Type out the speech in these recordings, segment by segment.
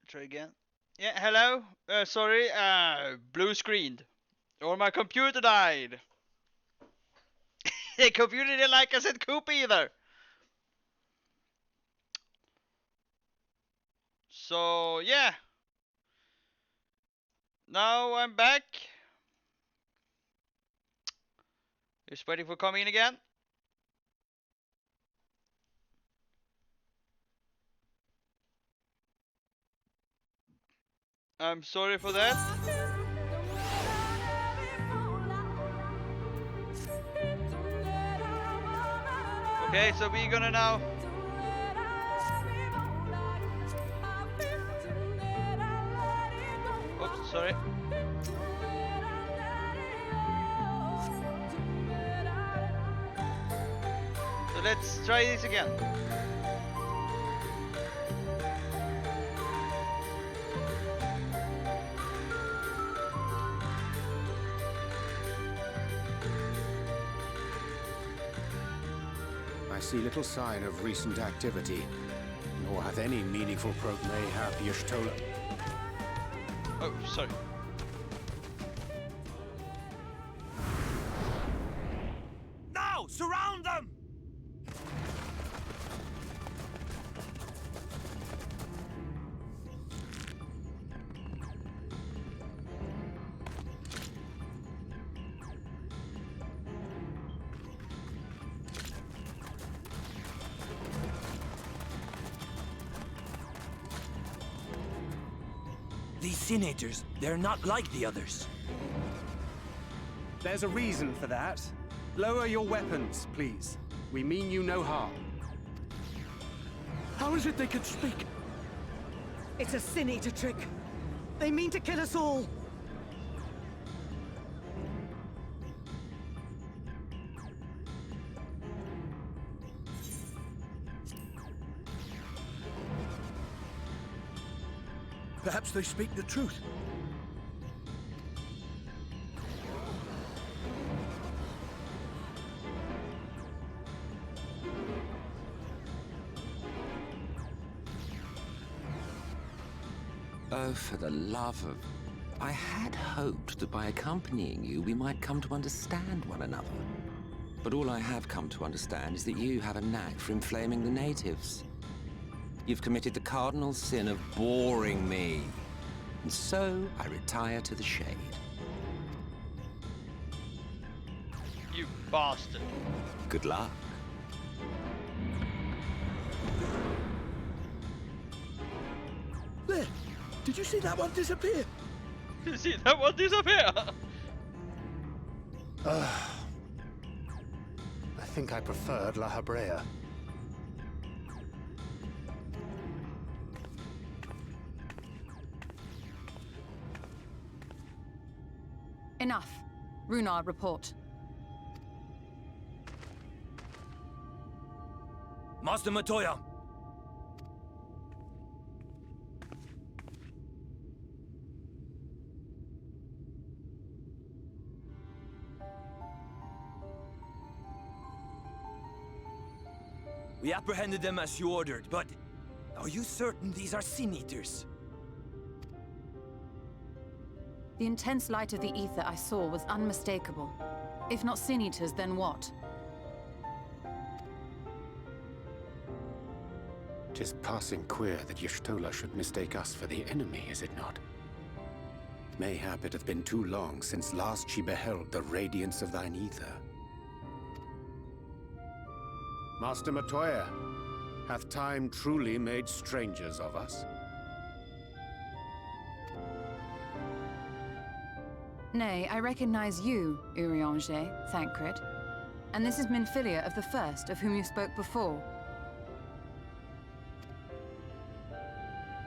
Try again. Yeah, hello? Sorry, blue screened. Or my computer died. The computer didn't like I said Coop either. So, yeah. Now I'm back. Just waiting for coming in again. I'm sorry for that. Okay, so we're gonna now. Oops, sorry. So let's try this again. I see little sign of recent activity, nor hath any meaningful mayhap Y'shtola. Oh, sorry. Now! Surround them! These senators, they're not like the others. There's a reason for that. Lower your weapons, please. We mean you no harm. How is it they can speak? It's a Sin Eater trick. They mean to kill us all. Perhaps they speak the truth. Oh, for the love of... I had hoped that by accompanying you, we might come to understand one another. But all I have come to understand is that you have a knack for inflaming the natives. You've committed the cardinal sin of boring me. And so, I retire to the shade. You bastard. Good luck. There! Did you see that one disappear? You see that one disappear? I think I preferred La Habrea. Enough. Runar, report. Master Matoya! We apprehended them as you ordered, but are you certain these are Sin Eaters? The intense light of the ether I saw was unmistakable. If not Sin Eaters, then what? 'Tis passing queer that Y'shtola should mistake us for the enemy, is it not? Mayhap it hath been too long since last she beheld the radiance of thine ether. Master Matoya, hath time truly made strangers of us? Nay, I recognize you, Urianger, Thancred. And this is Minfilia of the First, of whom you spoke before.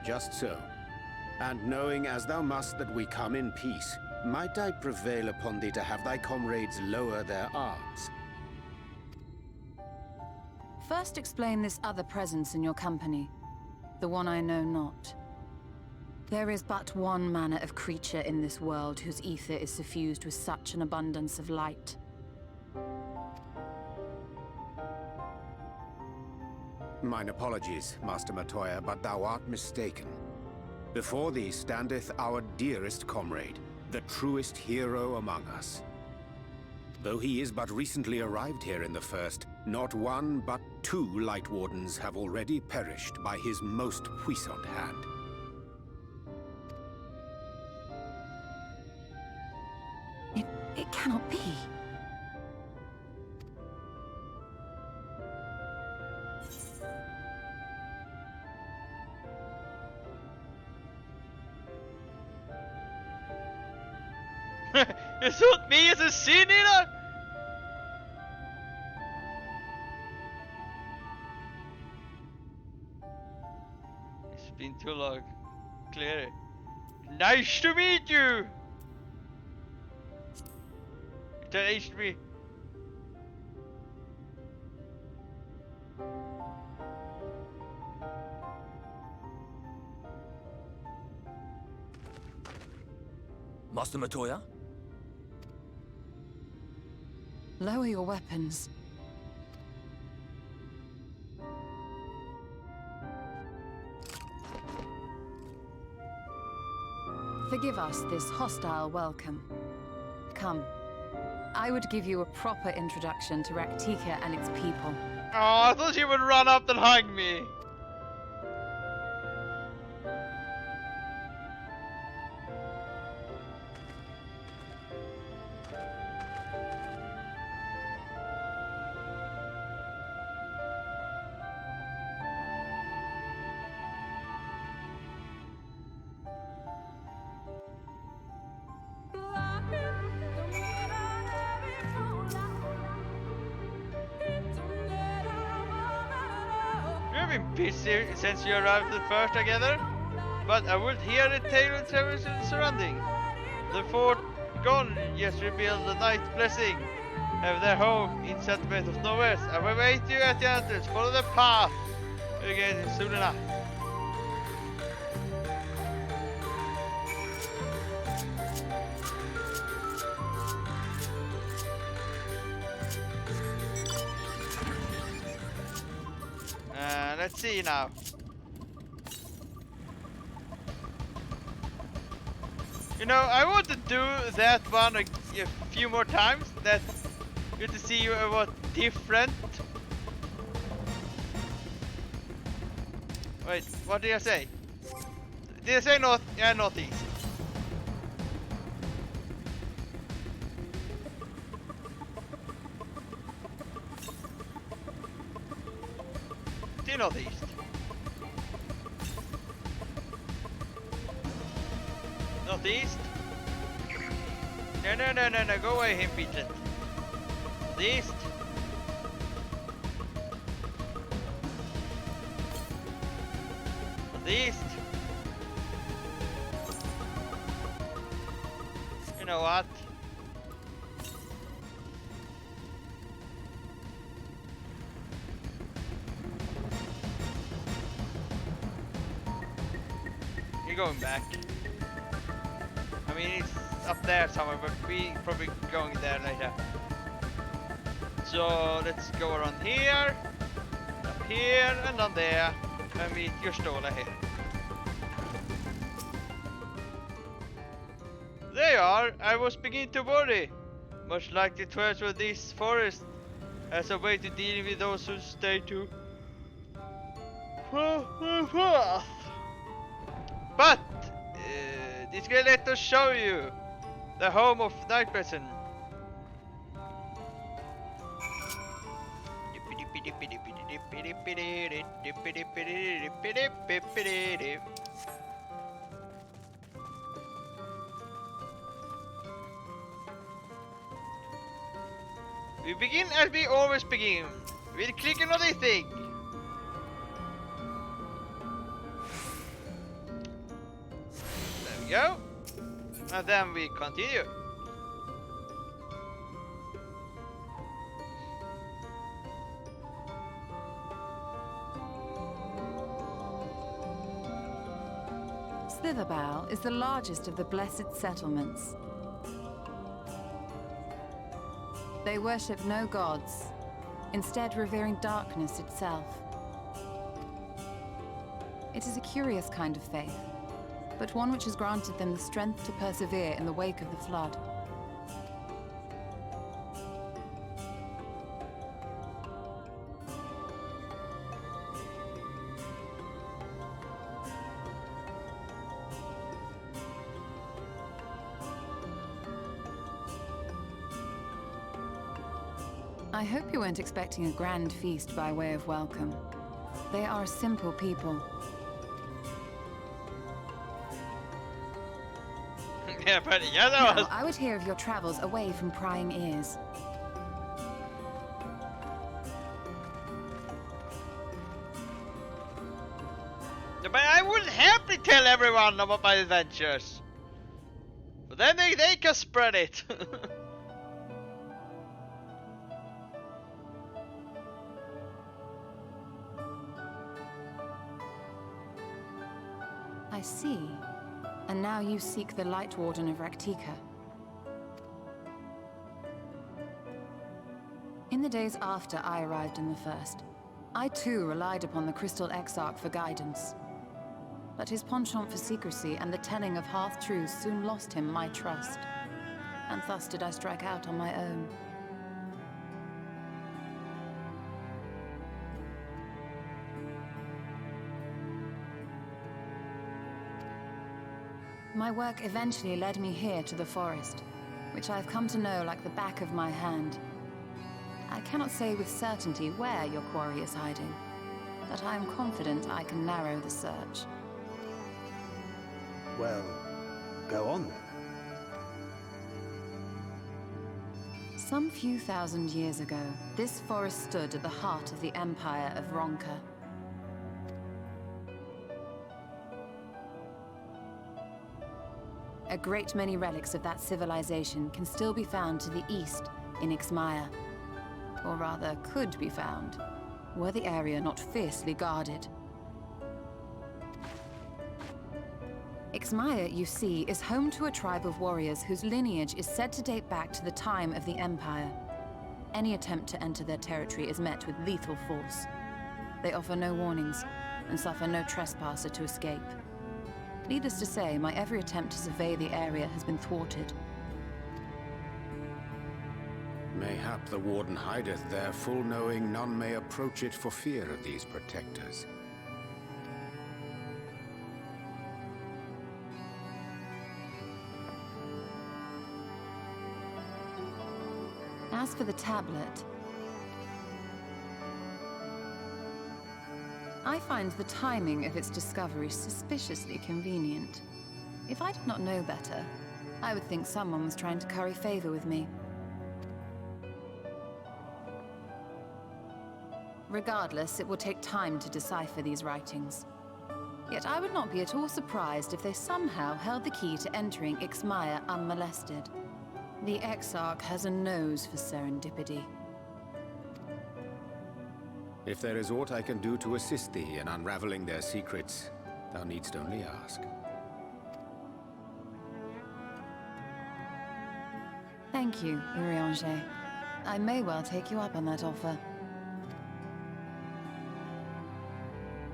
Just so. And knowing as thou must that we come in peace, might I prevail upon thee to have thy comrades lower their arms? First explain this other presence in your company. The one I know not. There is but one manner of creature in this world whose ether is suffused with such an abundance of light. Mine apologies, Master Matoya, but thou art mistaken. Before thee standeth our dearest comrade, the truest hero among us. Though he is but recently arrived here in the First, not one but 2 Light Wardens have already perished by his most puissant hand. It cannot be. You thought me as a sin eater? It's been too long. Clear. Nice to meet you! That aged me. Master Matoya? Lower your weapons. Forgive us this hostile welcome. Come. I would give you a proper introduction to Raktika and its people. Oh, I thought you would run up and hug me. We've been busy since you arrived at first together, but I would hear the tale of terrors and surrounding. The fort gone, yes, revealed the night blessing. Have their home in settlement of nowhere. I will wait you at the entrance. Follow the path. Again soon enough. Let's see now. You know, I want to do that one a few more times. That good to see you what different. Wait, what did I say? Did I say north? Yeah, northeast. Northeast. Northeast. No, go away, him beaten. East. East. You know what? Going back. I mean, it's up there somewhere, but we probably going there later. So let's go around here, up here, and down there, and meet your Stola here. There you are. I was beginning to worry. Much like the twelve of this forest, as a way to deal with those who stay to. But this will let us show you the home of Night Person. We begin as we always begin, with clicking on the thing. Go, and then we continue. Slitherbow is the largest of the blessed settlements. They worship no gods, instead revering darkness itself. It is a curious kind of faith. but one which has granted them the strength to persevere in the wake of the flood. I hope you weren't expecting a grand feast by way of welcome. They are a simple people. Yeah, but yeah, that Now, was. I would hear of your travels away from prying ears. But I would happily tell everyone about my adventures. But then they can spread it. I see. And now you seek the Light Warden of Raktika. In the days after I arrived in the First, I too relied upon the Crystal Exarch for guidance. But his penchant for secrecy and the telling of half-truths soon lost him my trust. And thus did I strike out on my own. My work eventually led me here to the forest, which I have come to know like the back of my hand. I cannot say with certainty where your quarry is hiding, but I am confident I can narrow the search. Well, go on then. Some few thousand years ago, this forest stood at the heart of the Empire of Ronka. A great many relics of that civilization can still be found to the east in Ixmaya. Or rather, could be found, were the area not fiercely guarded. Ixmaya, you see, is home to a tribe of warriors whose lineage is said to date back to the time of the Empire. Any attempt to enter their territory is met with lethal force. They offer no warnings, and suffer no trespasser to escape. Needless to say, my every attempt to survey the area has been thwarted. Mayhap the Warden hideth there, full knowing none may approach it for fear of these protectors. As for the tablet, I find the timing of its discovery suspiciously convenient. If I did not know better, I would think someone was trying to curry favor with me. Regardless, it will take time to decipher these writings. Yet I would not be at all surprised if they somehow held the key to entering Ixmaya unmolested. The Exarch has a nose for serendipity. If there is aught I can do to assist thee in unraveling their secrets, thou needst only ask. Thank you, Urianger. I may well take you up on that offer.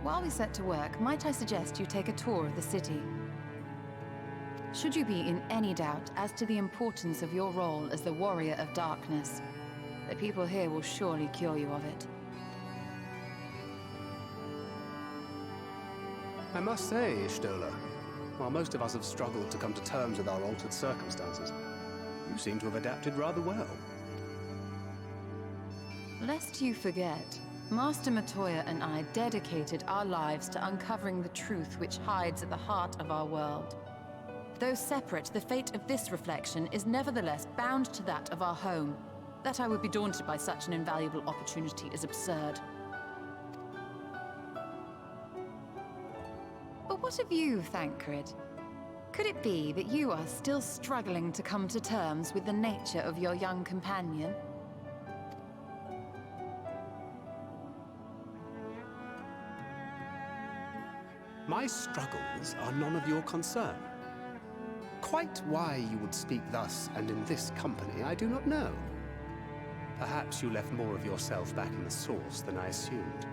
While we set to work, might I suggest you take a tour of the city? Should you be in any doubt as to the importance of your role as the Warrior of Darkness, the people here will surely cure you of it. I must say, Ishtola, while most of us have struggled to come to terms with our altered circumstances, you seem to have adapted rather well. Lest you forget, Master Matoya and I dedicated our lives to uncovering the truth which hides at the heart of our world. Though separate, the fate of this reflection is nevertheless bound to that of our home. That I would be daunted by such an invaluable opportunity is absurd. But what of you, Thancred? Could it be that you are still struggling to come to terms with the nature of your young companion? My struggles are none of your concern. Quite why you would speak thus and in this company, I do not know. Perhaps you left more of yourself back in the source than I assumed.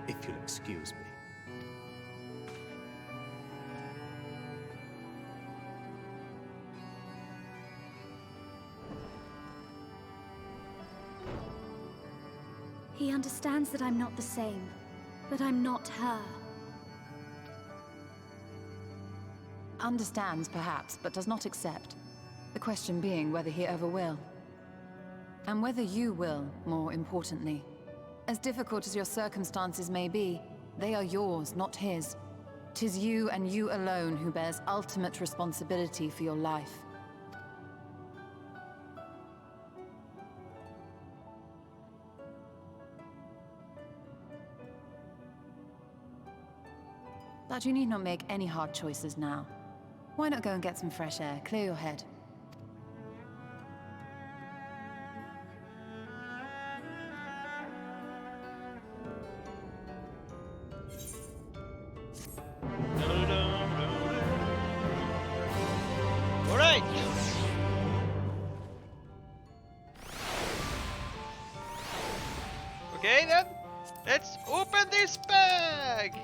If you'll excuse me. He understands that I'm not the same, but I'm not her. Understands, perhaps, but does not accept. The question being whether he ever will. And whether you will, more importantly. As difficult as your circumstances may be, they are yours, not his. 'Tis you and you alone who bears ultimate responsibility for your life. But you need not make any hard choices now. Why not go and get some fresh air, clear your head? Alright! Okay then, let's open this bag!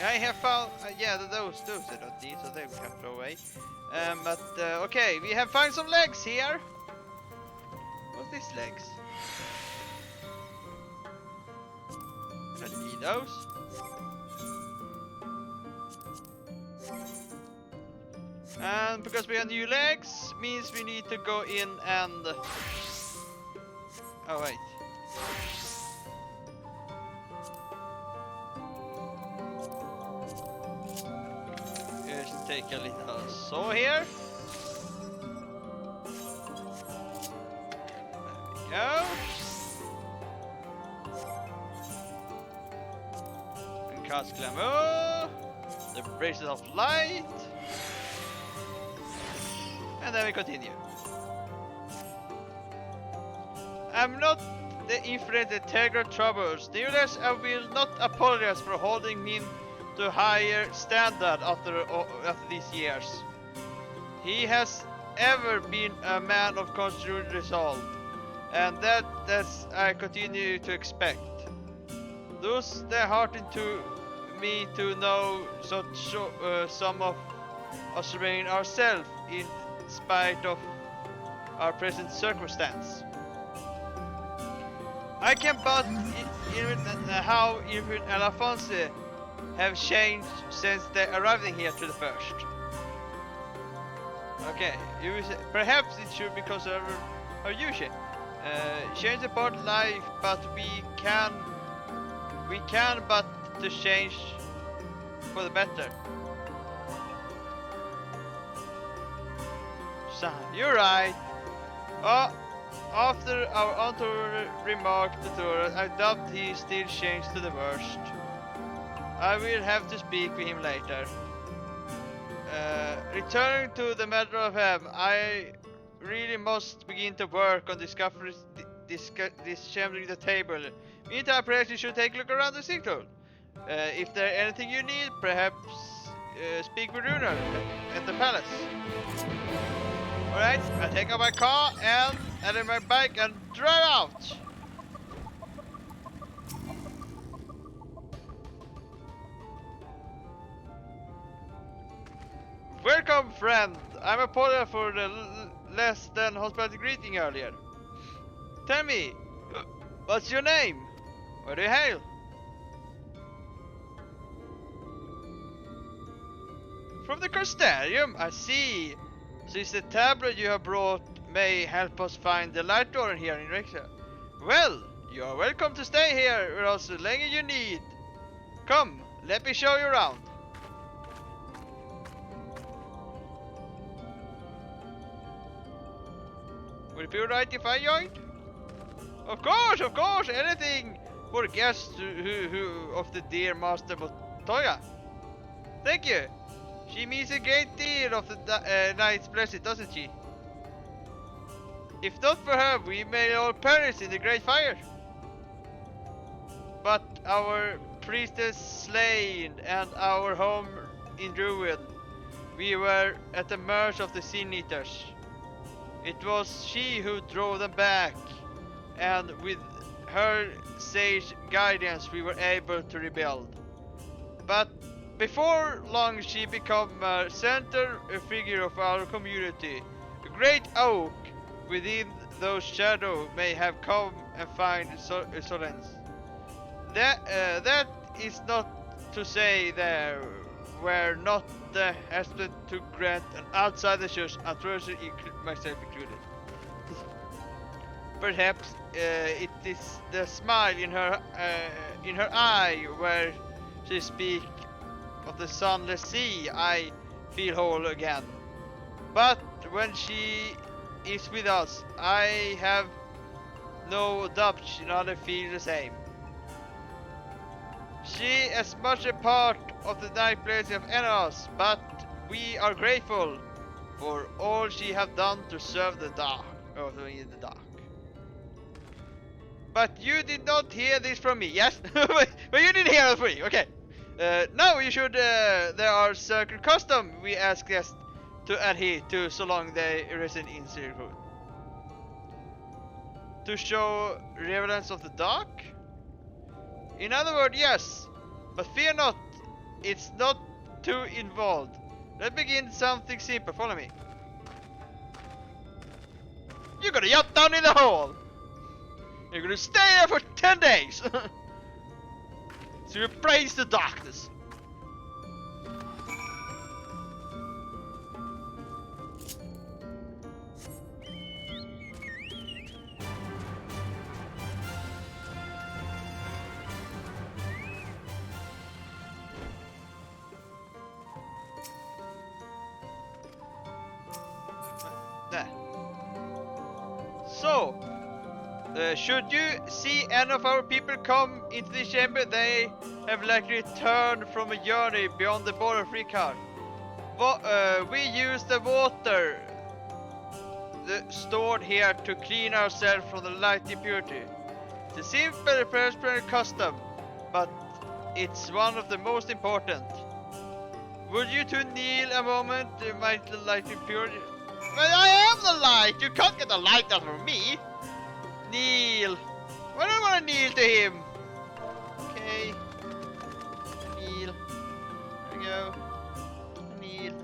I have found, yeah, those I don't need, so they we can throw away. Okay, we have found some legs here. What's these legs? I don't need those. And because we have new legs, means we need to go in and... Oh wait. Just take a little saw here. There we go. And cast glamour. The bracelet of light. And then we continue. I'm not the infinite integral troubles. Nevertheless, I will not apologize for holding me to higher standard after these years. He has ever been a man of considerable resolve, and that's I continue to expect. Thus, they heartened to me to know some of us remain ourselves in spite of our present circumstance. I can but how even Alphonse have changed since they arriving here to the first. Okay, perhaps it should be because of our usual change about life, but we can but to change for the better. Son, you're right. Oh, after our entourage remarked to Thor, I doubt he still changed to the worst. I will have to speak with him later. Returning to the matter of him, I really must begin to work on discovering the table. Meantime, perhaps you should take a look around the signal. If there's anything you need, perhaps speak with Runar at the palace. Alright, I take out my car and add in my bike and drive out! Welcome, friend! I'm apologize for the less than hospitality greeting earlier. Tell me, what's your name? Where do you hail? From the Costarium, I see. So it's the tablet you have brought may help us find the light door here in Rexia. Well, you are welcome to stay here with us as long as you need. Come, let me show you around. Would it be alright if I joined? Of course, anything for guests who of the dear Master Montoya. Thank you. She means a great deal of the night's blessing, doesn't she? If not for her, we may all perish in the great fire. But our priestess slain and our home in ruin, we were at the mercy of the Sin Eaters. It was she who drove them back, and with her sage guidance we were able to rebuild. But before long she become a center figure of our community. A great oak within those shadows may have come and find solace. That is not to say there were not the hesitant to grant an outsider church atrocity, myself included. Perhaps it is the smile in her eye where she speaks of the sunless sea I feel whole again. But when she is with us, I have no doubt she'll feel the same. She as much a part of the night place of any of us, but we are grateful for all she have done to serve the dark, in the dark. But you did not hear this from me, yes? But you did hear it from me, okay. Now you should, there are certain custom we ask guests to adhere to so long they reside in Circle. To show reverence of the dark? In other words, yes, but fear not, it's not too involved. Let's begin something simple, follow me. You're gonna jump down in the hole! You're gonna stay there for 10 days! So you praise the darkness. There. So, should you see any of our people come into the chamber, they have likely returned from a journey beyond the border of Ricard. We use the water stored here to clean ourselves from the light impurity. It's a simple presbyterian custom, but it's one of the most important. Would you two kneel a moment, might the light impurity? But I am the light! You can't get the light out of me! Kneel! Why do I want to kneel to him? Okay. Kneel. There we go. Kneel.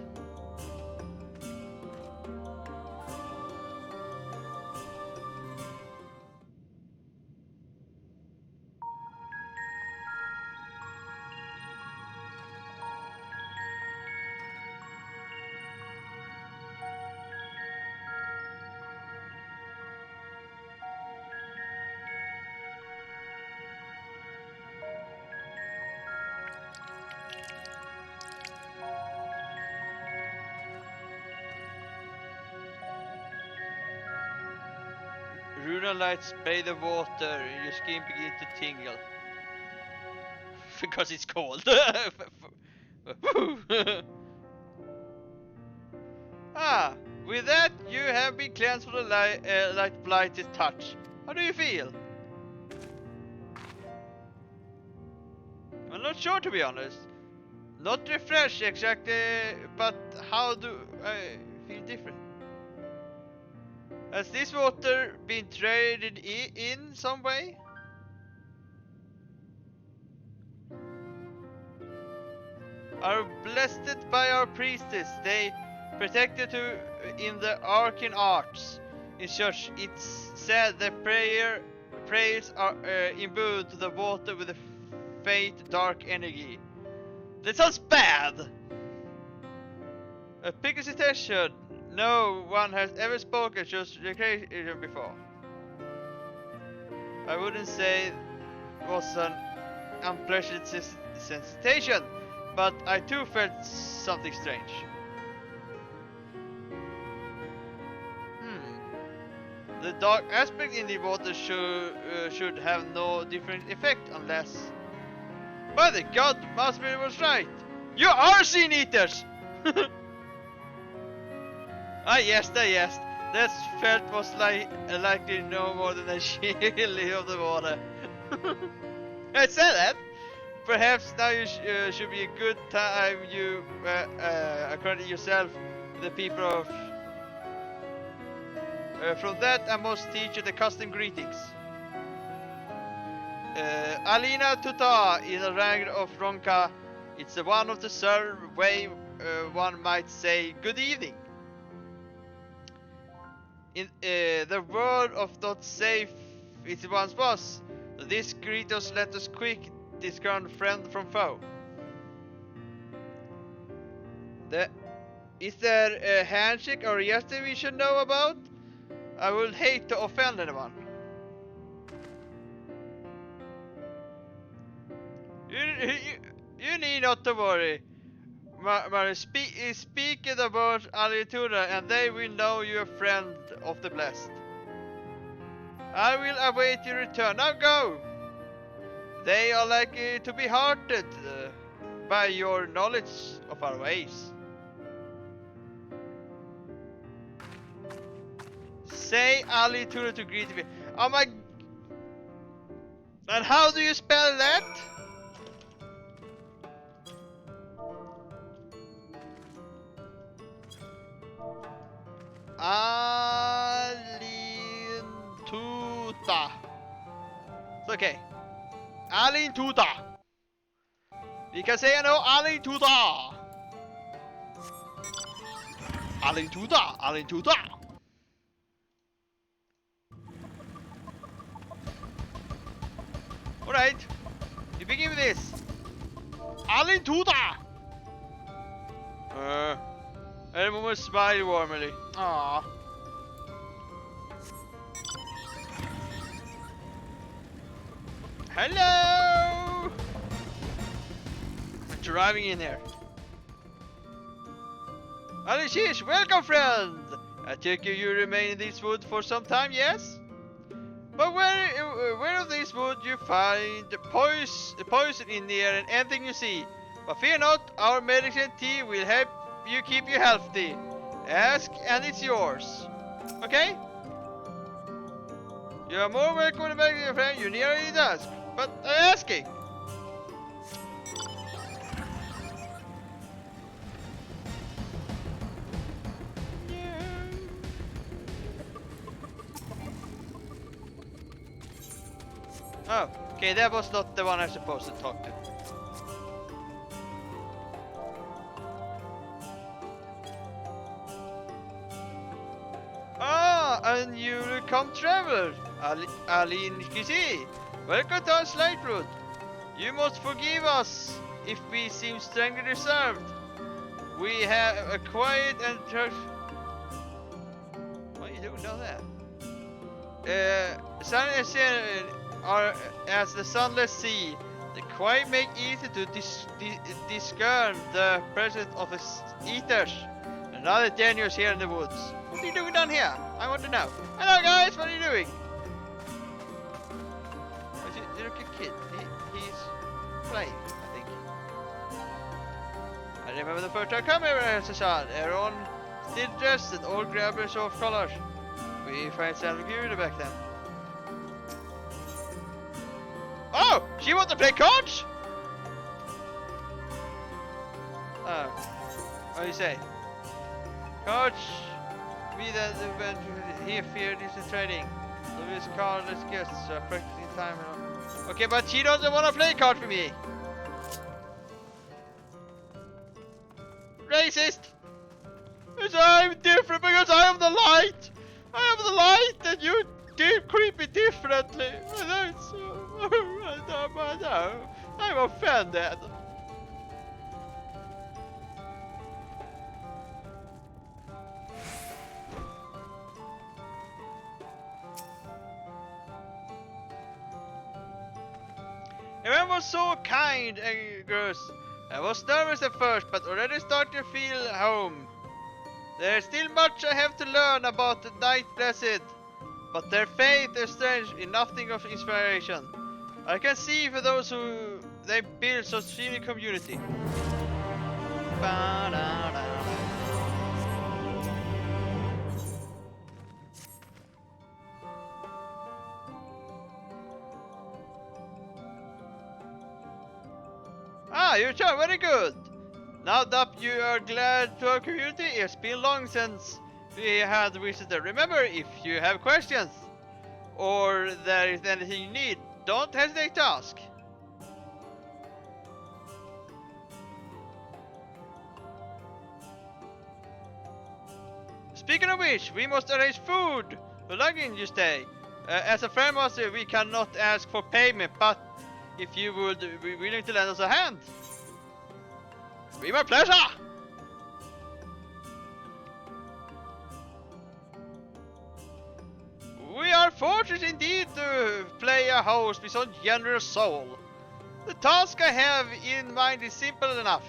Runa lights spray the water, your skin begins to tingle. Because it's cold. Ah, with that you have been cleansed from the light blighted touch. How do you feel? I'm not sure, to be honest. Not refreshed exactly, but how do I feel different? Has this water been traded in some way? Are blessed by our priestess, they protected to in the arcane arts. In church, it's said that prayers are imbued to the water with a faint dark energy. That sounds bad! A pig's attention. No one has ever spoken just recreation before. I wouldn't say it was an unpleasant sensation, but I too felt something strange. The dark aspect in the water should have no different effect unless... By the god, Masmir was right! You are sin eaters! Yes. That felt was likely no more than a chili of the water. I said that! Perhaps now you should be a good time you accredit yourself with the people of... from that I must teach you the custom greetings. Alina Tuta in the rank of Ronka It's the one of the way one might say good evening. In the world of not safe it once was. So this greet us, let us quick discern friend from foe. Is there a handshake or gesture we should know about? I would hate to offend anyone. You need not to worry. Mary, speak the words Alitura, and they will know you a friend of the blessed. I will await your return. Now go! They are likely to be heartened by your knowledge of our ways. Say Alitura to greet me. Oh my... And how do you spell that? Alintuta. It's okay. Alintuta. Vi kan säga nu Alintuta. Alintuta. Alintuta. Alright. You begin with this. Alintuta. Everyone will smile warmly. Aww. Hello! I'm driving in here. Alishish, welcome friend! I take you remain in this wood for some time, yes? But where of this wood you find the poison in the air and anything you see. But fear not, our medicine tea will help you keep you healthy. Ask and it's yours. Okay? You are more welcome to beg your friend, you nearly did ask. But I'm asking. Oh, okay, that was not the one I'm supposed to talk to. A newly come traveler, Aline Kisi. Welcome to our slight route. You must forgive us if we seem strangely reserved. We have a quiet and what are you doing down there? Sun are as the sunless sea. The quiet make easy to discern the presence of the eaters. Another genius here in the woods. What are you doing down here? I want to know. Hello guys, what are you doing? You're a good kid. He's playing, I think. I remember the first time I come here as a son. Everyone still dressed and all grabbers of colors. We find something good back then. Oh! She wants to play cards? Oh. What do you say? Cards! We that event here feared is the trading. Louis cardless guests are practicing time. Okay, but she doesn't want to play cards with me. Racist! Because I'm different because I am the light! I am the light and you treat me differently. I'm offended. Everyone was so kind and gross. I was nervous at first, but already starting to feel home. There's still much I have to learn about the Night Blessed, but their faith is strange in nothing of inspiration. I can see for those who they build such extreme community. Ah, you're sure, very good. Now that you are glad to our community, it's been long since we had visited. Remember, if you have questions or there is anything you need, don't hesitate to ask. Speaking of which, we must arrange food. How long can you stay? As a fair master, we cannot ask for payment, but if you would be willing to lend us a hand, be my pleasure. We are fortunate indeed to play a host with such generous soul. The task I have in mind is simple enough.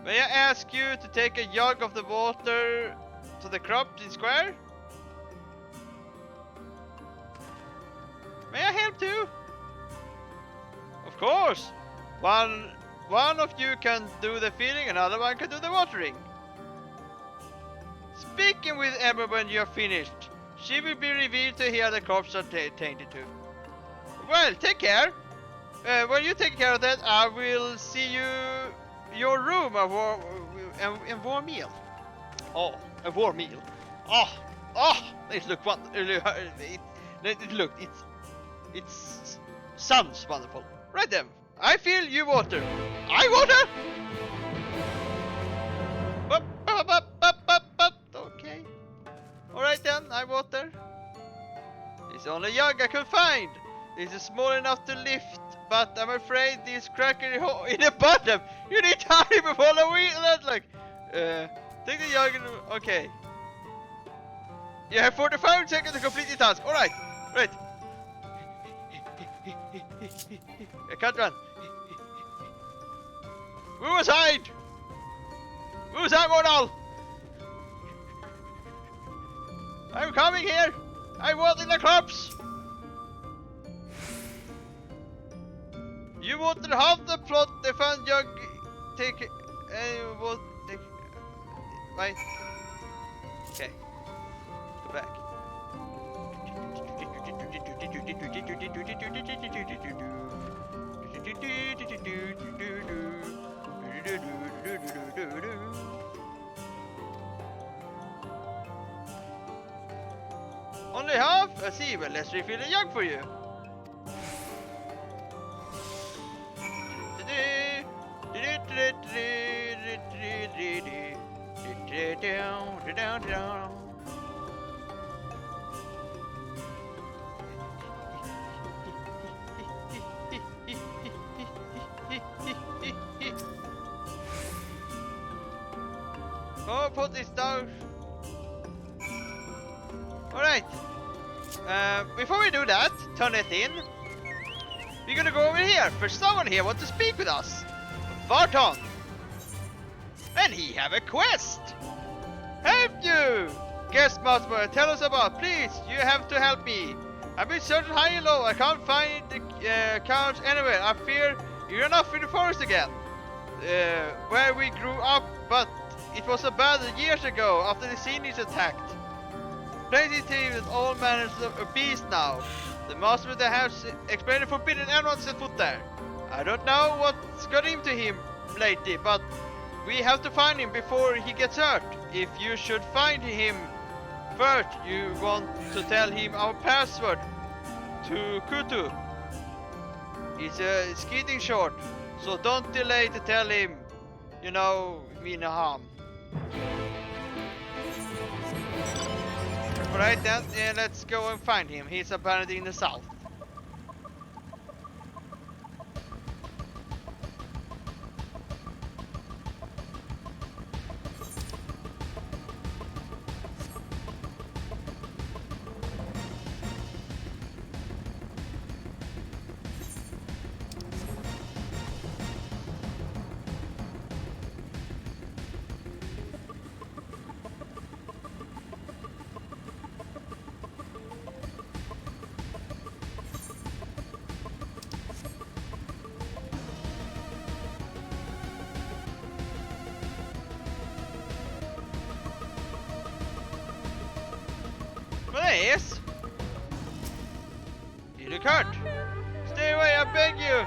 May I ask you to take a jug of the water to the crops in square? May I help too? Of course. One of you can do the feeding, another one can do the watering. Speaking with Emma when you are finished. She will be revealed to hear the crops are tainted to. Well, take care. When you take care of that, I will see your room a warm meal. Oh, a warm meal. Oh, it look it sounds wonderful. Right then, I feel you water. I water. Okay. Alright then, I water. It's the only jug I could find. This is small enough to lift, but I'm afraid this cracker in the bottom. You need time before the wheel. Like, take the jug. Okay. You have 45 seconds to complete the task. Alright. Right. I can't run. Move aside. Move aside, Mordal. I'm coming here. I'm watering the crops. You water half the plot. The fun jug. Take. Take. Right. Okay. Go back. Only half? I see, but let's refill the jug for you. Oh, put this down. Alright. Before we do that, turn it in. We're gonna go over here, for someone here wants to speak with us. Varton. And he have a quest. Help you! Guest master, tell us about. Please, you have to help me. I've been searching high and low. I can't find the couch anywhere. I fear you ran off in the forest again. Where we grew up, but it was abandoned years ago after the Seniors attacked. Place is team with all manners of beasts now. The master of the house explained and forbidden anyone to set foot there. I don't know what's got into him lately, but we have to find him before he gets hurt. If you should find him first, you want to tell him our password to Kutu. It's getting short, so don't delay to tell him, you know, mean no harm. Alright then, let's go and find him. He's apparently in the south. Please? You look hurt. Stay away, I beg you.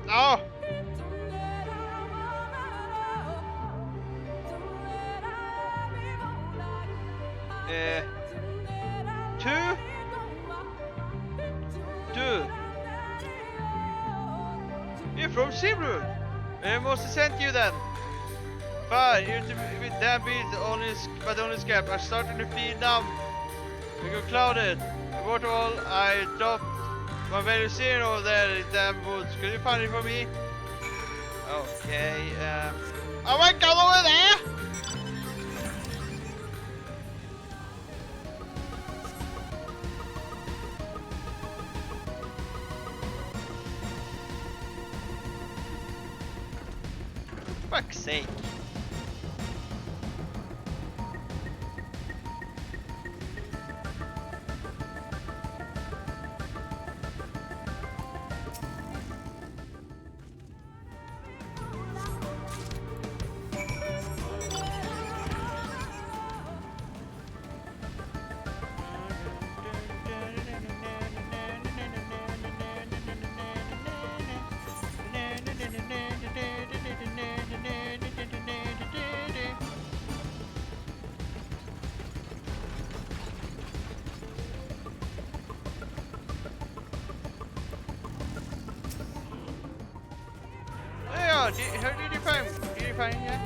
Oh. Two. You're from Sibrun. I must have sent you then. Fine, irritated with damn beads, but only scrap. I'm starting to feel numb. We go clouded. Waterfall, I dropped my value zero over there in damn woods. Could you find it for me? Okay, oh my god, over there! Fuck's sake. How did you find? Did you find yeah?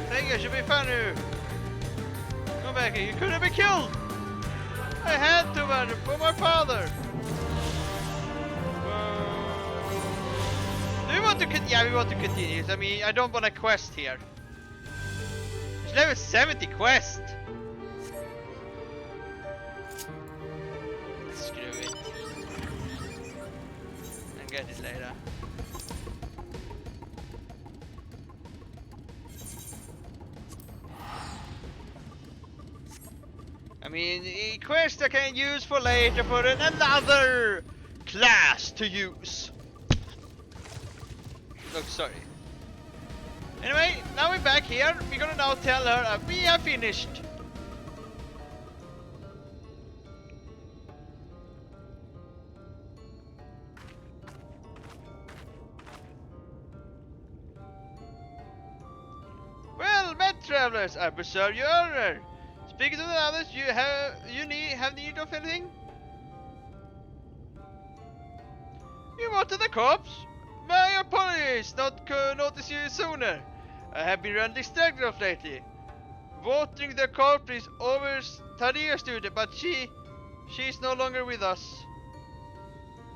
Thank you, should be fun now. Come back here, you could have been killed! I had to run for my father! Do we want to continue? Yeah, we want to continue. I mean, I don't want a quest here. It's level 70 quest! Screw it. I'll get it later. I mean, a quest I can use for later for another class to use. Oh, sorry. Anyway, now we're back here. We're gonna now tell her we have finished. Well met, travelers. I preserve your honor. Speaking to the others, you need of anything? You wanted the corpse? My apologies, not notice you sooner. I have been rather distracted of lately. Watering the corpse is over Tadia's duty, but she's no longer with us.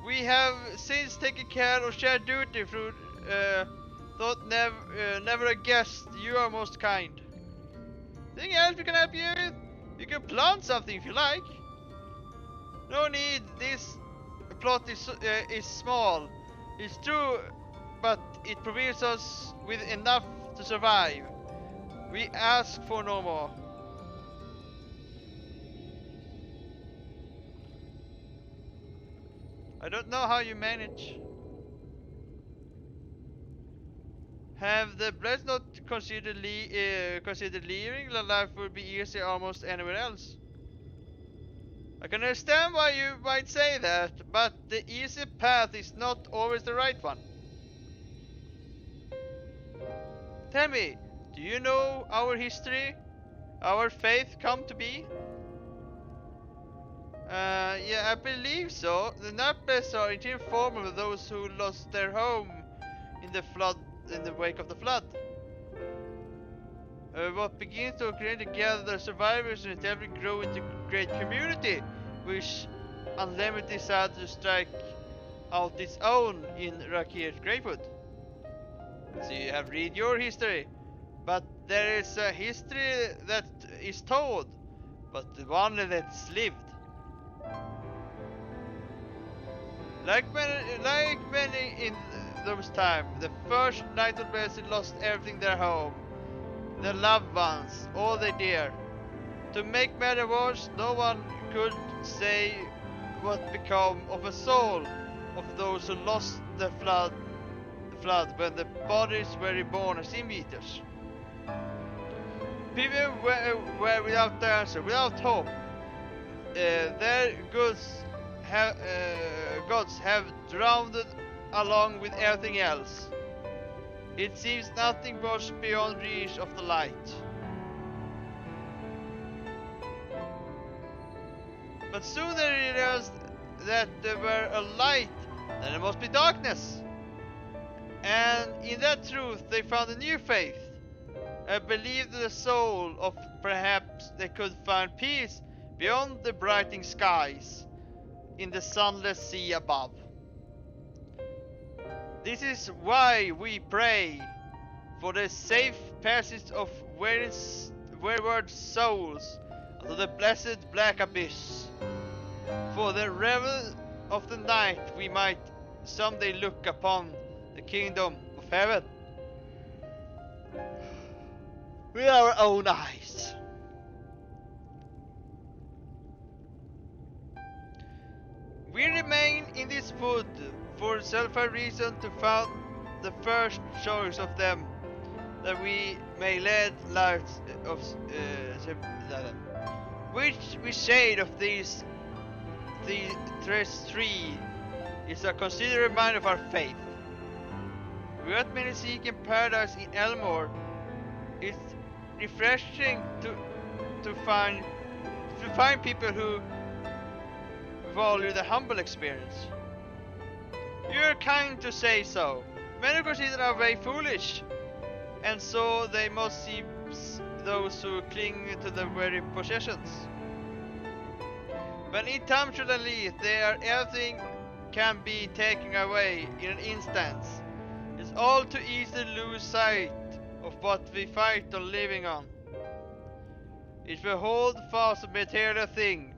We have since taken care of shared duty through thought never a guest. You are most kind. Anything else we can help you with? You can plant something if you like. No need. This plot is small. It's true, but it provides us with enough to survive. We ask for no more. I don't know how you manage. Have the blessed not considered leaving? The life would be easier almost anywhere else. I can understand why you might say that, but the easy path is not always the right one. Tell me, do you know our history? Our faith come to be? Yeah, I believe so. The Napless are in form of those who lost their home in the flood, in the wake of the flood. What begins to create together survivors and eventually grow into great community, which Unlimited decided to strike out its own in Rakir's Gravewood. So you have read your history, but there is a history that is told, but the one that's lived. Like many in those times, the first Night of Blessed lost everything their home, their loved ones, all they dear. To make matters worse, no one could say what became of a soul of those who lost the flood when the bodies were reborn as immortals. People were without answer, without hope. Their gods have drowned along with everything else. It seems nothing was beyond reach of the light. But soon they realized that there were a light, then there must be darkness. And in that truth they found a new faith. I believed the soul of perhaps they could find peace beyond the brightening skies, in the sunless sea above. This is why we pray for the safe passage of wayward souls to the blessed black abyss. For the revel of the night we might someday look upon the kingdom of heaven with our own eyes. We remain in this wood for self-a reason to found the first choice of them, that we may lead lives of which we shade of these three is a considerable reminder of our faith. We at many seek in paradise in Elmore. It's refreshing to find people who value the humble experience. You're kind to say so. Many consider our way foolish, and so they must see those who cling to their very possessions. But in time suddenly everything can be taken away in an instant. It's all too easy to lose sight of what we fight on living on. If we hold fast to material things,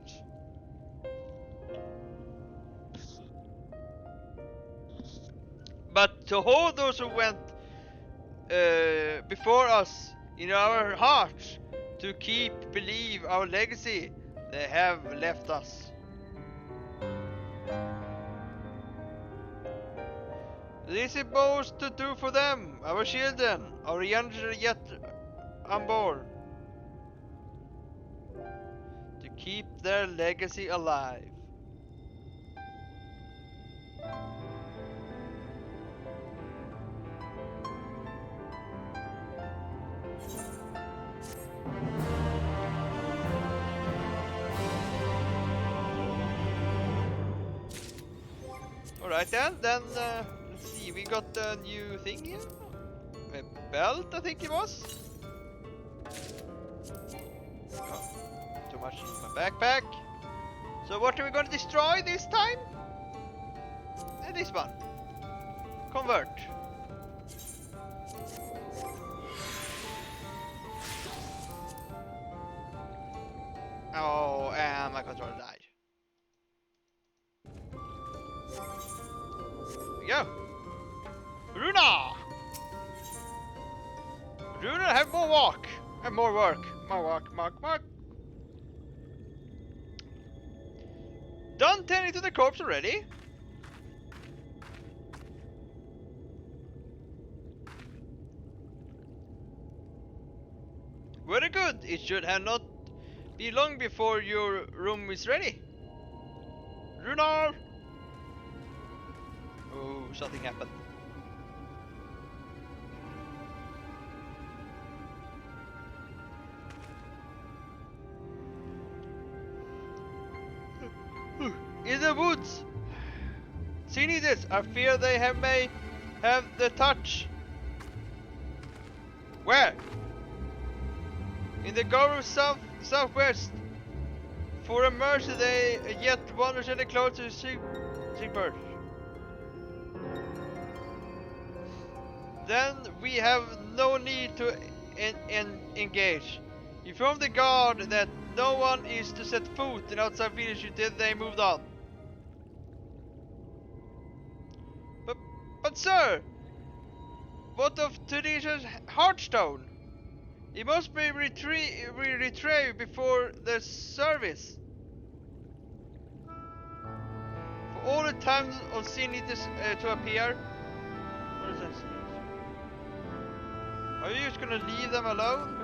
but to hold those who went before us in our hearts, to believe our legacy they have left us. This is most to do for them, our children, our younger yet unborn, to keep their legacy alive. Alright then let's see, we got a new thing here. A belt, I think it was. Oh, too much in my backpack. So what are we going to destroy this time? This one. Convert. Oh, and my controller died. Here we go. Runa! Runa, have more walk. Have more work. More walk, mark. Done tending to the corpse already? Very good. It should have not be long before your room is ready. Runar! Oh, something happened. In the woods! See this, I fear they may have the touch. Where? In the Guru southwest. For a mercy they yet wander any closer to Sigbert. Then we have no need to engage. Inform the guard that no one is to set foot in outside village until they moved on. But sir, what of Tudisha's Heartstone? It must be retrieved before the service. For all the time of sin it is to appear. What is this? Are you just gonna leave them alone?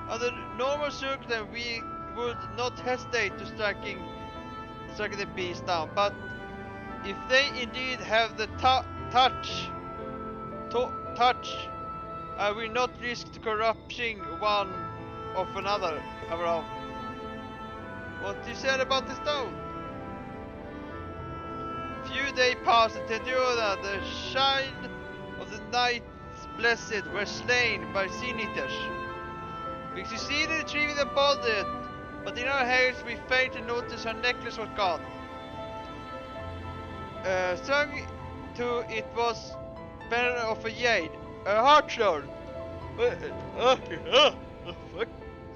Under normal circumstances, we would not hesitate to striking the beast down. But if they indeed have the touch, I will not risk the corrupting one of another of our own. what you said about the stone. Few days passed in Tediona, the child of the Knights Blessed were slain by sin-eaters. We succeeded in retrieving the body, but in our haste we failed to notice her necklace was gone. Strung to it was bearer of a jade, a heartstone. Fuck.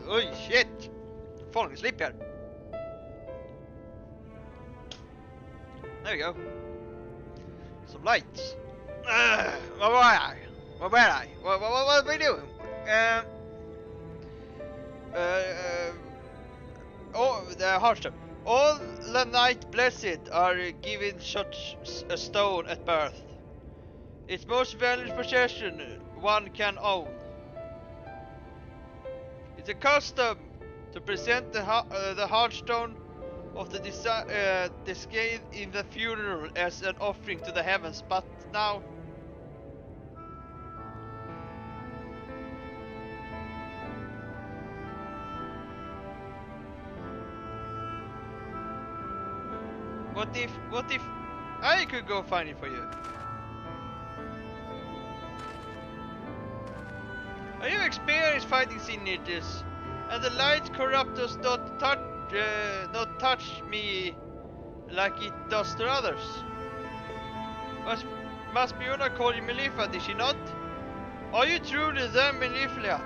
Oh shit! Falling asleep here. There we go. Some lights. What were I? What are we doing? Oh, the heartstone. All the Knight Blessed are given such a stone at birth. Its most valuable possession one can own. It's a custom to present the heartstone of the discade in the funeral as an offering to the heavens, but now what if I could go find it for you? I have experience fighting sin-eaters, and the light corrupt does not touch me like it does to others. Must Biona call you Melifa, did she not? Are you truly the Meliflia,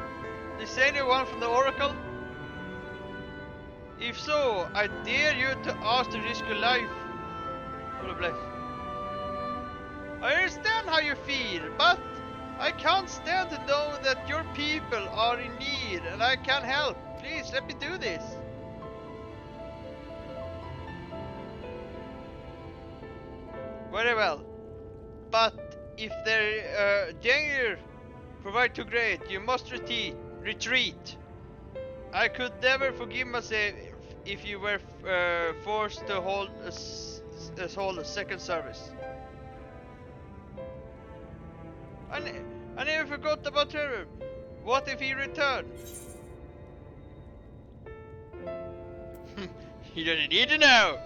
the senior one from the Oracle? If so, I dare you to ask to risk your life for the bless. I understand how you feel, but I can't stand to know that your people are in need and I can help. Please, let me do this. Very well. But if their danger provide too great, you must retreat. I could never forgive myself if you were forced to hold a second service. I never forgot about Trevor. What if he returned? He doesn't need to know.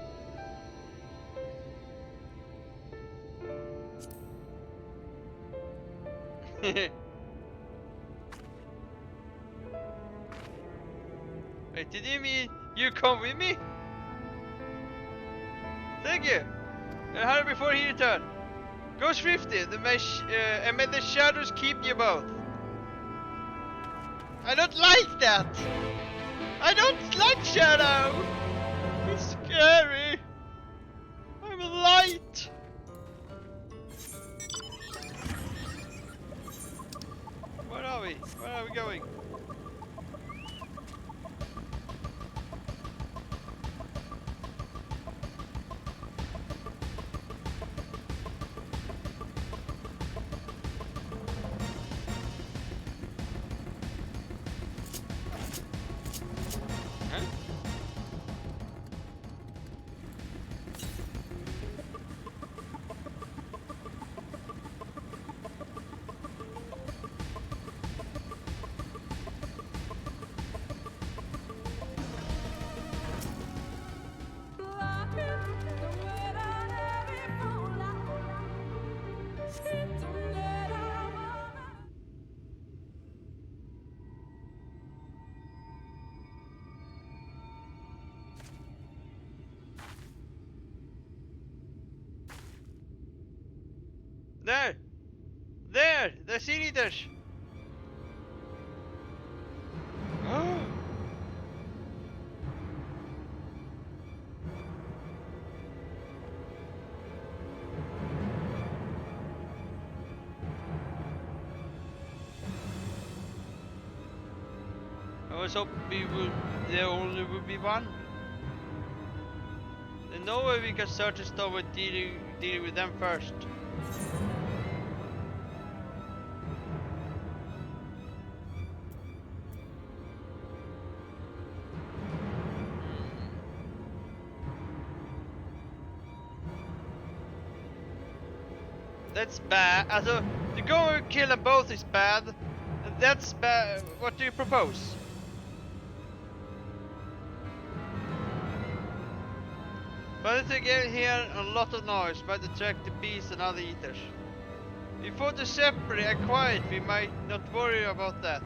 Wait, did you mean you come with me? Thank you. Hurry before he returns. Go swiftly, and may the shadows keep you both. I don't like that. I don't like shadow. It's scary. I'm a light. Where are we? Where are we going? There! The sin-eaters! I was hoping there only would be one. There's no way we can search the store with dealing with them first. That's bad. Also, to go and kill them both is bad. That's bad. What do you propose? But to get here a lot of noise might attract the bees and other eaters. If we fought separately and quiet, we might not worry about that.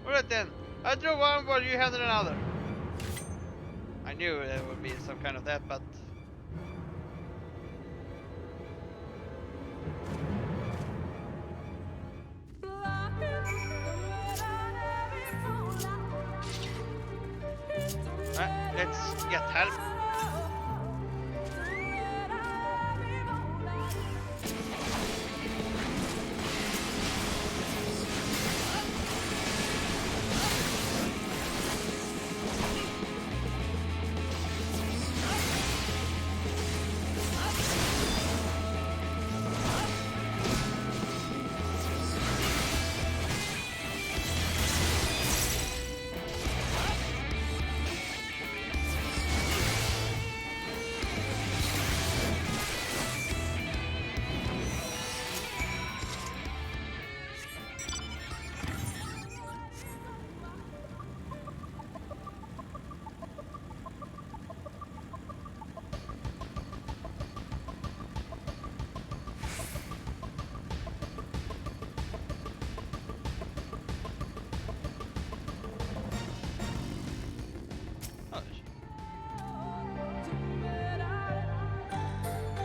Alright then, I draw one while you handle another. I knew there would be some kind of that, but... let's get help.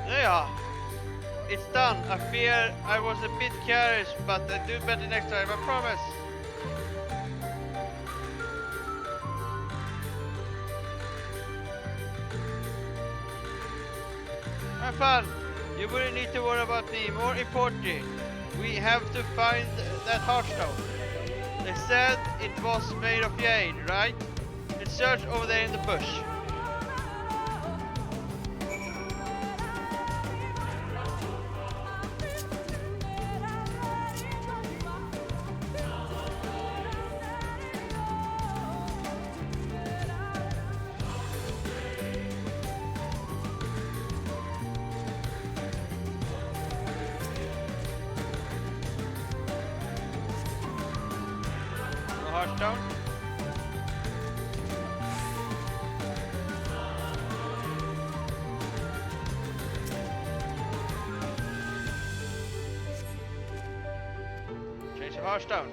Yeah, it's done. I fear I was a bit careless, but I'll do better next time, I promise. Have fun. You wouldn't need to worry about me. More importantly, we have to find that heartstone. They said it was made of jade, right? Let's search over there in the bush. Heartstone. Change the heartstone.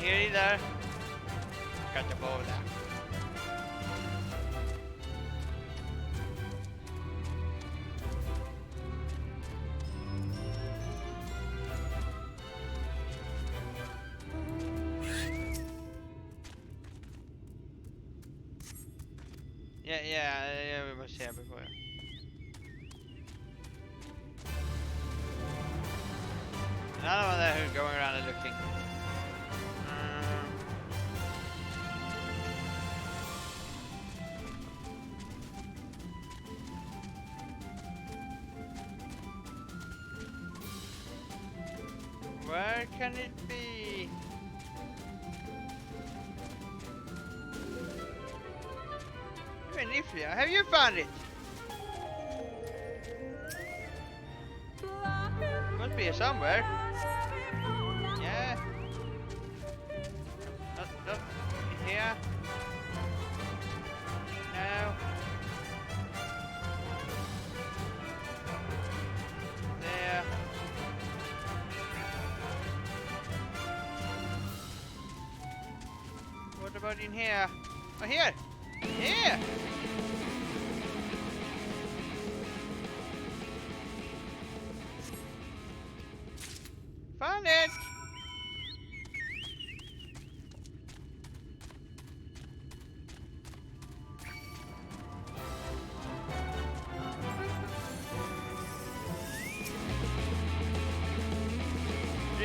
Here either. Got the ball there. Yeah, we was here before. Another one there who's going around and looking. Where can it be? Even if have you found it? Must be here somewhere. Yeah. Not here. No. There. What about in here? Oh, here! Here! Found it!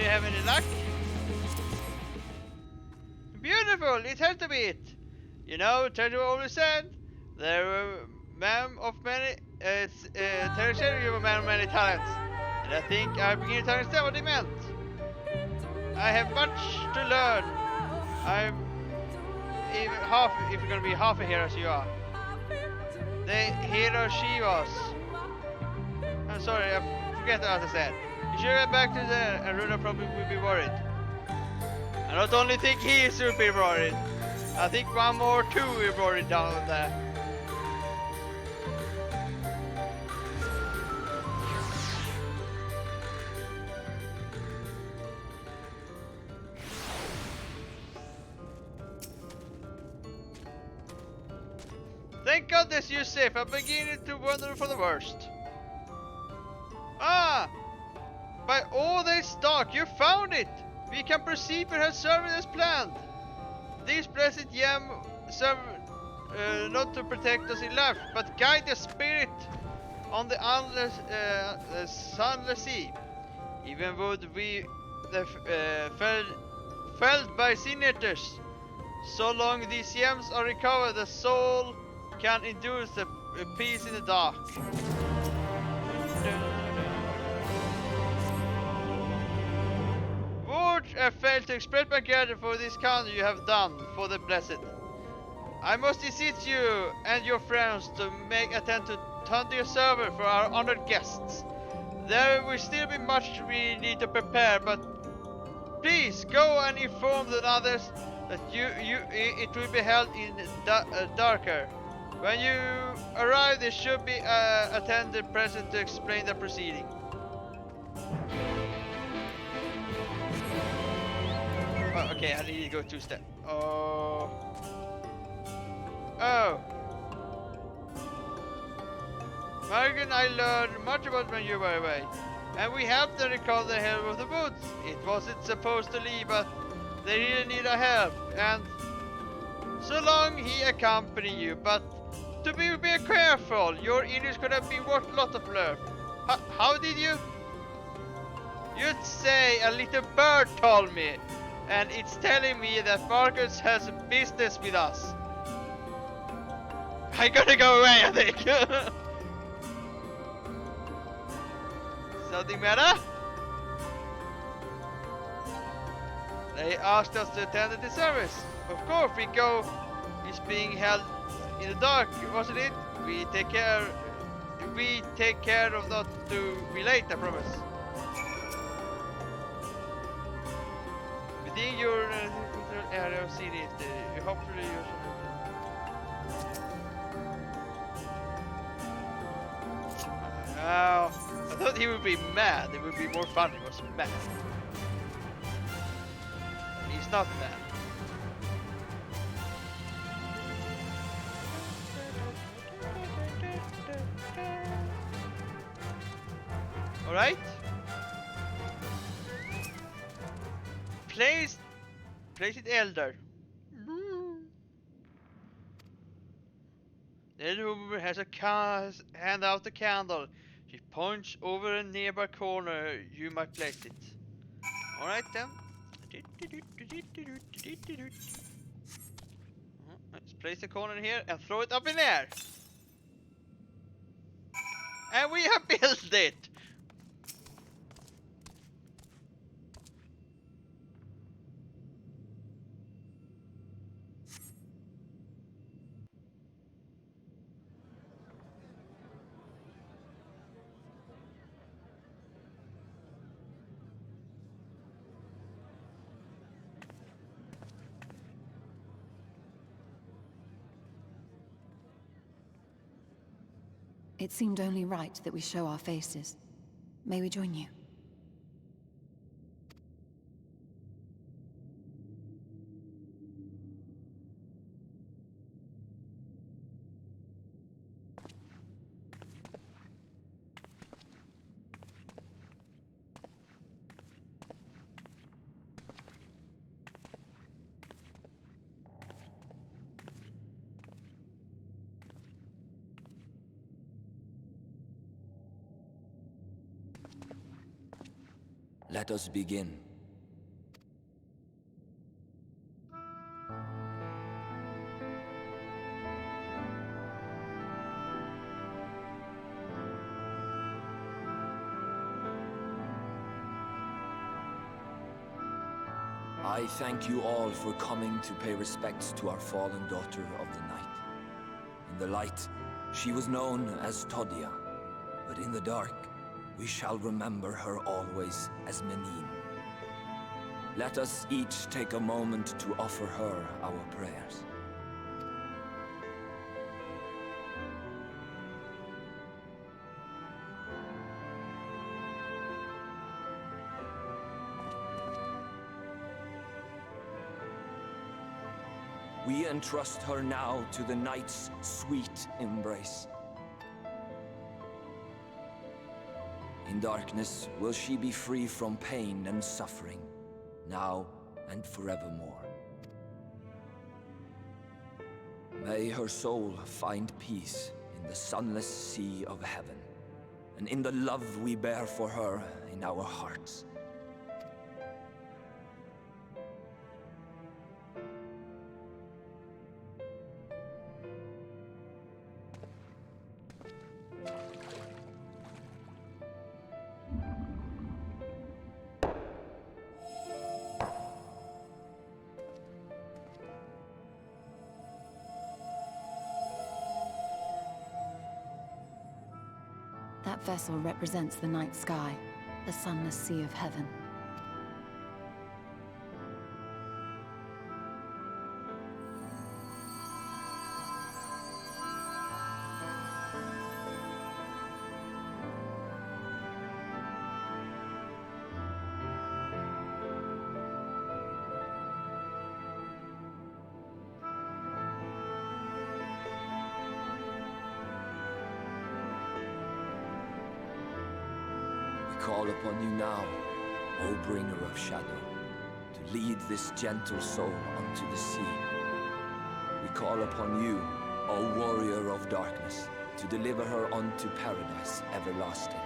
Do you have any luck? Beautiful, it had to be it. You know, Treasure always said, there were man of many, Treasure, you were man of many talents. And I think I begin to understand what he meant. I have much to learn. I'm even half, if you're gonna be half a hero as you are. The hero she was. I'm sorry, I forget what I said. You should get back to there, and Runa probably will be worried. I not only think he is super worried, I think one more too is worried down there. Thank goodness you're safe. I'm beginning to wonder for the worst. Ah! By all this dark, you found it! We can proceed with her service as planned. These blessed gem serve not to protect us in life, but guide the spirit on the endless, sunless sea. Even would we felled by sinners, so long these gems are recovered, the soul can endure the peace in the dark. Would I fail to express my gratitude for this country you have done for the blessed. I must beseech you and your friends to make attempt to turn to your server for our honored guests. There will still be much we need to prepare, but please go and inform the others that it will be held in darker. When you arrive, there should be attendant present to explain the proceeding. Oh, okay, I need to go 2 steps. Oh. Margaret, I learned much about when you were away, and we helped them recover the helm of the woods. It wasn't supposed to leave, but they really need our help, and so long he accompany you, but to be careful, your English could have been worth a lot of love. How did you? You'd say a little bird told me, and it's telling me that Marcus has business with us. I gotta go away, I think. Something matter? They asked us to attend the service. Of course, we go. It's being held in the dark, wasn't it? We take care of not to be late, I promise. Within your area of city, hopefully you. Oh, I thought he would be mad. It would be more fun if he was mad. He's not mad. Alright. Place it elder. The elder woman has hand out the candle. She points over a nearby corner. You might place it. Alright then. Let's place the corner here and throw it up in the air. And we have built it! It seemed only right that we show our faces. May we join you? Let us begin. I thank you all for coming to pay respects to our fallen daughter of the night. In the light, she was known as Todia, but in the dark, we shall remember her always as Menine. Let us each take a moment to offer her our prayers. We entrust her now to the night's sweet embrace. In darkness will she be free from pain and suffering, now and forevermore. May her soul find peace in the sunless sea of heaven, and in the love we bear for her in our hearts. That vessel represents the night sky, the sunless sea of heaven. Call upon you now, O bringer of shadow, to lead this gentle soul unto the sea. We call upon you, O warrior of darkness, to deliver her unto paradise everlasting.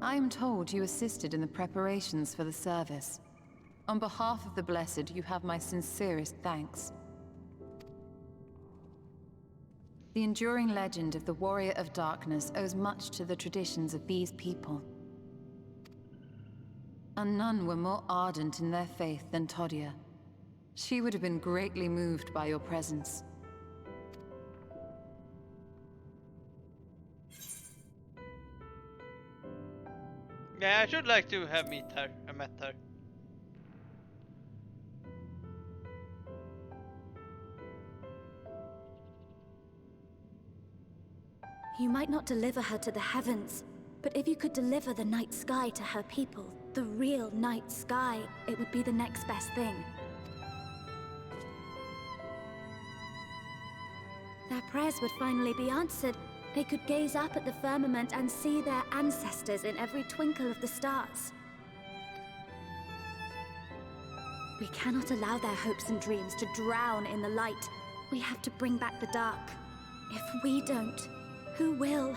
I am told you assisted in the preparations for the service. On behalf of the Blessed, you have my sincerest thanks. The enduring legend of the Warrior of Darkness owes much to the traditions of these people. And none were more ardent in their faith than Todia. She would have been greatly moved by your presence. Yeah, I should like to have met her. You might not deliver her to the heavens, but if you could deliver the night sky to her people, the real night sky, it would be the next best thing. Their prayers would finally be answered. They could gaze up at the firmament and see their ancestors in every twinkle of the stars. We cannot allow their hopes and dreams to drown in the light. We have to bring back the dark. If we don't, who will?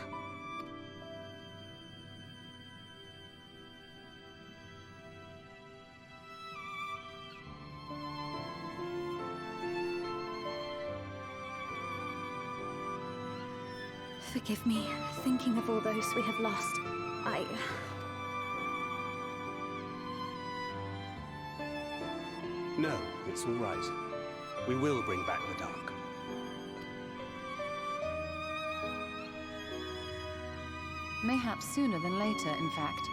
Forgive me, thinking of all those we have lost. No, it's all right. We will bring back the dark. Mayhaps sooner than later, in fact.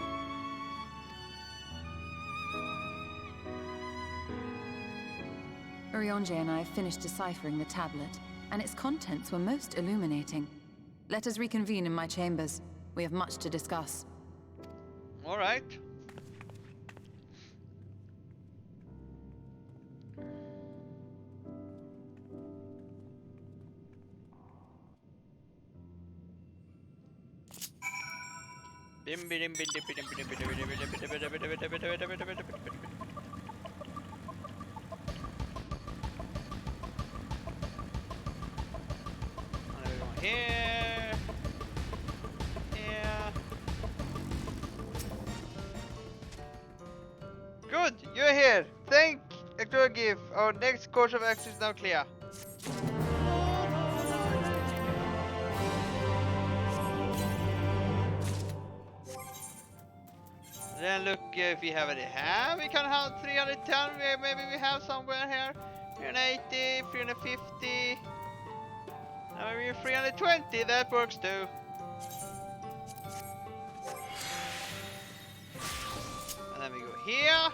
Urianger and I finished deciphering the tablet, and its contents were most illuminating. Let us reconvene in my chambers. We have much to discuss. All right. here. Here. Good, you're here. Thank Akrugif. Our next course of action is now clear. Then look if we have any here. We can have 310. Maybe we have somewhere here. 380, 350. Maybe 320. That works too. And then we go here.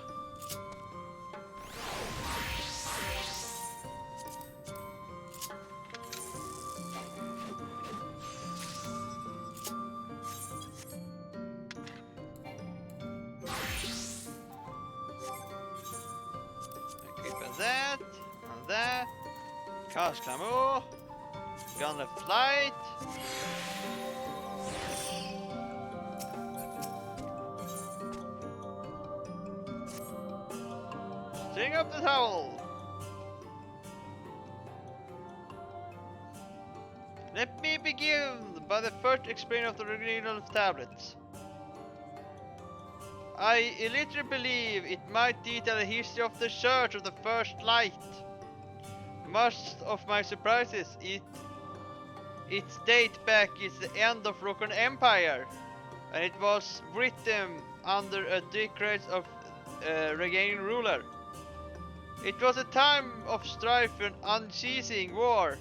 That and that. Cast Clamour. Gun left flight. String up the towel. Let me begin by the first explain of the original tablets. I literally believe it might detail the history of the Church of the First Light. Most of my surprises, its date back is the end of Rokan Empire, and it was written under a decree of Regaining ruler. It was a time of strife and unceasing war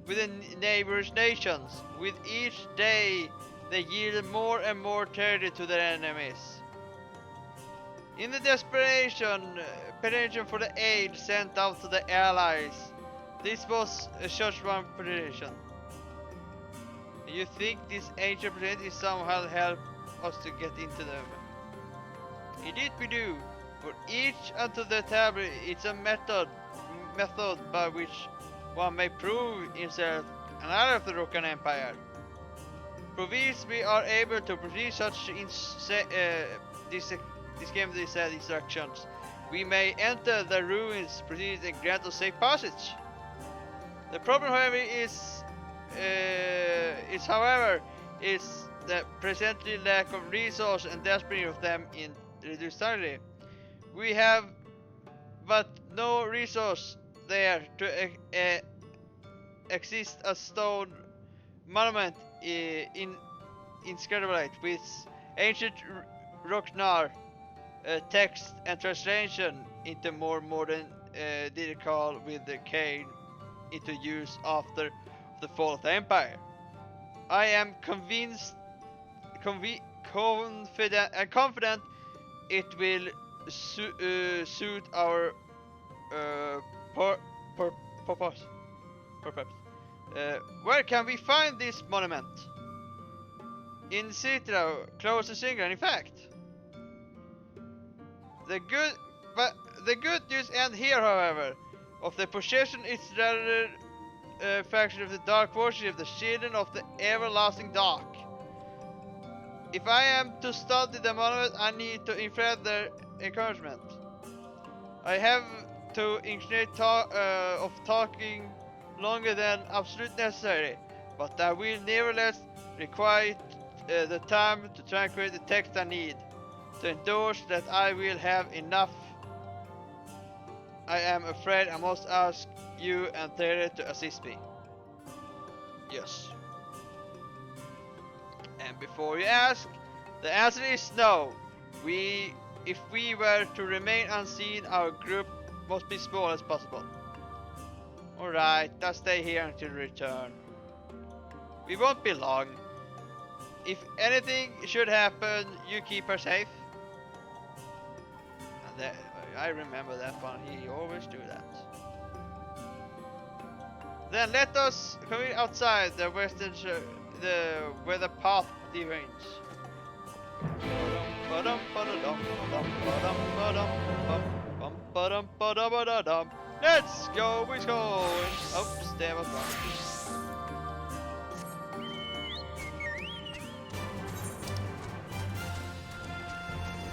with the neighbors' nations. With each day, they yielded more and more territory to their enemies. In the desperation for the aid sent out to the allies, this was a church-run petition. You think this ancient petition is somehow help us to get into them? Indeed we do. For each unto the tablet, it's a method by which one may prove himself an ally of the Rokan Empire. For this we are able to produce such these instructions. We may enter the ruins, proceed and grant us safe passage. The problem, however, is the presently lack of resources and desperation of them in reduced time. We have but no resource there to exist a stone monument in Scarlet with ancient Roknar text and translation into more modern digital with the cane into use after the fall of the Empire. I am confident it will suit our purpose. Where can we find this monument? In Citra, close to Singran, in fact. The good news end here, however, of the possession is rather faction of the dark worship, the children of the everlasting dark. If I am to study the monument, I need to inflate their encouragement. I have to incline of talking longer than absolutely necessary, but I will nevertheless require the time to translate the text I need to endorse that I will have enough. I am afraid I must ask you and Tere to assist me. Yes. And before you ask, the answer is no. If we were to remain unseen, our group must be small as possible. Alright, I'll stay here until return. We won't be long. If anything should happen, you keep her safe. And I remember that one, he always do that. Then let us come outside the western where the path diverges. Let's go, we're going. Oops, there was one.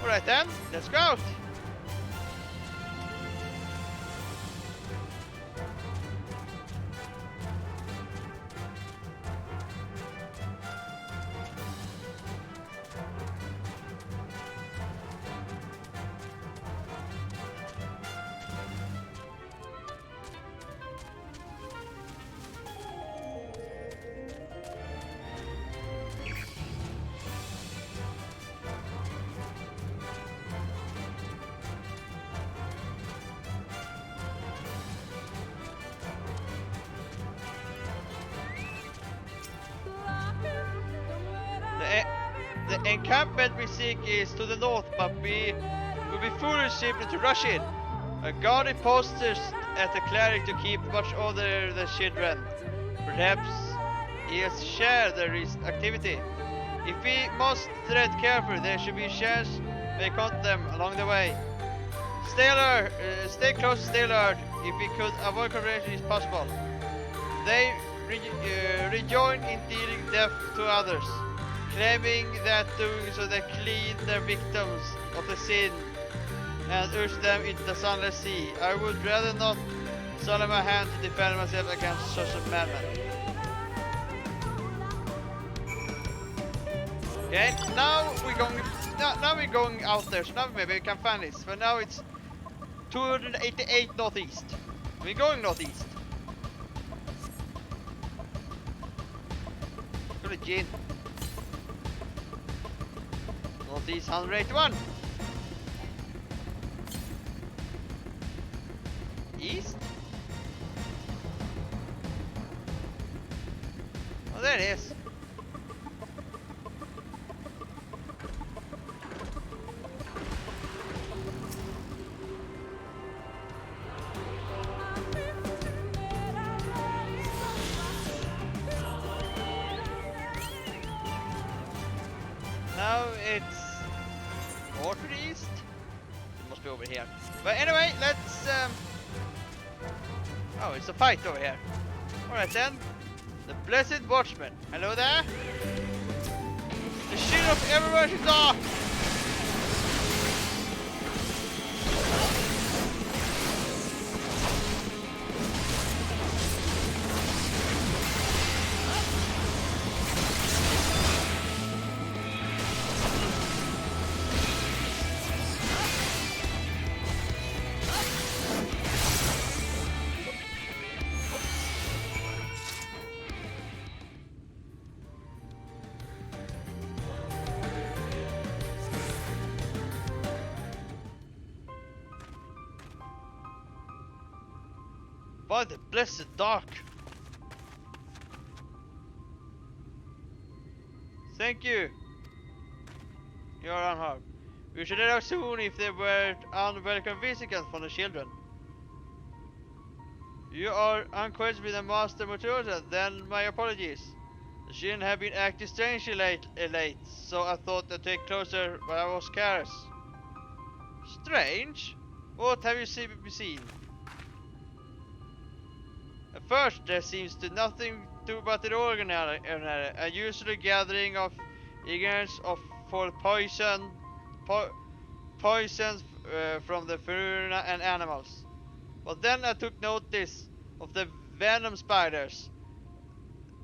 Alright then, let's go out. The encampment we seek is to the north, but we would be foolish simply to rush in. A guarded post is at the cleric to keep watch over the children. Perhaps he has shared the recent activity. If we must tread carefully, there should be a chance we encounter them along the way. Stay alert, stay close, stay alert. If we could avoid confrontation, is possible. They rejoin in dealing death to others, claiming that doing so they clean their victims of the sin and urge them into the sunless sea. I would rather not sully my hand to defend myself against such a madman. Okay, now we're going out there, so now maybe we can find this. But now it's 288 northeast. We're going northeast. Go to Jin. Northeast 181. East? Oh, there it is. Now it's northeast. It must be over here. But anyway, let's oh, it's a fight over here. Alright then. The Blessed Watchman. Hello there. The shield of everyone is dark. By the blessed dark. Thank you. You are unharmed. We should let out soon if there were unwelcome visitors from the children. You are unquestionably the master Maturza, then my apologies. The children have been acting strangely late, so I thought I'd take closer, but I was careless. Strange? What have you seen? At first, there seems to nothing to but an ordinary, a usual gathering of ignorance for poisons from the fauna and animals. But then I took notice of the venom spiders.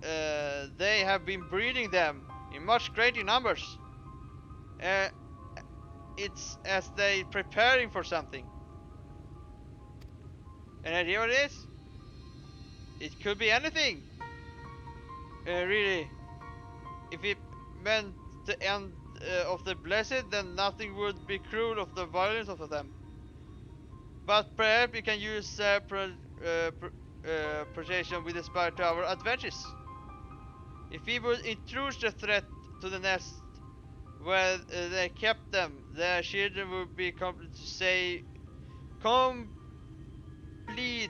They have been breeding them in much greater numbers. It's as they preparing for something. Any idea what it is? It could be anything. Really. If it meant the end of the blessed, then nothing would be cruel of the violence of them. But perhaps we can use protection with the spider to our advantage. If we would introduce the threat to the nest where they kept them, their children would be complete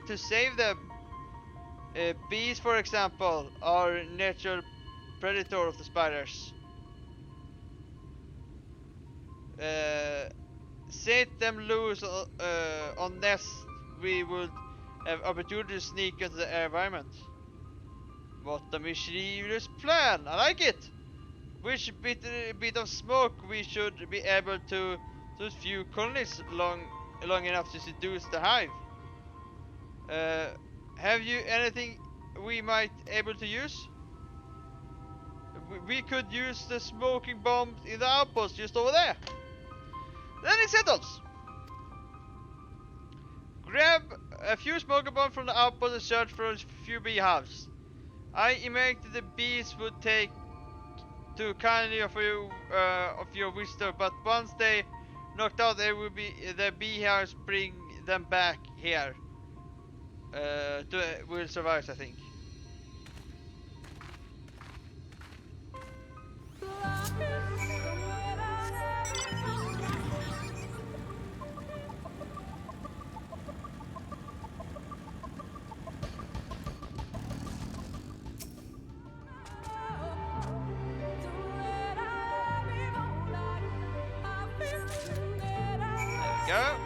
to save them. Bees, for example, are natural predator of the spiders. Set them loose on nests, we would have opportunity to sneak into the environment. What a mischievous plan! I like it! Which bit of smoke we should be able to few colonies long enough to seduce the hive. Have you anything we might able to use? We could use the smoking bombs in the outpost just over there. Then it settles. Grab a few smoking bombs from the outpost and search for a few beehives. I imagine the bees would take too kindly of your wisdom, but once they knocked out, there will be the beehives bring them back here. Will survive, I think. go.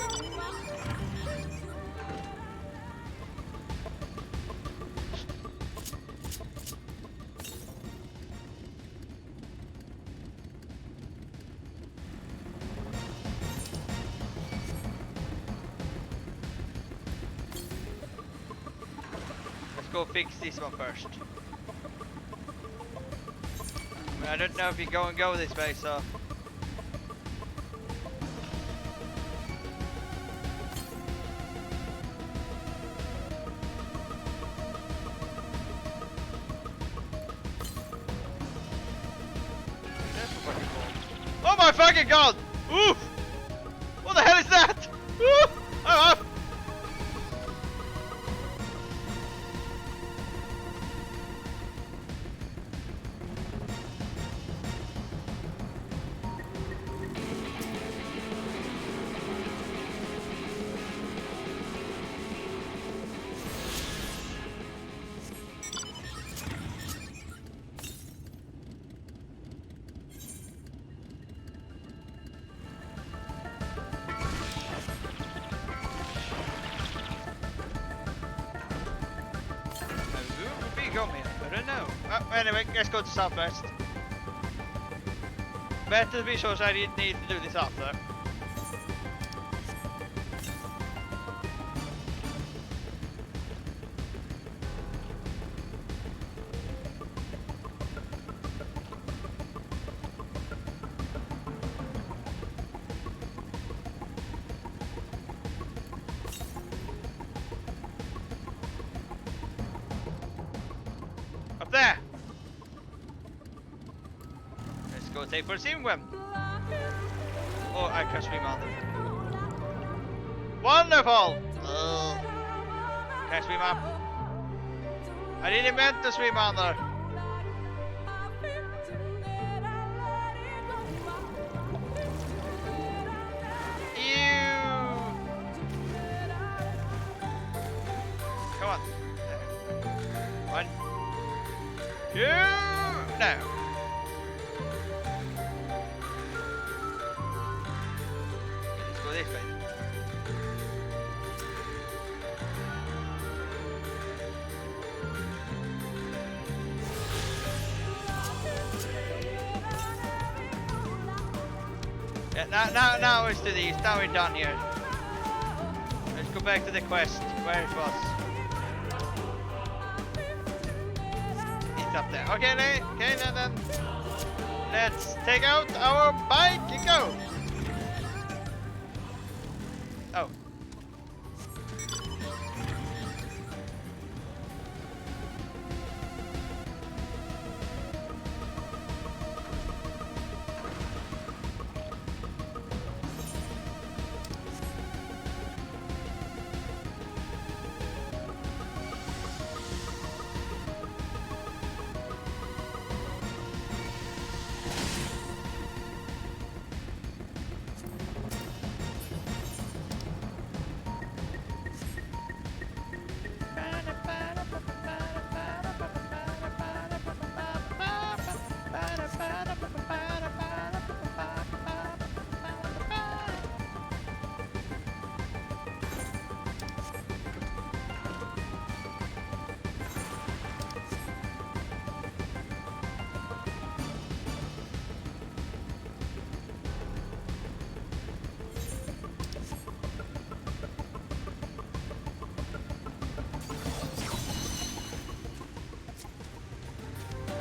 Let's go fix this one first. I don't know if you go this way, so. Oh my fucking god! Oof! What the hell is that? Oof! I'm up! I don't know. Anyway, let's go to southwest. Better to be sure, so I didn't need to do this after. Up there! Let's go take for a swim. Oh, I can swim under. Wonderful! Can I swim up? I didn't meant to swim under. Ew! Come on. One. Yeah! No. Let's go this way. Yeah, now it's to the east. Now we're done here. Let's go back to the quest where it was. Up there. Okay, then let's take out our bike and go. Oh.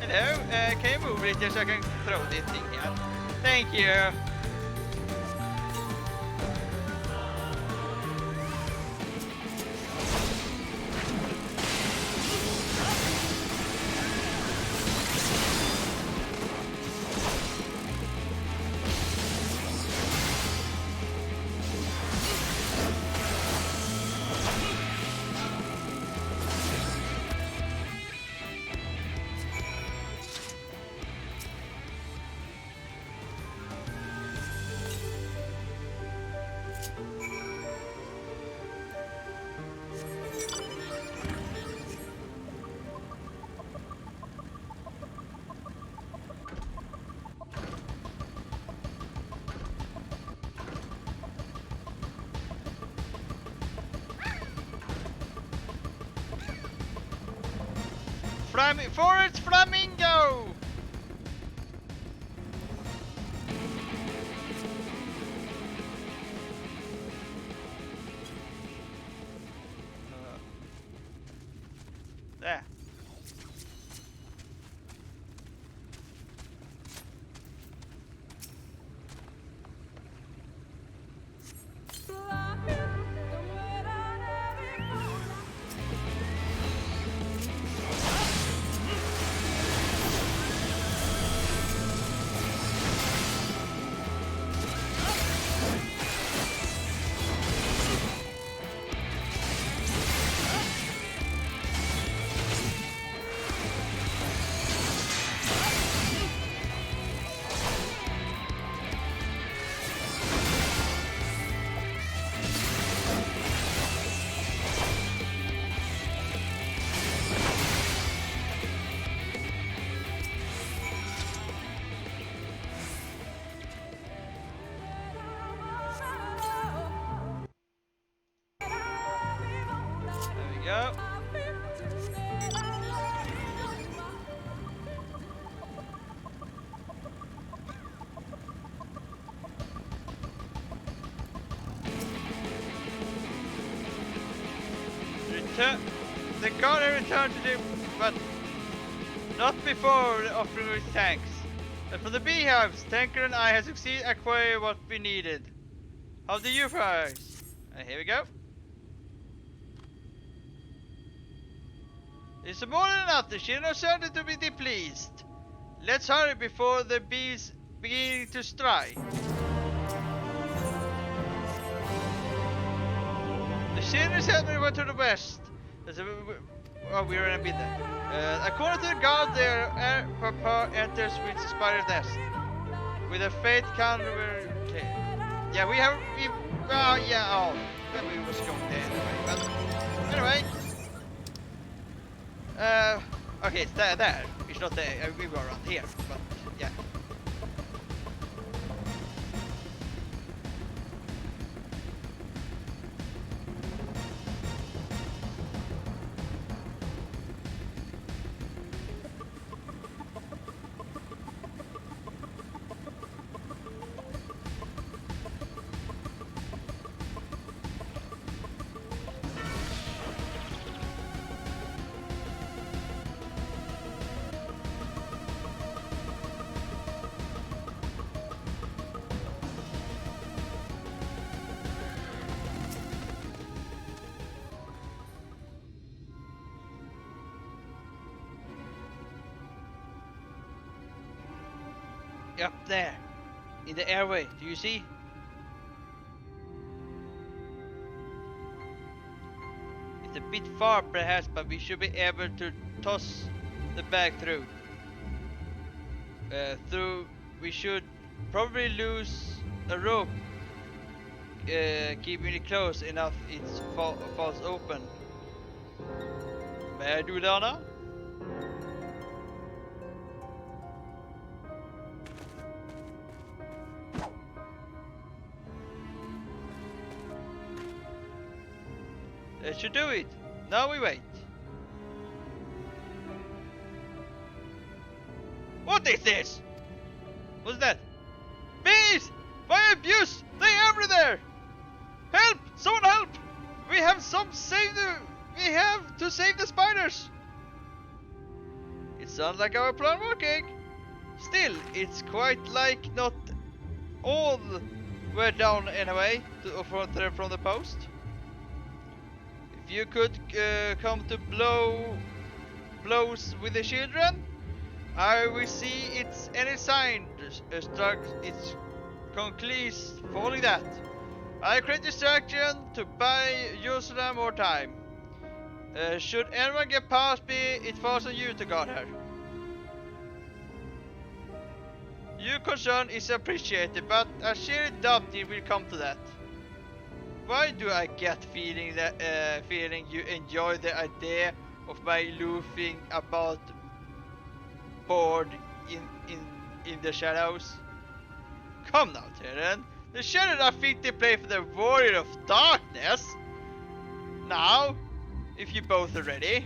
Hello, can you move it so I can throw this thing here? Thank you. Forest Flamingo! There. Go. Return. The guard returned to the, but not before offering his thanks. And for the beehives, Tanker and I have succeeded acquiring what we needed. How do you fare? Here we go. It's more than enough. The children are certain to be displeased. Let's hurry before the bees begin to strike. The children said we went to the west. Oh, we already been there. According to the guard, their air papa enters with spider's nest. With a fate counter. Yeah, we have. Maybe we was going there anyway. But anyway. Okay, it's there. It's not there. We were around here, but yeah. Up there, in the airway, do you see? It's a bit far perhaps, but we should be able to toss the bag through. We should probably lose a rope, keeping it close enough it falls open. May I do that now? That should do it. Now we wait. What is this? What's that? Bees! By abuse! They everywhere! Help! Someone help! We have to save the spiders! It sounds like our plan working. Still, it's quite like not all were down anyway from the post. If you could come to blows with the children, I will see it's any sign it's concludes following that. I create distraction to buy Jerusalem more time. Should anyone get past me, it falls on you to guard her. Your concern is appreciated, but I sheer doubt it will come to that. Why do I get feeling you enjoy the idea of my loafing about bored in the shadows? Come now, Tyrion. The shadows are fit to play for the warrior of darkness. Now, if you both are ready.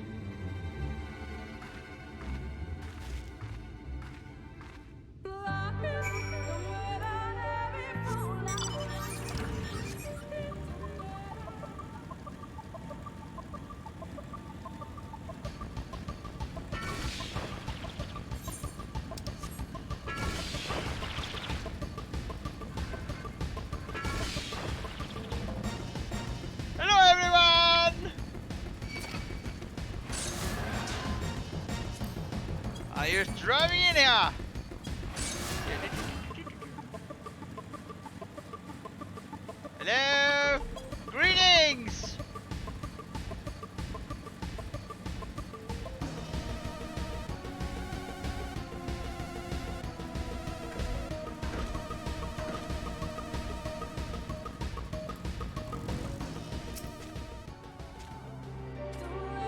driving in here! Hello! Greetings!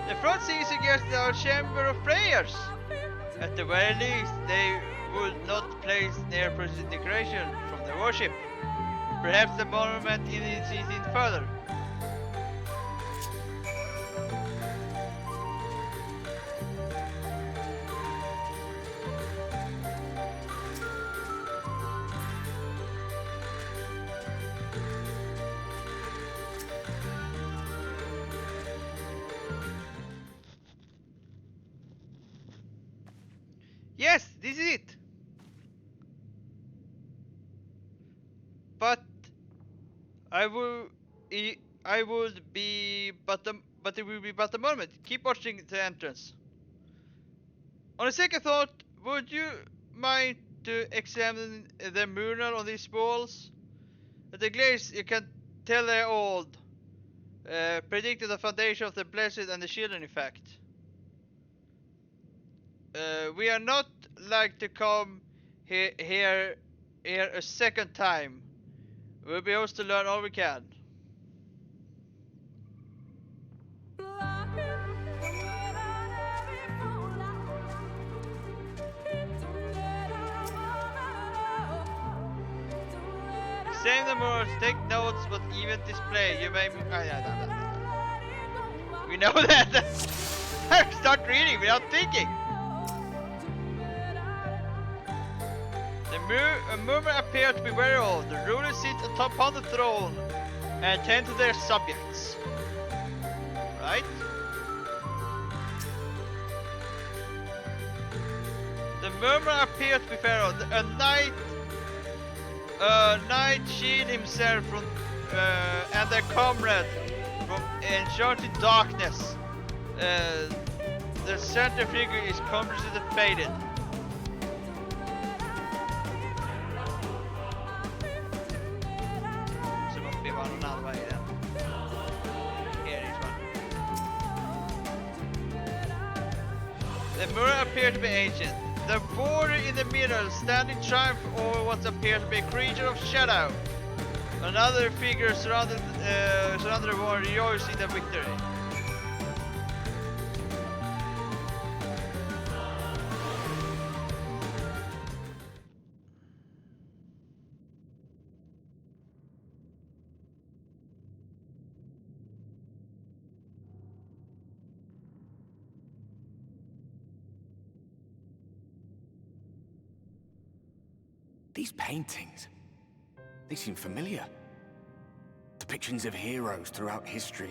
The front seat suggests our chamber of prayers. At the very least, they would not place near decoration from their worship. Perhaps the monument indicates it further. Yes, this is it. But I would be but it will be but a moment. Keep watching the entrance. On a second thought, would you mind to examine the mural on these walls? At a glance, you can tell they're old, predicting the foundation of the blessed and the children, in fact. We are not like to come here a second time. We'll be able to learn all we can. Save the words, take notes, but even display. You may. We know that. Start reading without thinking. The movement appear to be very old. The rulers sit upon the throne and tend to their subjects. Right? The murmur appeared to be very old. A knight shield himself from and their comrade from enchanted darkness. The center figure is completely faded. The mirror appeared to be ancient. The warrior in the middle, standing triumph over what appeared to be a creature of shadow. Another figure surrounded the warrior, rejoicing the victory. These paintings, they seem familiar. Depictions of heroes throughout history.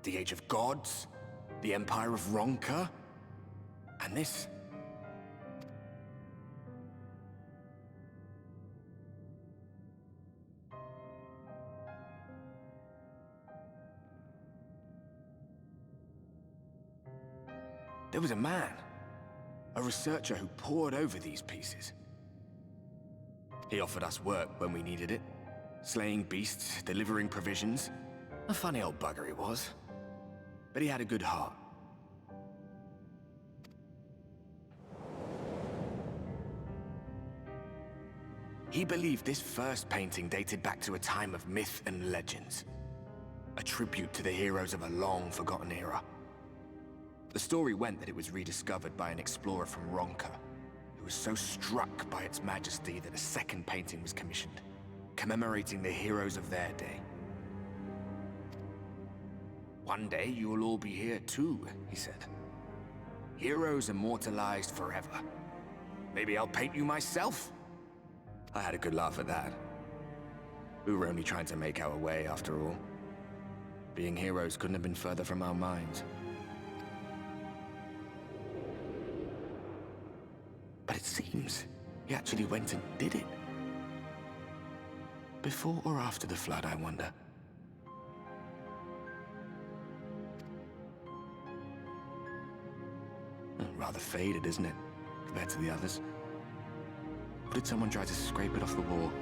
The Age of Gods, the Empire of Ronka, and this. There was a man, a researcher who pored over these pieces. He offered us work when we needed it. Slaying beasts, delivering provisions. A funny old bugger he was. But he had a good heart. He believed this first painting dated back to a time of myth and legends. A tribute to the heroes of a long-forgotten era. The story went that it was rediscovered by an explorer from Ronka, who was so struck by its majesty that a second painting was commissioned, commemorating the heroes of their day. One day you'll all be here too, he said. Heroes immortalized forever. Maybe I'll paint you myself? I had a good laugh at that. We were only trying to make our way after all. Being heroes couldn't have been further from our minds. But it seems he actually went and did it. Before or after the flood, I wonder. Rather faded, isn't it? compared to the others? Or did someone try to scrape it off the wall?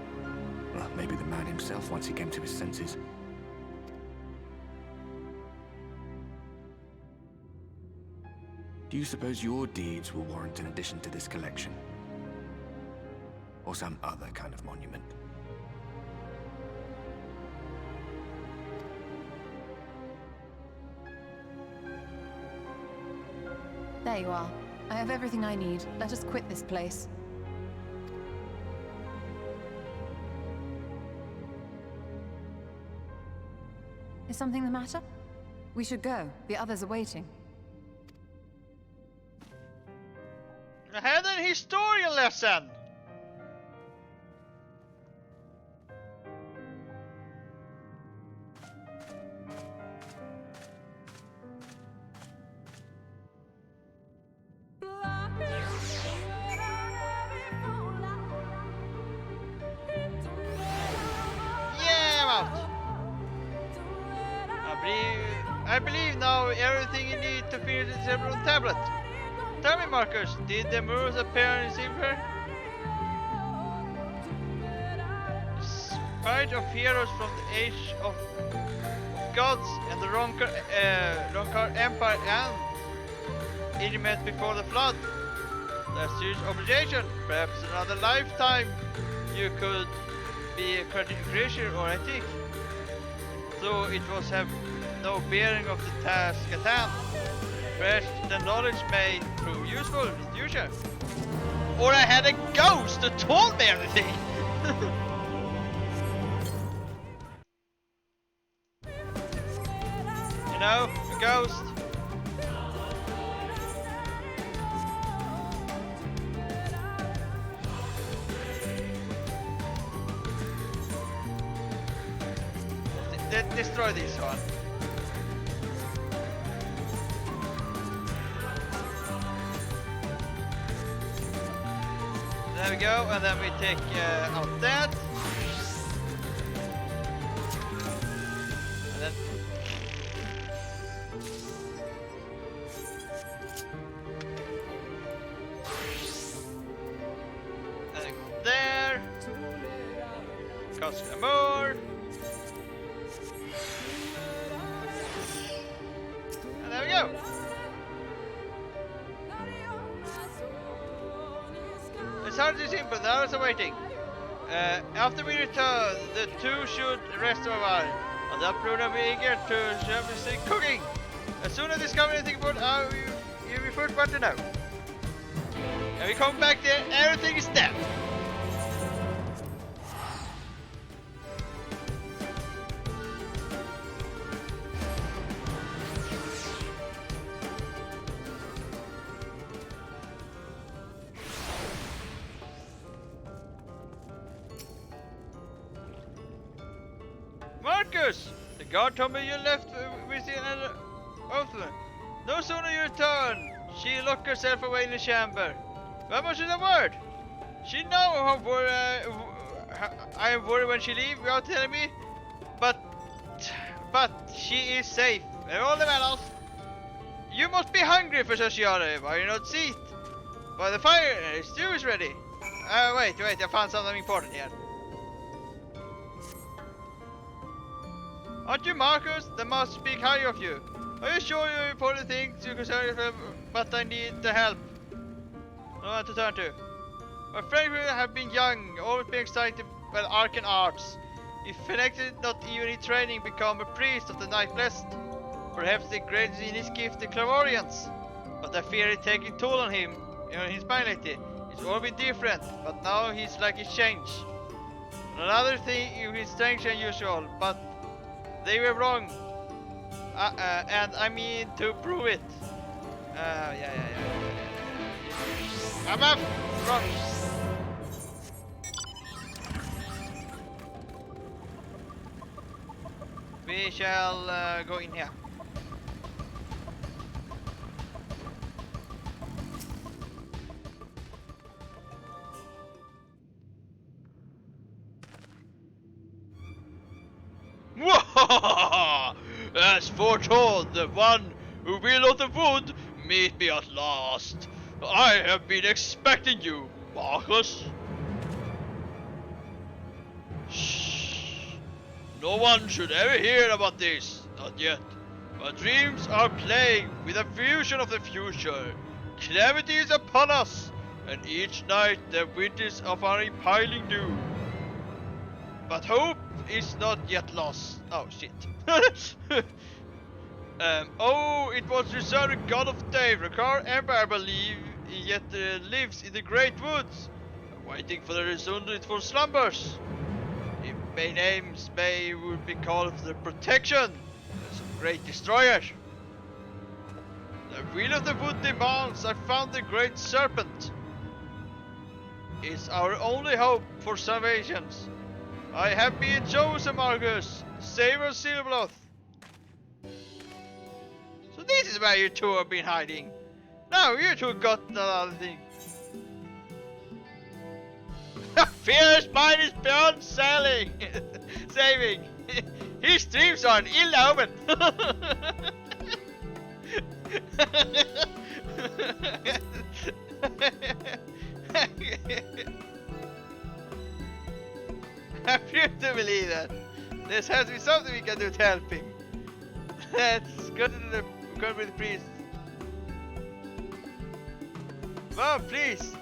Well, maybe the man himself once he came to his senses. Do you suppose your deeds will warrant an addition to this collection? Or some other kind of monument? There you are. I have everything I need. Let us quit this place. Is something the matter? We should go. The others are waiting. I had an historian lesson! I believe now everything you need to finish the Cerebral tablet. Tell me, Marcus, did the mirrors appear in silver? Spite of heroes from the age of gods and the Ronkar Empire and Illuminate before the flood. That's serious obligation. Perhaps another lifetime you could be a creature or ethic. Though it was have no bearing of the task at hand. Perhaps the knowledge may prove useful in the future. Or I had a ghost that told me everything! You know, a ghost. Destroy this one. There we go, and then we take out that. And then go there. Cost more. And there we go. It's hardly simple, the others are waiting. After we return, the two should rest for a while. On the upload I'll be eager to show me cooking. As soon as I discover anything about how you'll be first one to know. And we come back there, everything is dead. Marcus! The guard told me you left with the Oathland. No sooner you return, she locked herself away in the chamber. How much is a word? She know how I am worried when she leaves without telling me. But she is safe. And all the matters. You must be hungry for Sociale. Why you not eat? By the fire, stew is ready. Wait, I found something important here. Aren't you Marcus? They must speak highly of you. Are you sure you important things you concern yourself, but I need the help? No one to turn to. My friends have been young, always been excited by arcane arts. If connected, not even in training, become a priest of the Night Blessed. Perhaps the greatest in his gift, the clairvoyance. But I fear it taking toll on him, in his mindlessly. It's all been different, but now he's like he's changed. Another thing, he's stranger than usual, but they were wrong, and I mean to prove it. Yeah. I'm up! Wrong! We shall go in here. As foretold, the one who will of the wood meet me at last. I have been expecting you, Marcus. Shh. No one should ever hear about this. Not yet. My dreams are plagued with a vision of the future. Calamity is upon us, and each night the winters of our impiling doom. But hope is not yet lost. Oh shit. Oh, it was reserved the god of day. Rakar Emperor, I believe, yet lives in the great woods, waiting for the resounding for slumbers. If my names may would be called the protection, some great destroyer. The will of the wood demands I found the great serpent. It's our only hope for salvation. I have been chosen, Marcus, Saver Silverloth. So this is where you two have been hiding. Now you two got another thing. Fierce mind is beyond saving. His dreams are an ill omen. I refuse to believe that. There has to be something we can do to help him. Let's go to the priest. Well, please.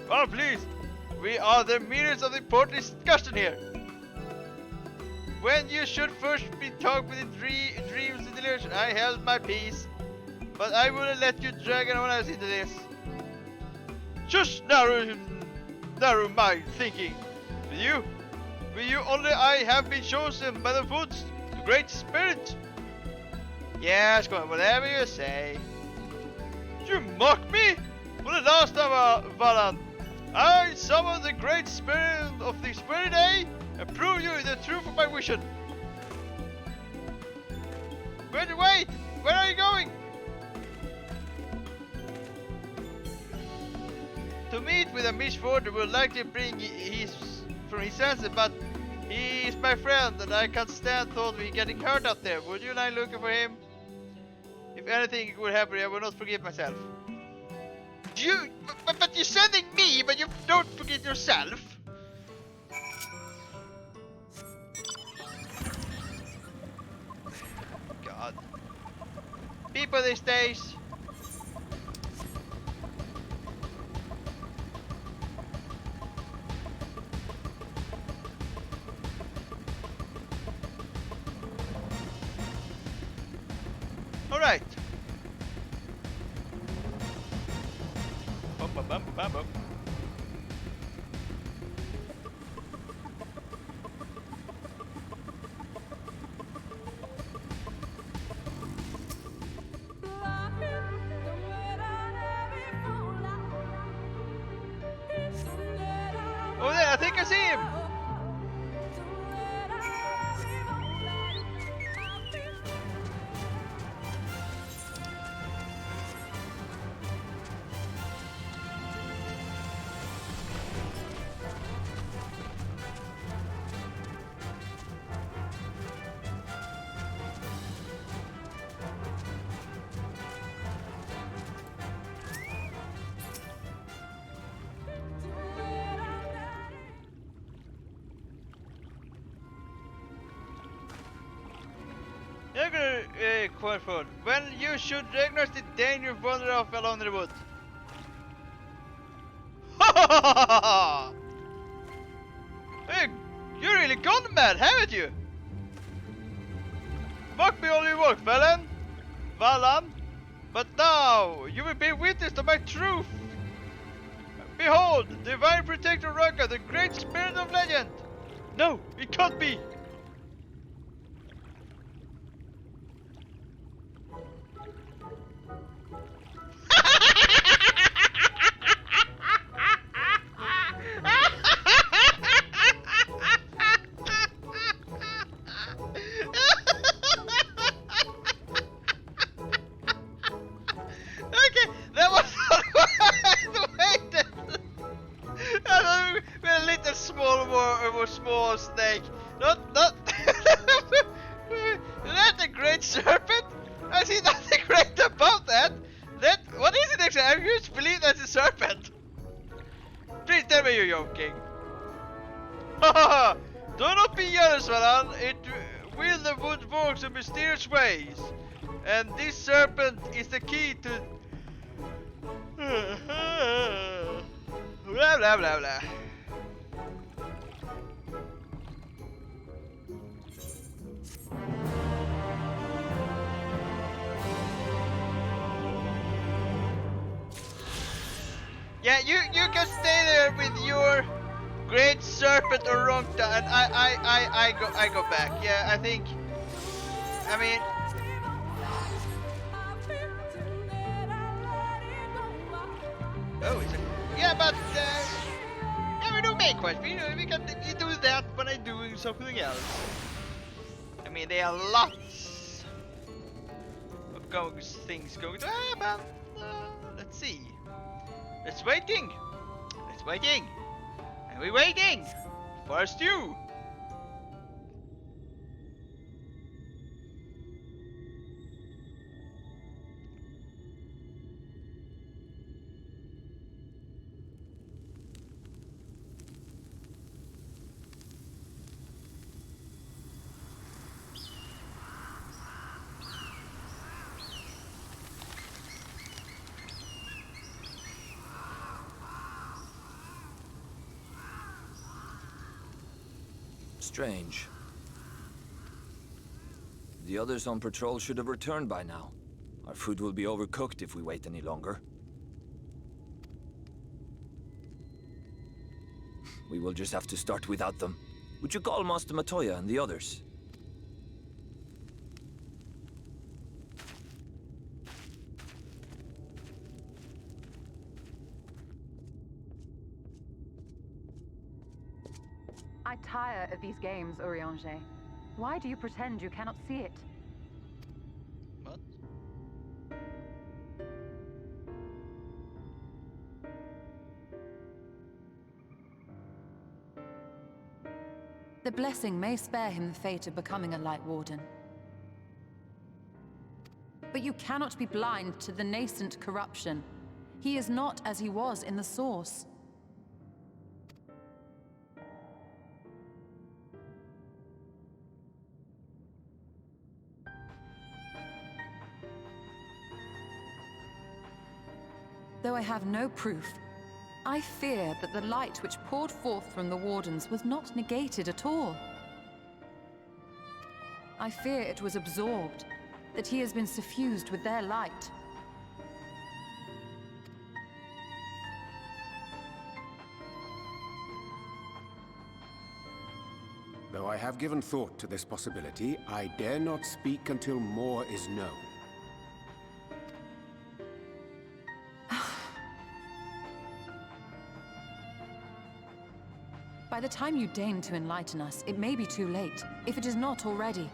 Well, please. We are the mirrors of the important discussion here. When you should first be talked with the dreams and delusion, I held my peace. But I wouldn't let you drag anyone else into this. Just narrow my thinking. With you only I have been chosen by the woods, the great spirit. Yes, go on, whatever you say. You mock me? For the last time, Valan, I summoned the great spirit of the spirit day and prove you the truth of my vision. Wait, where are you going? To meet with a misfortune will likely bring from his senses, but he is my friend and I can't stand thought of him getting hurt out there. Would you like looking for him? If anything would happen, I will not forgive myself. But you're sending me, but you don't forget yourself. God. People these days. Alright. Oh, there, I think I see him. Quite when you should recognize the danger of wandering off alone in the woods. Hey, you really gone mad, haven't you? Mock me all you want, Valan. But now you will be witness to my truth. Behold, divine protector Raka, the great spirit of legend. No, it can't be. Small snake. Not that the great serpent? I see nothing great about that. What is it actually, I used to believe that's a serpent. Please tell me you're joking. Haha! Do not be jealous, Varan. It will the wood works in mysterious ways. And this serpent is the key to... blah blah blah blah. Yeah, you can stay there with your great serpent Orongta, and I go back. Yeah, I think. I mean. Oh, it's a, yeah, but yeah, we don't make quest. We can do that when I'm doing something else. I mean, there are lots of things going to happen. Let's see. Let's waiting. And we're waiting for a stew. Strange. The others on patrol should have returned by now. Our food will be overcooked if we wait any longer. We will just have to start without them. Would you call Master Matoya and the others? I tire of these games, Urianger. Why do you pretend you cannot see it? What? The blessing may spare him the fate of becoming a Light Warden. But you cannot be blind to the nascent corruption. He is not as he was in the Source. Though I have no proof, I fear that the light which poured forth from the Wardens was not negated at all. I fear it was absorbed, that he has been suffused with their light. Though I have given thought to this possibility, I dare not speak until more is known. By the time you deign to enlighten us, it may be too late, if it is not already.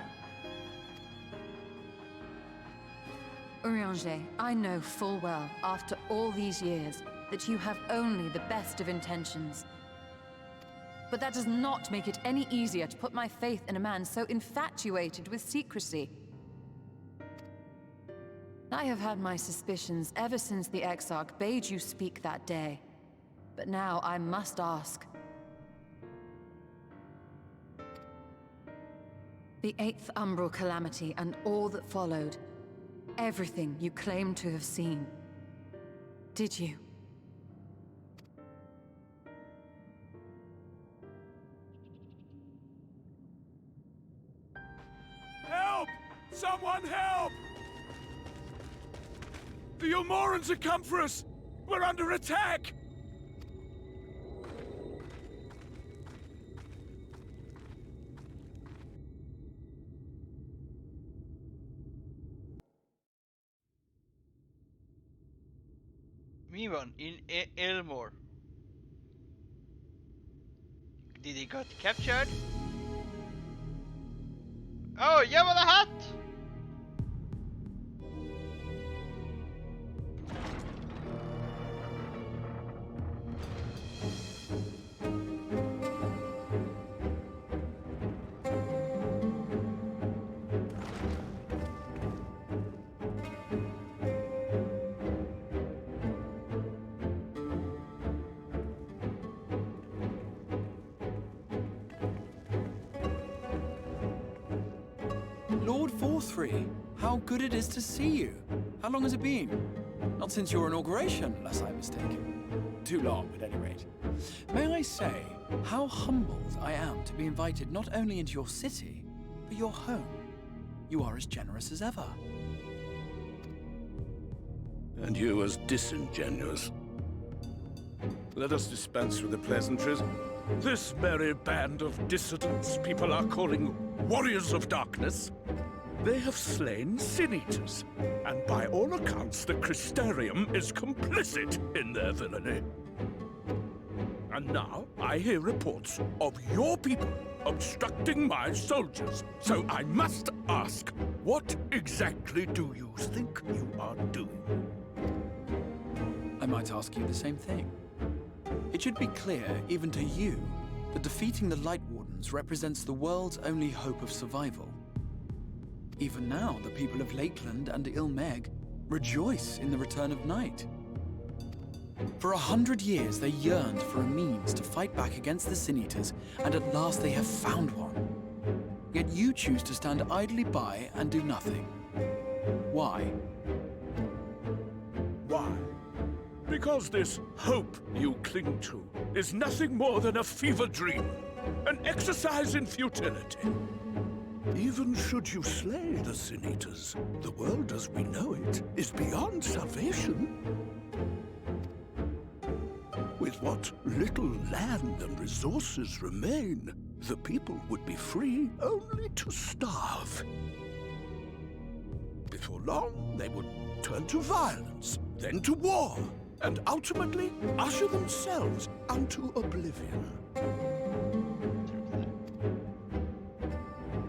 Urianger, I know full well, after all these years, that you have only the best of intentions. But that does not make it any easier to put my faith in a man so infatuated with secrecy. I have had my suspicions ever since the Exarch bade you speak that day. But now I must ask. The 8th Umbral Calamity and all that followed. Everything you claim to have seen. Did you? Help! Someone help! The Ilmorans have come for us! We're under attack! Mivan in Elmore. Did he got captured? Oh, Jabba the Hutt! Lord Forthry, how good it is to see you. How long has it been? Not since your inauguration, unless I'm mistaken. Too long, at any rate. May I say how humbled I am to be invited not only into your city, but your home. You are as generous as ever. And you as disingenuous. Let us dispense with the pleasantries. This merry band of dissidents people are calling warriors of darkness. They have slain sin-eaters, and by all accounts the Crystarium is complicit in their villainy. And now I hear reports of your people obstructing my soldiers. So I must ask, what exactly do you think you are doing? I might ask you the same thing. It should be clear, even to you, that defeating the Light Wardens represents the world's only hope of survival. Even now, the people of Lakeland and Ilmeg rejoice in the return of night. For 100 years, they yearned for a means to fight back against the Sin-Eaters, and at last they have found one. Yet you choose to stand idly by and do nothing. Why? Why? Because this hope you cling to is nothing more than a fever dream, an exercise in futility. Even should you slay the Sin-Eaters, the world as we know it is beyond salvation. With what little land and resources remain, the people would be free only to starve. Before long, they would turn to violence, then to war, and ultimately usher themselves unto oblivion.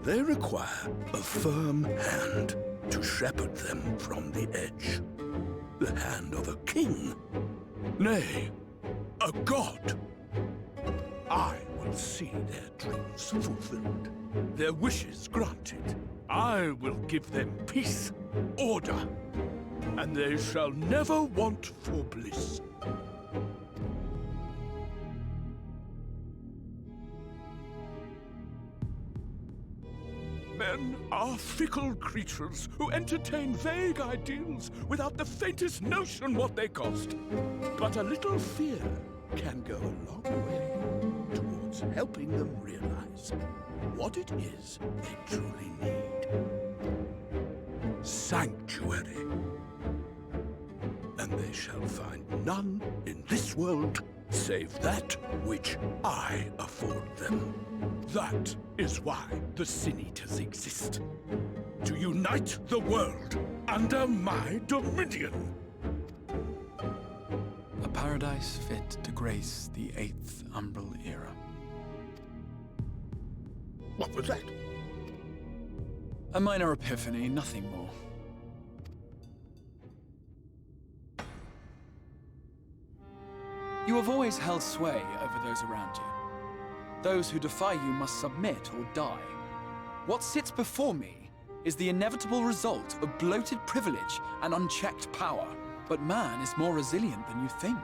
They require a firm hand to shepherd them from the edge. The hand of a king. Nay, a god. I will see their dreams fulfilled, their wishes granted. I will give them peace, order, and they shall never want for bliss. Men are fickle creatures who entertain vague ideals without the faintest notion what they cost. But a little fear can go a long way towards helping them realize what it is they truly need. Sanctuary. And they shall find none in this world save that which I afford them. That is why the Sin-Eaters exist. To unite the world under my dominion. A paradise fit to grace the 8th Umbral era. What was that? A minor epiphany, nothing more. You have always held sway over those around you. Those who defy you must submit or die. What sits before me is the inevitable result of bloated privilege and unchecked power. But man is more resilient than you think.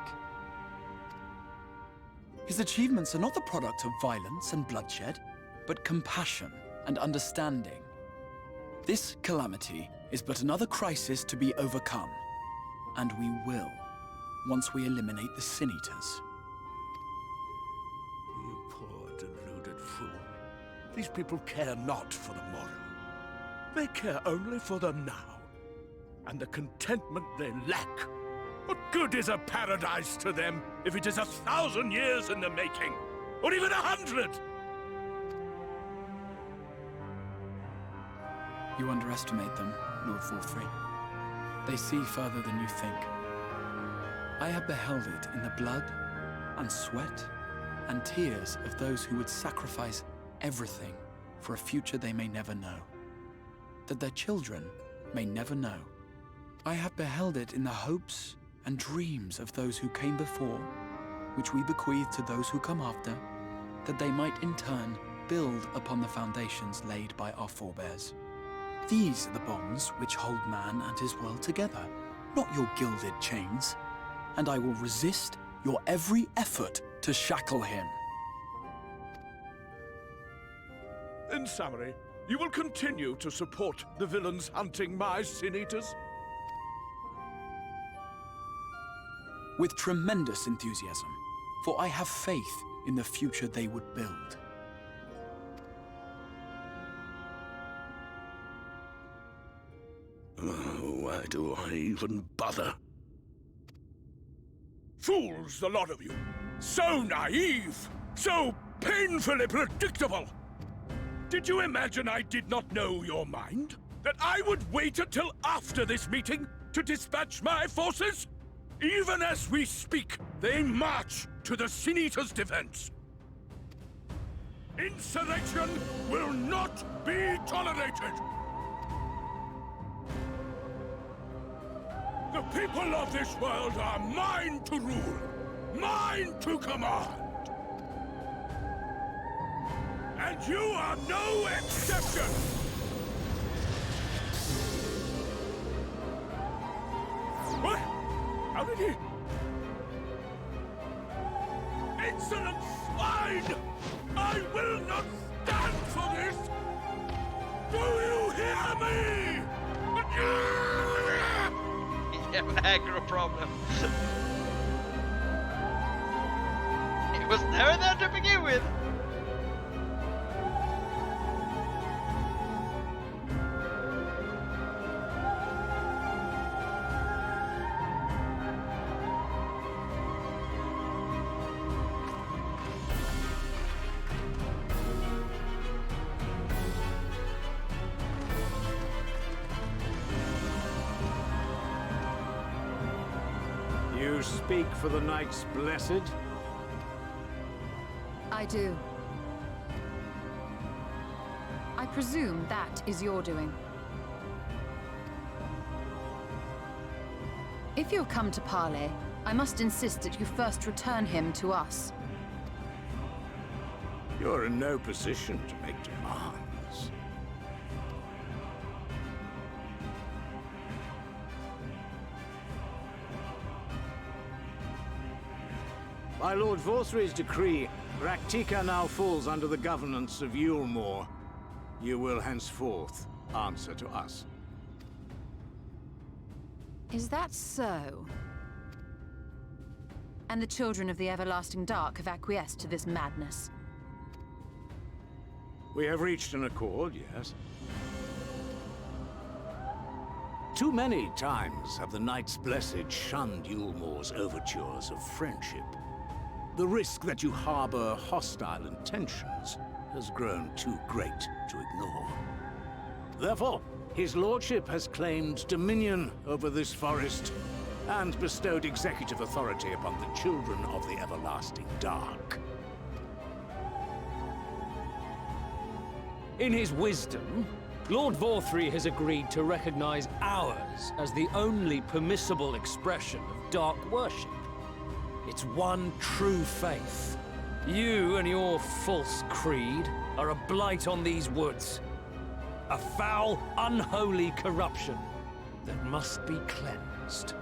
His achievements are not the product of violence and bloodshed, but compassion and understanding. This calamity is but another crisis to be overcome. And we will, once we eliminate the Sin-Eaters. Fool. These people care not for the morrow. They care only for the now, and the contentment they lack. What good is a paradise to them if it is 1,000 years in the making, or even 100? You underestimate them, Lord Forthry. They see further than you think. I have beheld it in the blood and sweat and tears of those who would sacrifice everything for a future they may never know, that their children may never know. I have beheld it in the hopes and dreams of those who came before, which we bequeath to those who come after, that they might in turn build upon the foundations laid by our forebears. These are the bonds which hold man and his world together, not your gilded chains, and I will resist your every effort to shackle him. In summary, You will continue to support the villains hunting my Sin Eaters? With tremendous enthusiasm, for I have faith in the future they would build. Why do I even bother? Fools, the lot of you! So naive! So painfully predictable! Did you imagine I did not know your mind? That I would wait until after this meeting to dispatch my forces? Even as we speak, they march to the Sin Eaters' defense. Insurrection will not be tolerated! The people of this world are mine to rule, mine to command. And you are no exception! What? How did he... Insolent swine! I will not stand for this! Do you hear me? You have an aggro problem. It was never there to begin with. You speak for the Knights Blessed? I do. I presume that is your doing. If you've come to parley, I must insist that you first return him to us. You're in no position to make demands. By Lord Vorthry's decree, Raktika now falls under the governance of Yulmore. You will henceforth answer to us. Is that so? And the children of the Everlasting Dark have acquiesced to this madness? We have reached an accord, yes. Too many times have the Knights Blessed shunned Yulmore's overtures of friendship. The risk that you harbor hostile intentions has grown too great to ignore. Therefore, his lordship has claimed dominion over this forest and bestowed executive authority upon the children of the Everlasting Dark. In his wisdom, Lord Vorthry has agreed to recognize ours as the only permissible expression of dark worship. It's one true faith. You and your false creed are a blight on these woods. A foul, unholy corruption that must be cleansed.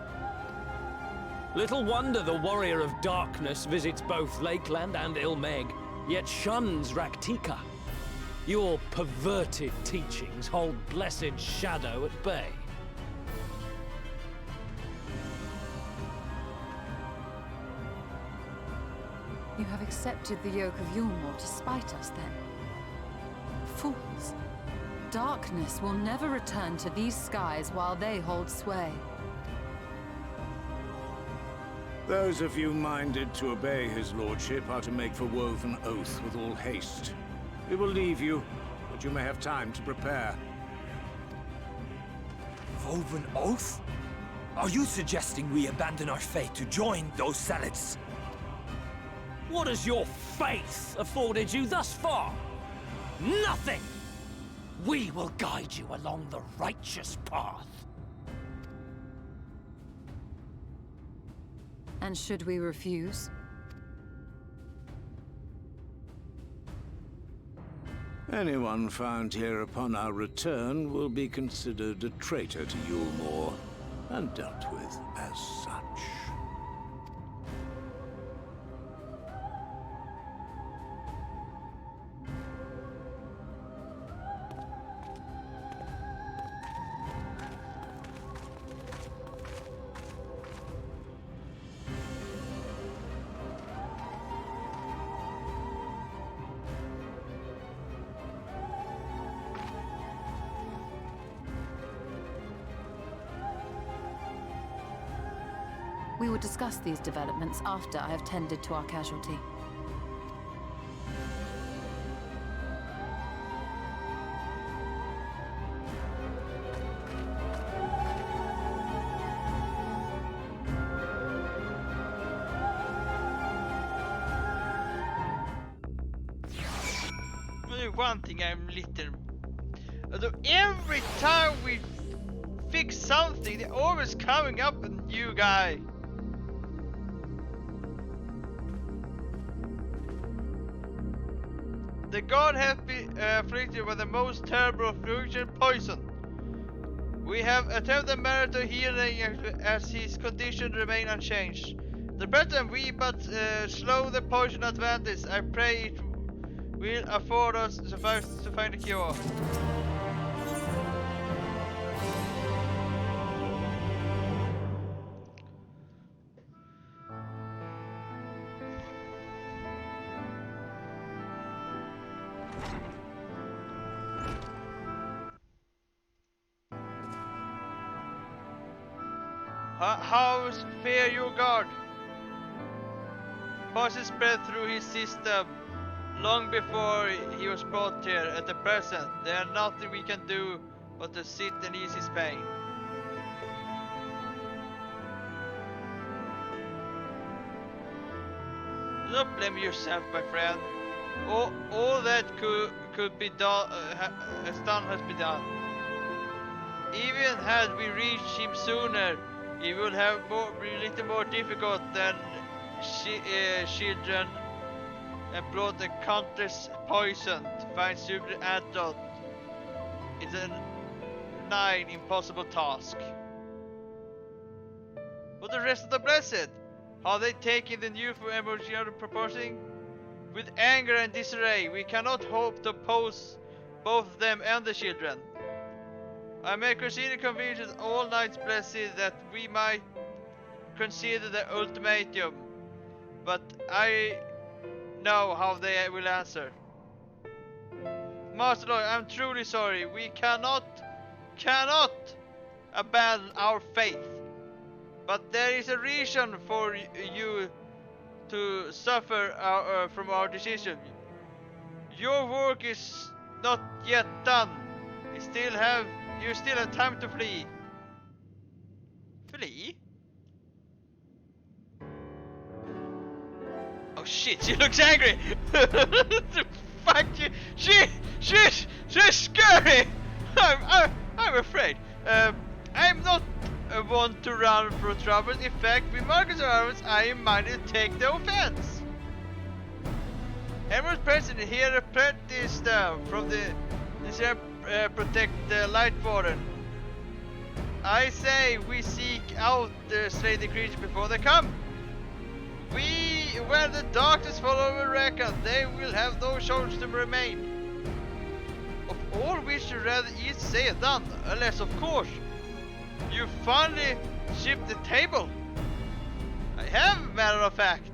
Little wonder the Warrior of Darkness visits both Lakeland and Ilmeg, yet shuns Raktika. Your perverted teachings hold blessed Shadow at bay. You have accepted the yoke of Yulmore to spite us, then? Fools. Darkness will never return to these skies while they hold sway. Those of you minded to obey his lordship are to make for Woven Oath with all haste. We will leave you, but you may have time to prepare. Woven Oath? Are you suggesting we abandon our fate to join those zealots? What has your faith afforded you thus far? Nothing! We will guide you along the righteous path. And should we refuse? Anyone found here upon our return will be considered a traitor to Yulmore, and dealt with as such. We will discuss these developments after I have tended to our casualty. One thing I'm little... Although every time we fix something, they're always coming up a new guy. The god has been afflicted with the most terrible affliction, poison. We have attempted miracle healing as his condition remain unchanged. The better we but slow the poison advantage, I pray it will afford us to find a cure. How fare your guard? Poison spread through his system long before he was brought here. At the present, there is nothing we can do but to sit and ease his pain. Don't blame yourself, my friend. All that could be done has been done. Even had we reached him sooner, it would have be a little more difficult than children and brought the countless poison to find suitable antidote. It's a nigh impossible task. But the rest of the blessed, are they taking the new for emergency proposing? With anger and disarray, we cannot hope to oppose both them and the children. I may consider convinced all knights blessed that we might consider the ultimatum, but I know how they will answer. Master Lord, I'm truly sorry. We cannot abandon our faith. But there is a reason for you to suffer from our decision. Your work is not yet done. You still have time to flee. Flee? Oh shit, she looks angry! Fuck you! She's scary! I'm afraid. I'm not one to run for trouble. In fact, with Marcus Arms, I am minded to take the offense. Emerald President here apprentice from the protect the Light Warden. I say we seek out the slay the creature before they come. Where the darkness follow reckon, they will have no chance to remain. Of all which you rather easy said done, unless of course you finally shift the table. I have, matter of fact,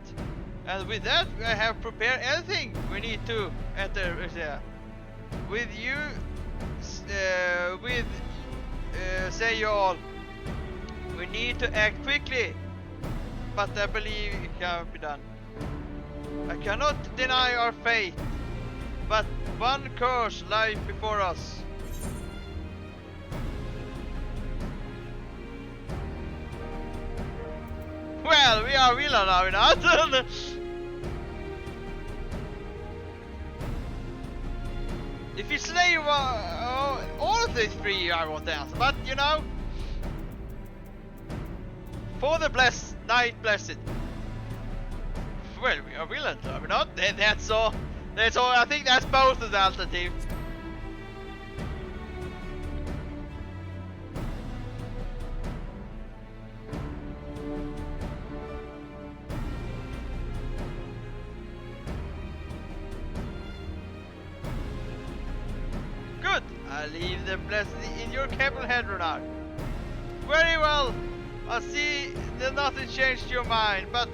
and with that I have prepared anything we need to enter with you. Say you all, we need to act quickly, but I believe it can be done. I cannot deny our fate, but one course lies before us. Well, we are villain, are we not? If you slay all of these three, I won't answer, but you know, for the night blessed. Well, we are villains, are we not? That's all. That's all. I think that's both of the alternatives. Good. I leave the blessed in your capable head, Renard. Very well. I see that nothing changed your mind, but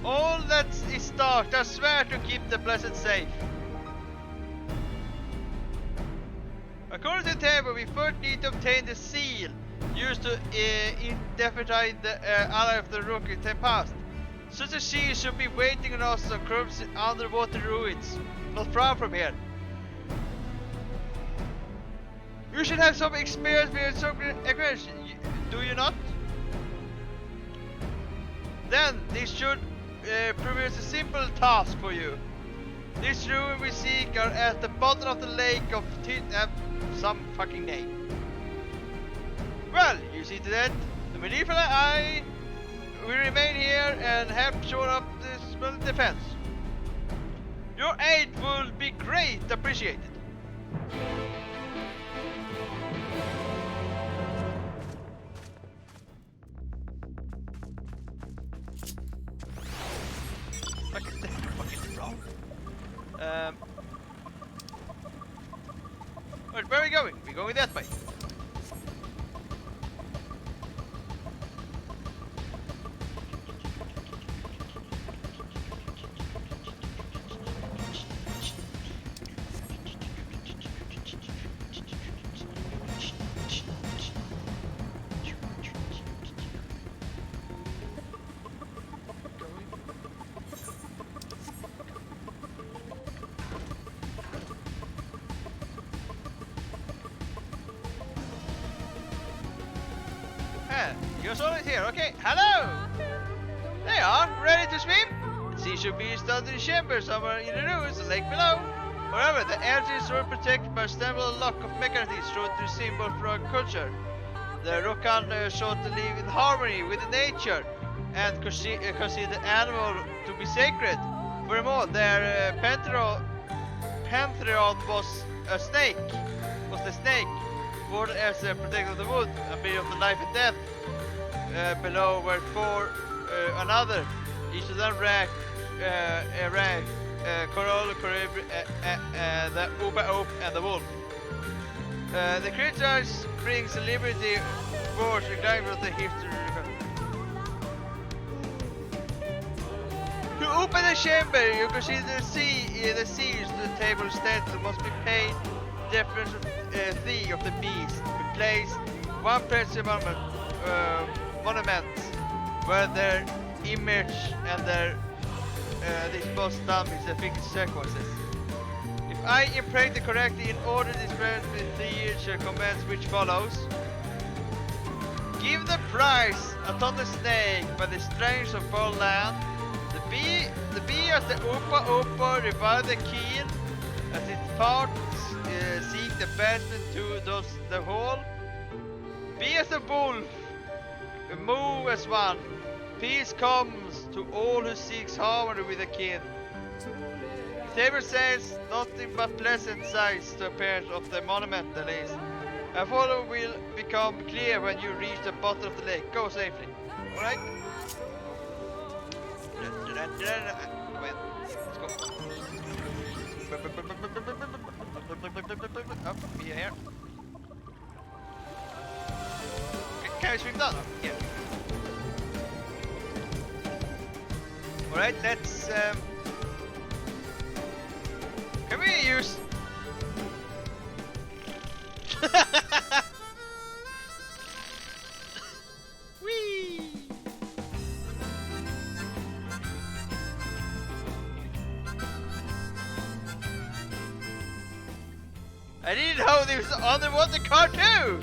all that is dark, I swear to keep the blessed safe. According to the table, we first need to obtain the seal used to indemnify the ally of the rook in time past. Such a sea should be waiting on us on corpse underwater ruins, not far from here. You should have some experience with some aggression, do you not? Then this should prove a simple task for you. This ruin we seek are at the bottom of the lake of some fucking name. Well, you see to that, the medieval I will remain here and help shore up this defense. Your aid will be great appreciated. Wait, where are we going? We're going that way. You're always here, okay. Hello! There you are, ready to swim? The sea should be installed in a chamber somewhere in the ruins of the lake below. However, the entries were protected by a stable lock of mechanisms shown to symbol for our culture. The Rokan sought to live in harmony with nature and consider the animal to be sacred. Furthermore, their pantheon was a snake. Warded as a protector of the wood, a bit of the life and death. Below were four another, each of them rank Coral, the Uba and the Wolf. The creatures brings liberty, wars, regarding of the history. To open the chamber, you can see the seals to the table states that must be paid difference thee of the beast. We place one principal monument where their image and their disposed dummies and fixed sequences. If I imprint it correctly in order this the shall commence which follows. Give the prize upon the snake by the strength of all land. The bee as the Upa revive the keen as its parts seek the passage to the hall. Be as a wolf, move as one. Peace comes to all who seeks harmony with the kin. Table says nothing but pleasant sights to appearance of the monument at least. A follow will become clear when you reach the bottom of the lake. Go safely. Alright? Let's go. Up here. Can we swim down? Yeah. Alright, let's can we use Whee! I didn't know there was an underwater car too!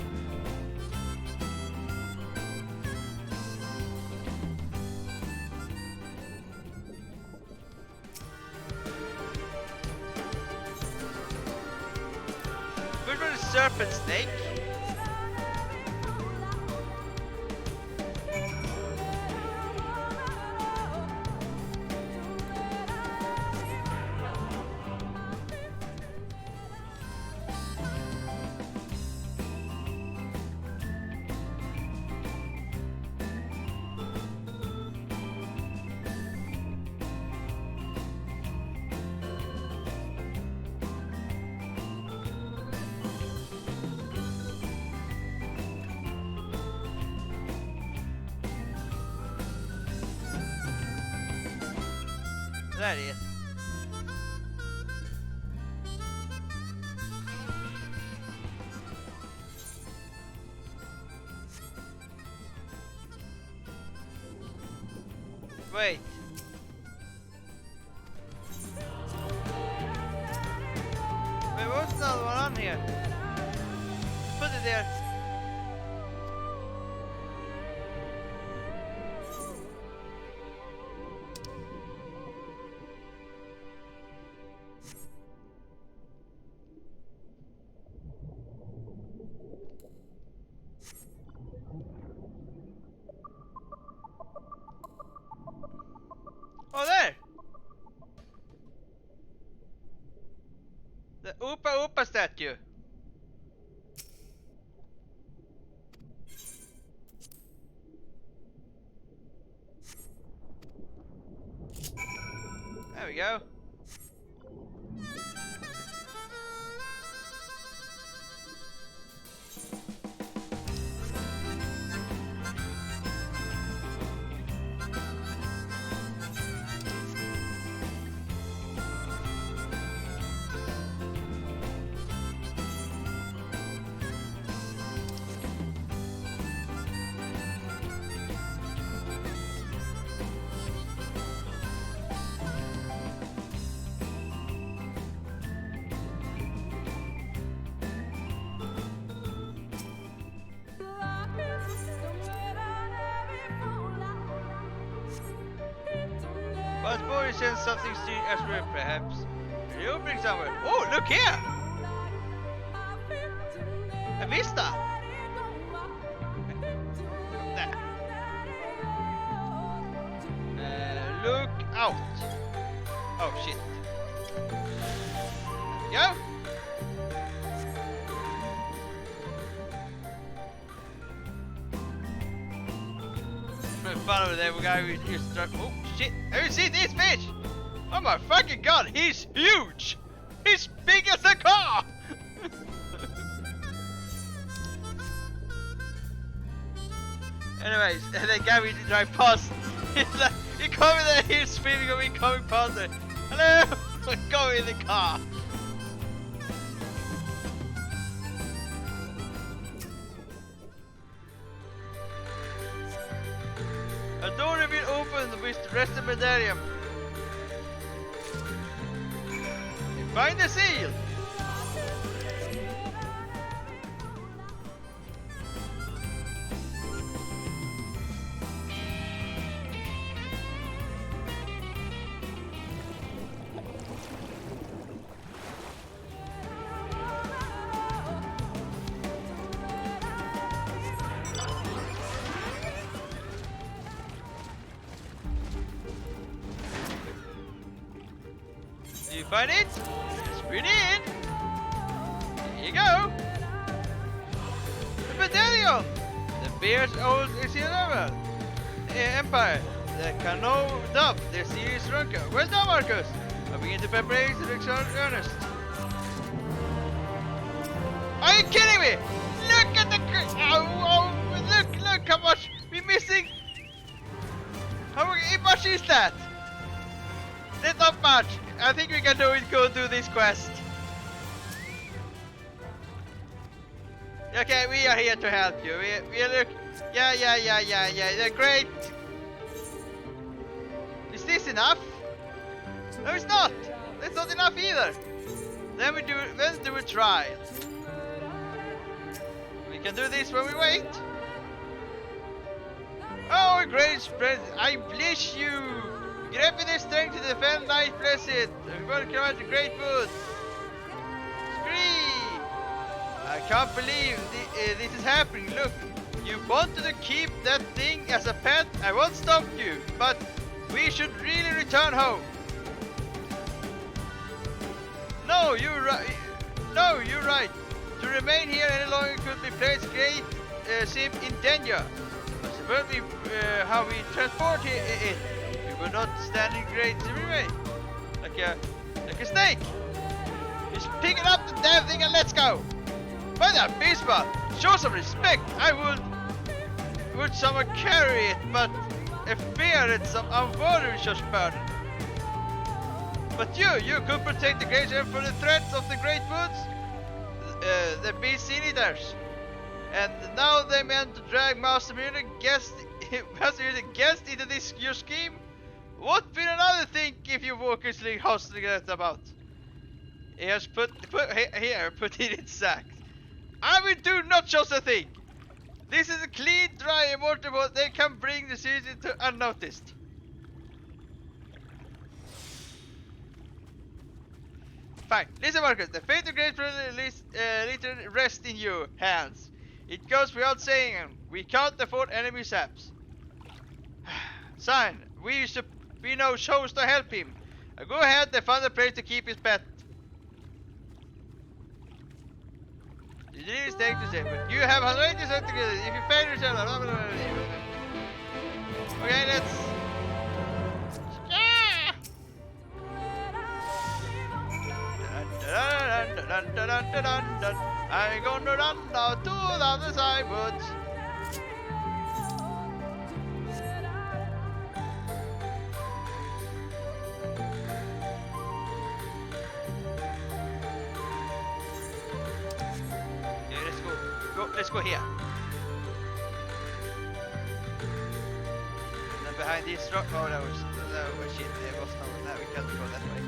Which one is serpent snake? That is. Wait. Wait, what's the other one on here? Put it there. Oh, there! The Oopa Oopa statue. There we go. But boy says something strange as well, perhaps. The opening somewhere. Oh, look here! A vista! There. Look out! Oh shit. Go! Follow that guy who just struck. Oh shit! Have you seen this fish? Oh my fucking god, he's huge! He's big as a car! Anyways, and that guy we drive past, he's like, he coming there, he's screaming at me coming past there. Hello! Go in the car! A door will be opened with the rest of the medallion. Find the seal! Do you find it? Sprint in! Here you go! The medallion! The bear's old Isilova Empire! The Cano Dub, the Series Runker. Well done, Marcus! I begin to prepare to return earnest. Are you kidding me? Look at the look how much we're missing! How much is that? That's not much. I think we can do it. Go do this quest. Okay, we are here to help you. We look. Yeah. They're great. Is this enough? No, it's not. That's not enough either. Then we do. Let's do a trial. We can do this when we wait. Oh, great spread! I bless you. Grab me the strength to defend Night Blessed. I'm going to come out the great wood. Scream! I can't believe this is happening. Look, you wanted to keep that thing as a pet. I won't stop you, but we should really return home. No, you're right. No, you're right. To remain here any longer could be placed great ship in danger. But how we transport it. We're not standing great anyway. Like a snake. Just pick it up the damn thing and let's go. By that baseball, show some respect. I would someone carry it, but I fear it's some unworthy such burden. But you could protect the great ship from the threats of the great woods, the beast sin eaters. And now they meant to drag Master Muir the guest into this your scheme. What will another think if you walkers like hustling that about? He has put it in sacks. I will do not just a thing. This is a clean, dry, immortal. They can bring the season to unnoticed. Fine. Listen, Marcus. The fate of Great Britain literally rests in your hands. It goes without saying, we can't afford enemy saps. Sign. We know chose to help him. Go ahead and find a place to keep his pet. You did mistake to say, but you have 180 together. If you fail yourself, blah, blah, blah. Okay, let's. I'm gonna run down to the other side woods. Let's go here. And then behind this rock. Oh, that was shit. There was no. No, we can't go that way.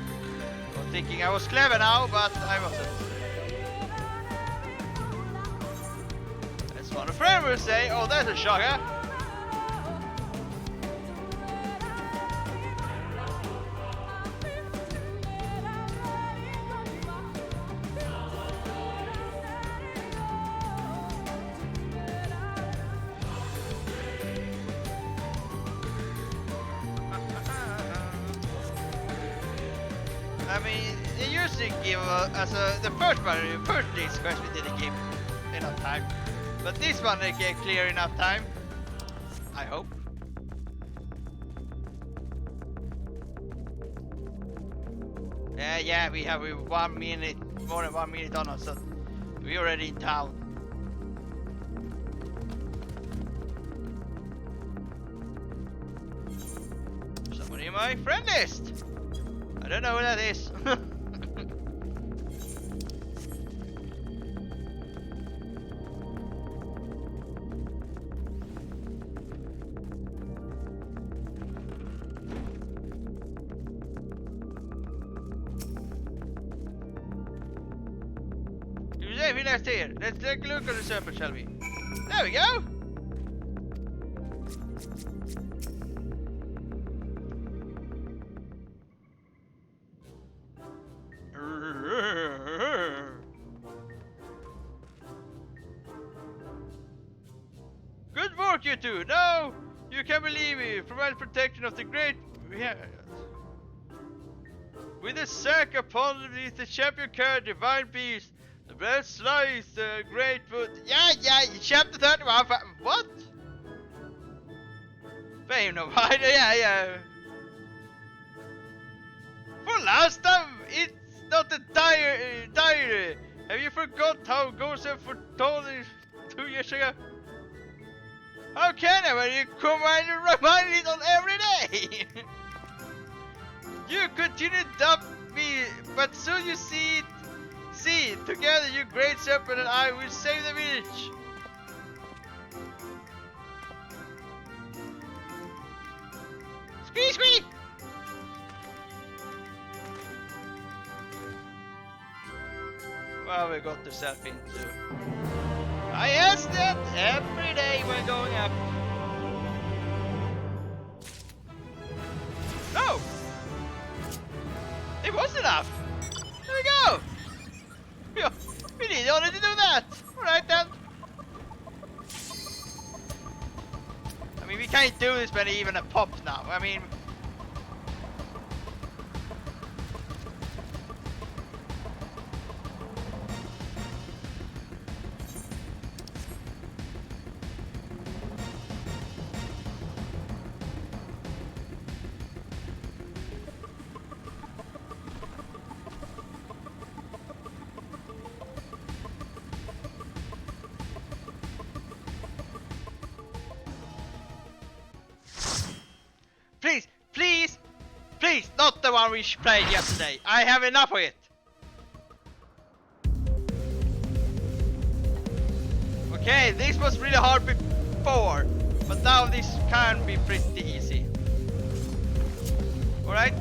I was thinking I was clever now, but I wasn't. That's what a friend will say. Oh, that's a shocker. I mean, they usually give the first day's quest we didn't give enough time, but this one they gave clear enough time. I hope. Yeah, we have 1 minute, more than 1 minute on us, so we're already in town. Somebody in my friend list. I don't know who that is. You say we left here. Let's take a look at the serpent, shall we? There we go. Good work, you two. Now you can believe me. Provide protection of the great. With a sack upon the champion card, divine beast, the bread slice, the great foot. Yeah, chapter 31. What? Fame no mind. Yeah. For last time, it's not a diary. Have you forgot how it goes up for told 2 years ago? How can I when you come and remind it on every day? You continue to dump me, but soon you see it. See, together you great serpent and I will save the village. Squeak! Well, we got yourself into. I ask that every day when going up. No! It was enough! There we go! We need only to do that! Alright then. I mean, we can't do this when even a pop now. I mean... Please, not the one we played yesterday. I have enough of it. Okay, this was really hard before, but now this can be pretty easy. Alright.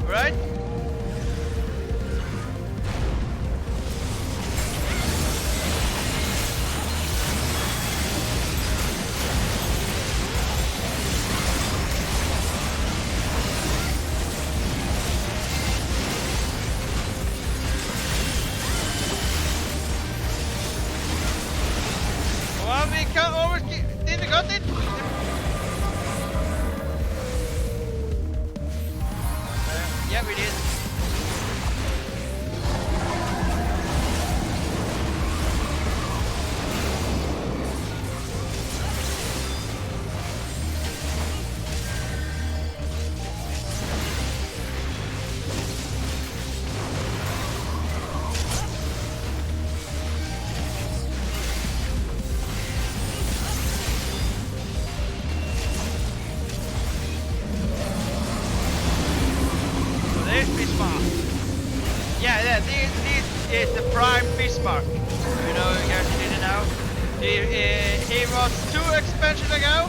Right? Well, we can always did we got it? Yeah, we did. Yeah, this is the prime Bismarck. You know, you guys didn't know. He was 2 expansions ago,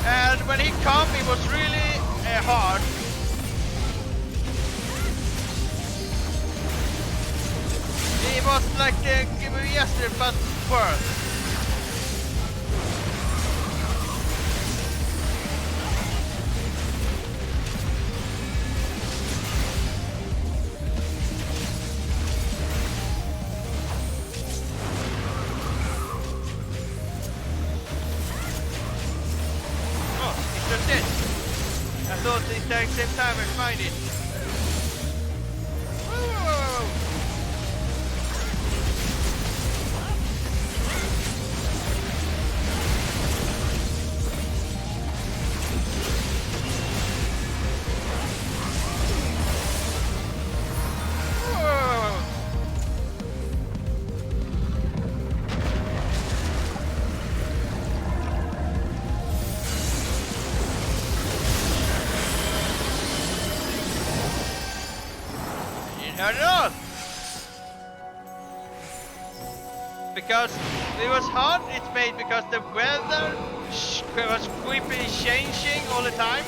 and when he came, it was really hard. It was like yesterday, but worse. I thought it takes same time and find it. Whoa. Turn it on! Because it was hard, it's made because the weather was quickly changing all the time.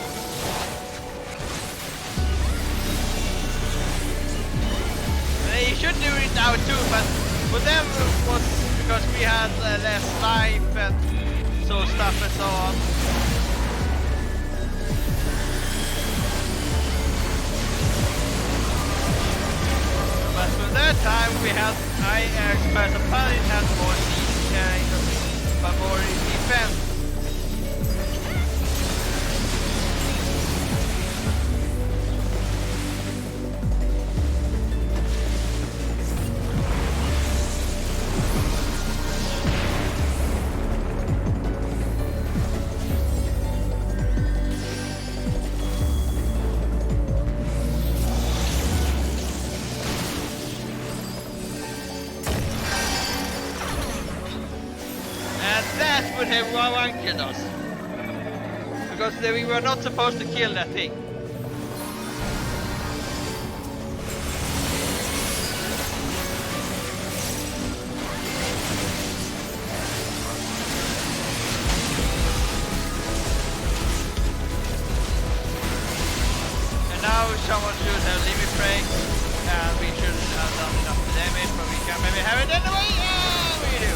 You should do it now too, but for them it was because we had less life and so stuff and so on. But for that time we had, as a pilot had more but more defense. That would have one-killed us. Because we were not supposed to kill that thing. And now someone should have limit break. And we shouldn't have done enough damage, but we can maybe have it anyway. Yeah, we do.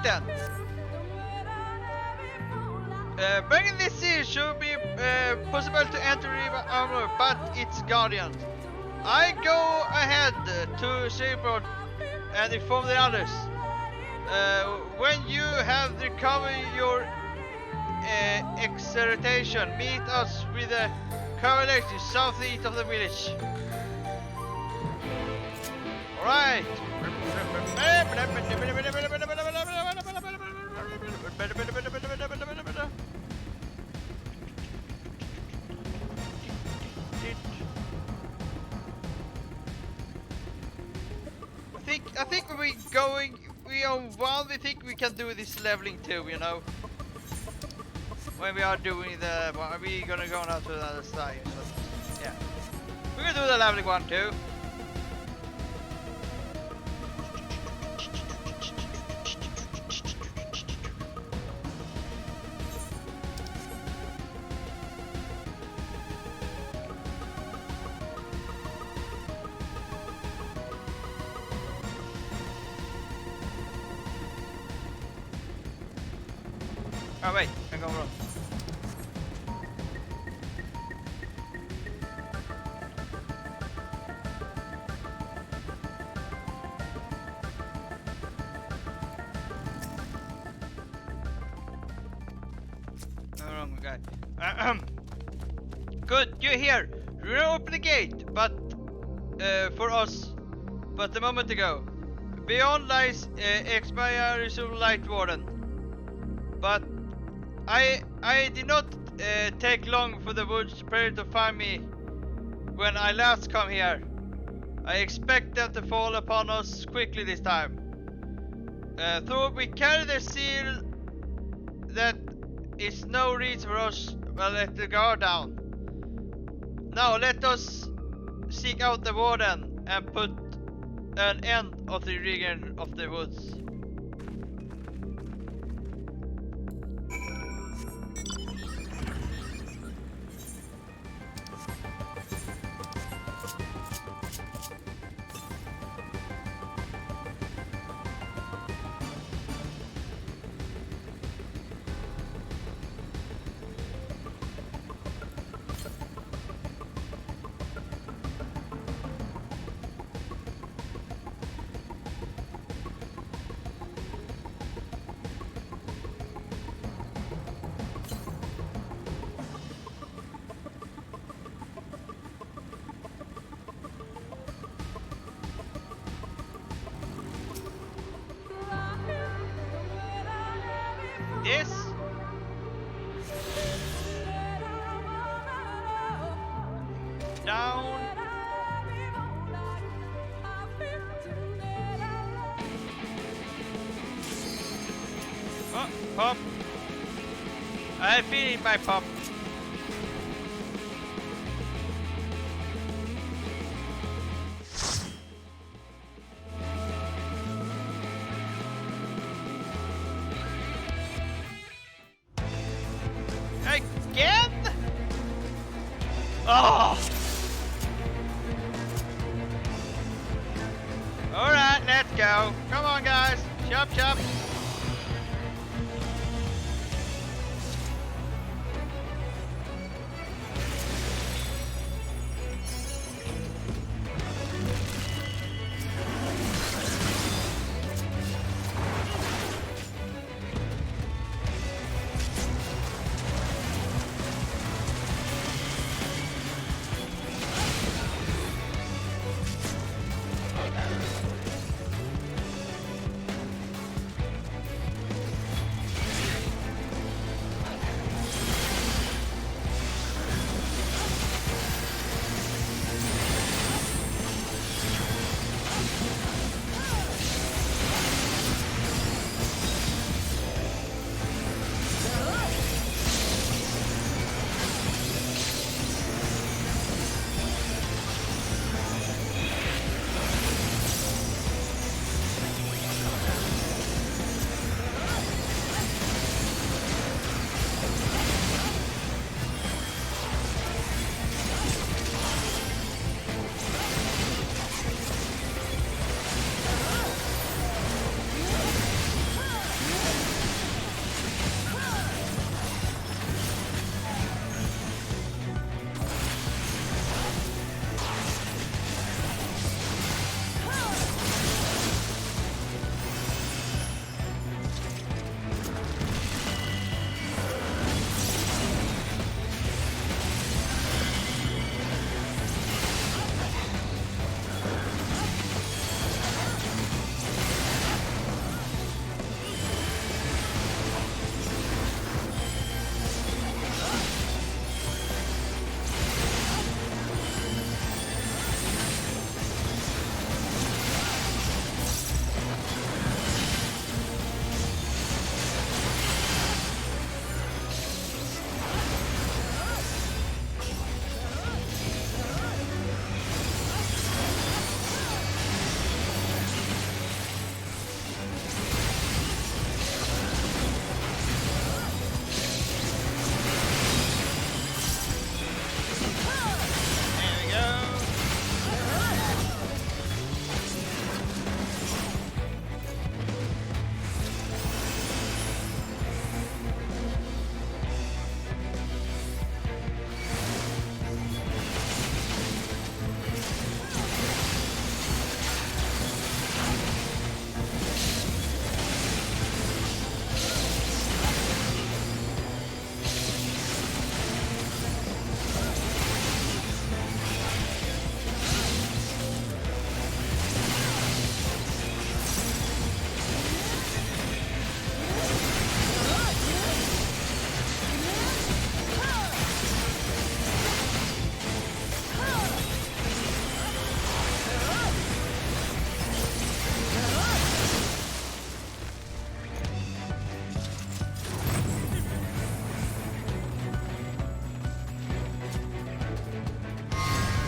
Alright then. Bringing this seal should be possible to enter river armor, but its guardian. I go ahead to Seaport and inform the others. When you have recovered your exhortation, meet us with the coalition southeast of the village. Alright. I think we on one, we think we can do this leveling too, you know. When we are doing the, we're gonna go now to the other side, so yeah. We're gonna do the leveling one too. Oh wait, I'm going wrong. Wrong guy. Good, you're here. We're gonna open the gate, but for us. But a moment ago, beyond lies expiries of Light Warden. But I did not take long for the woods predator to find me when I last come here. I expect them to fall upon us quickly this time. Though we carry the seal, that is no reason for us to let the guard down. Now let us seek out the warden and put an end of the region of the woods. This down oh, pop. I feel it, my pop. Again? Oh! Alright, let's go. Come on, guys. Chop, chop.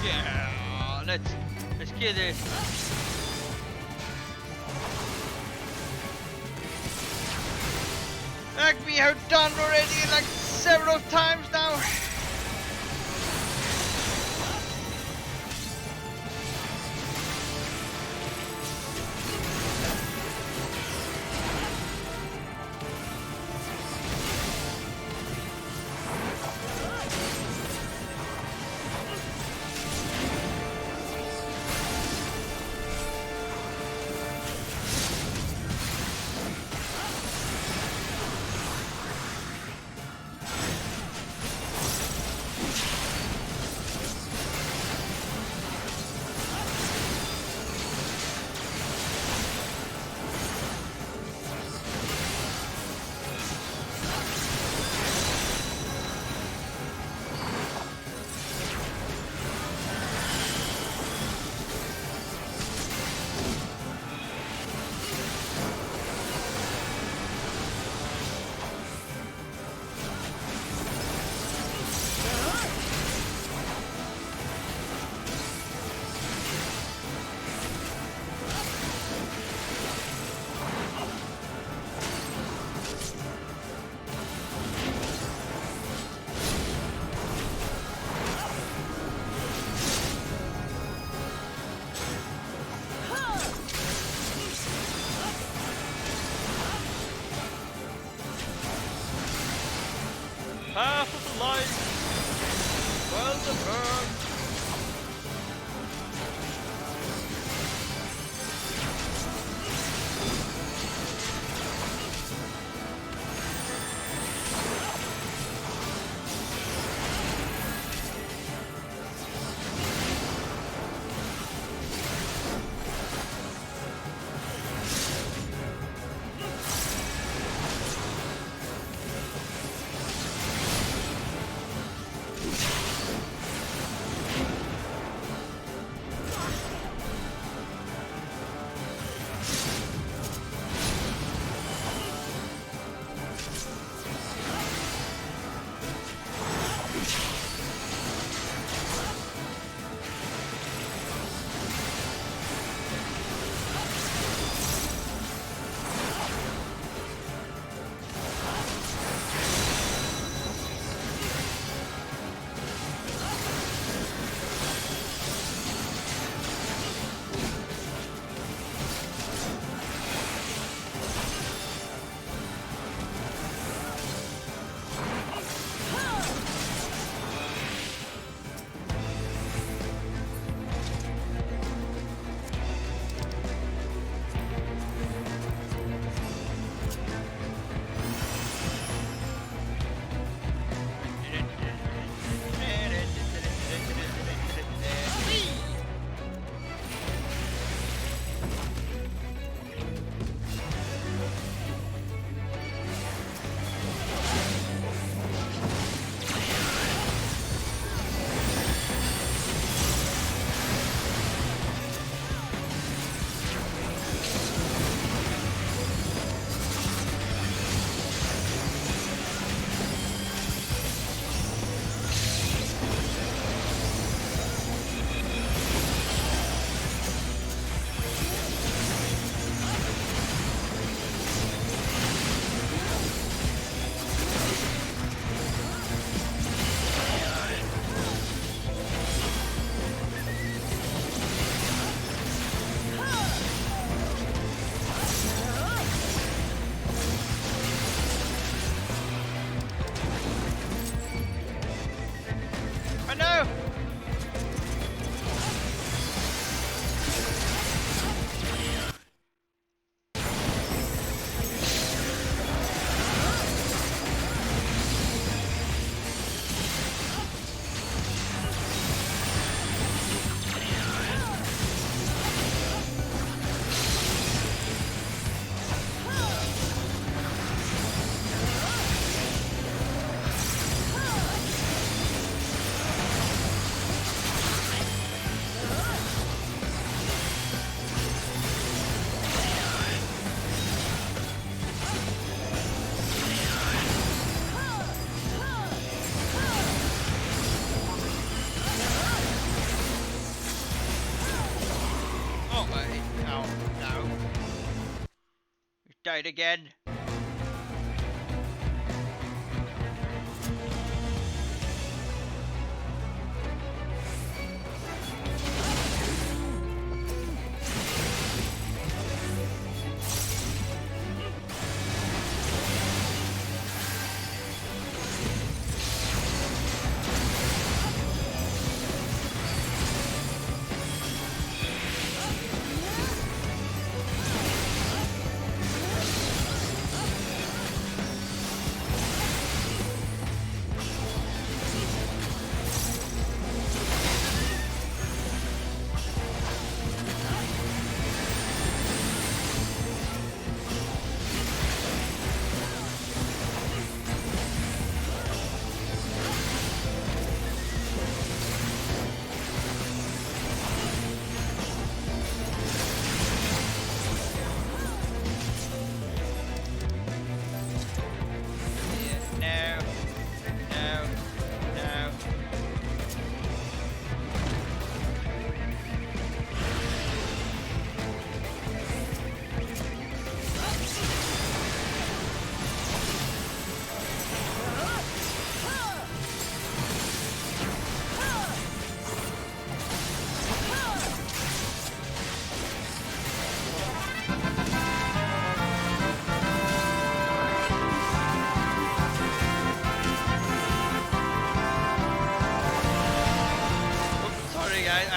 Yeah, let's kill this. Like we have done already like several times now. died again.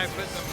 I put them.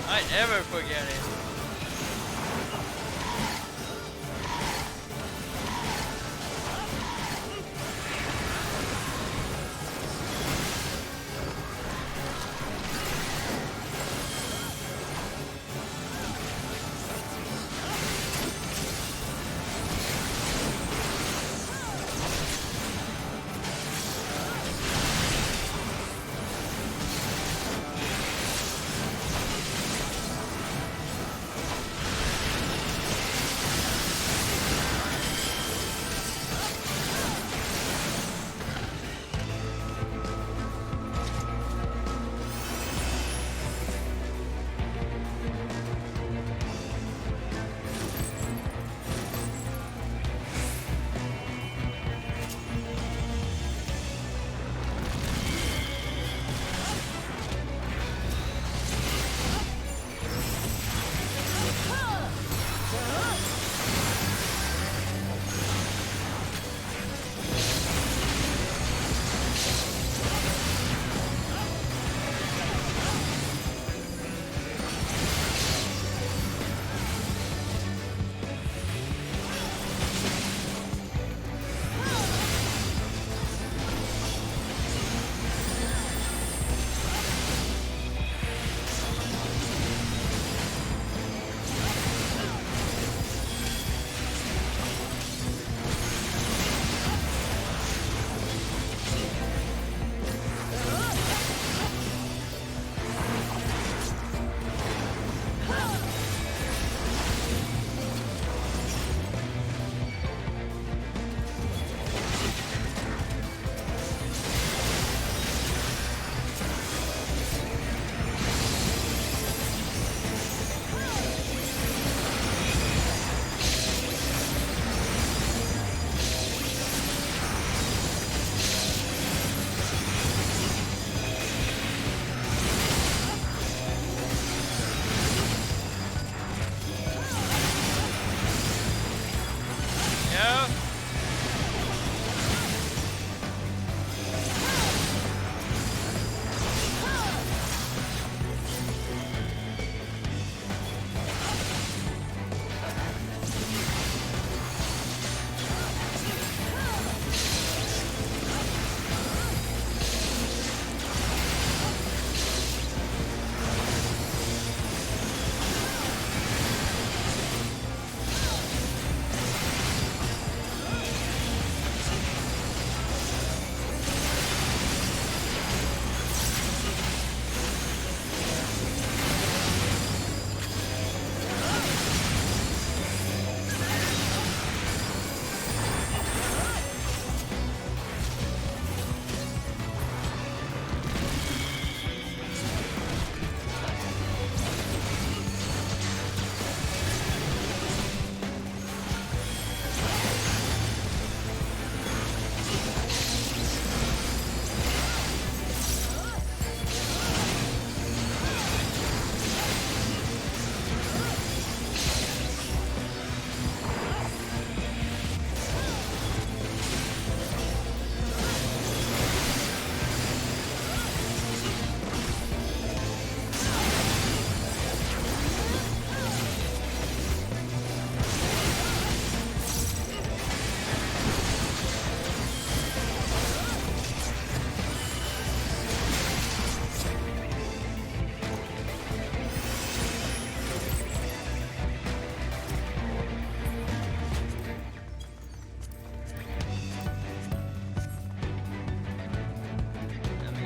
I never forget it.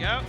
go.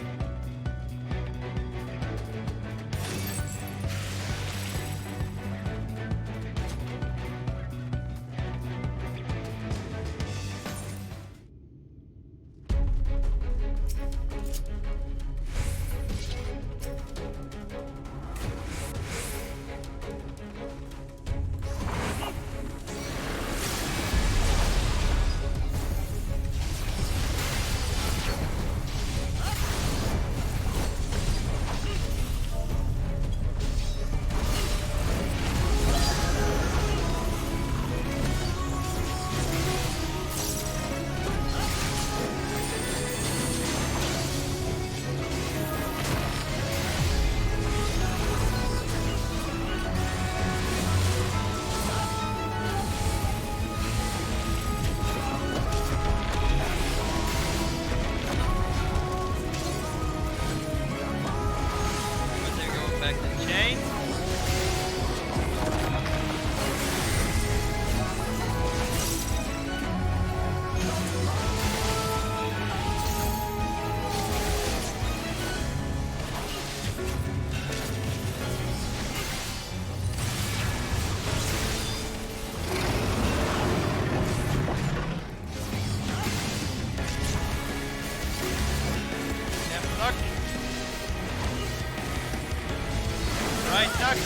Right, duck.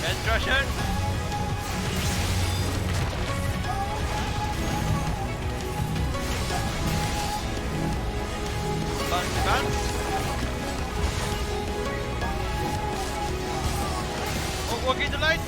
Head crusher. Bouncy bounce. Walking the light.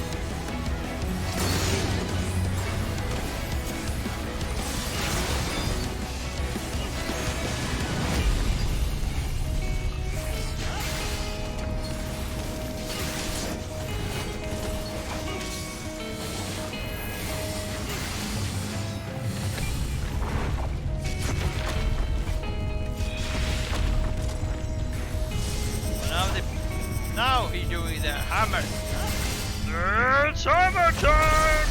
Now he's doing the hammer. It's hammer time!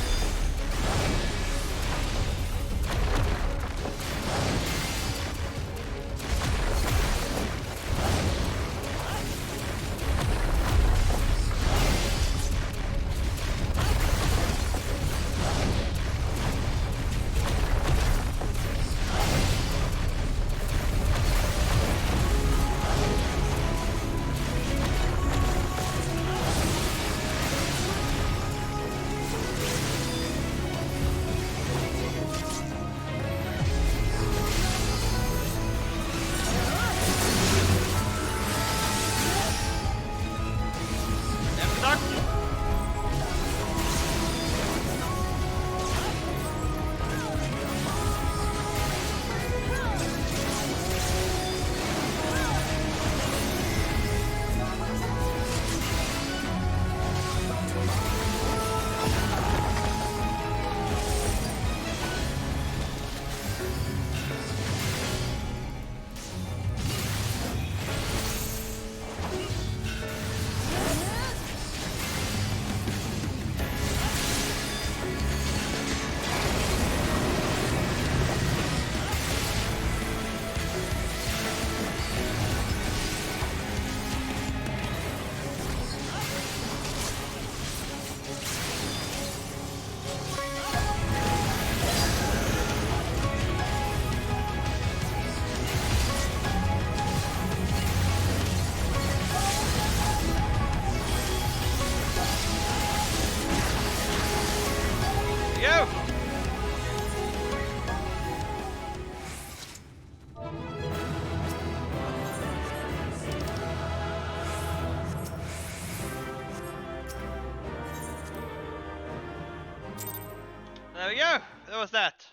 There we go. That was that.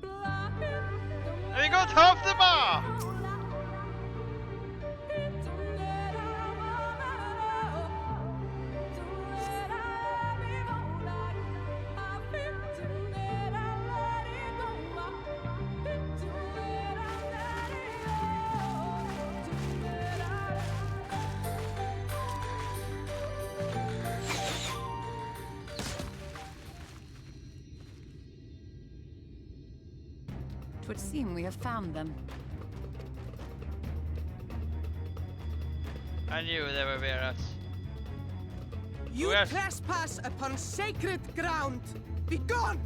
And we got half the bar. would seem we have found them. I knew they were bearers. You Yes. trespass upon sacred ground! Be gone!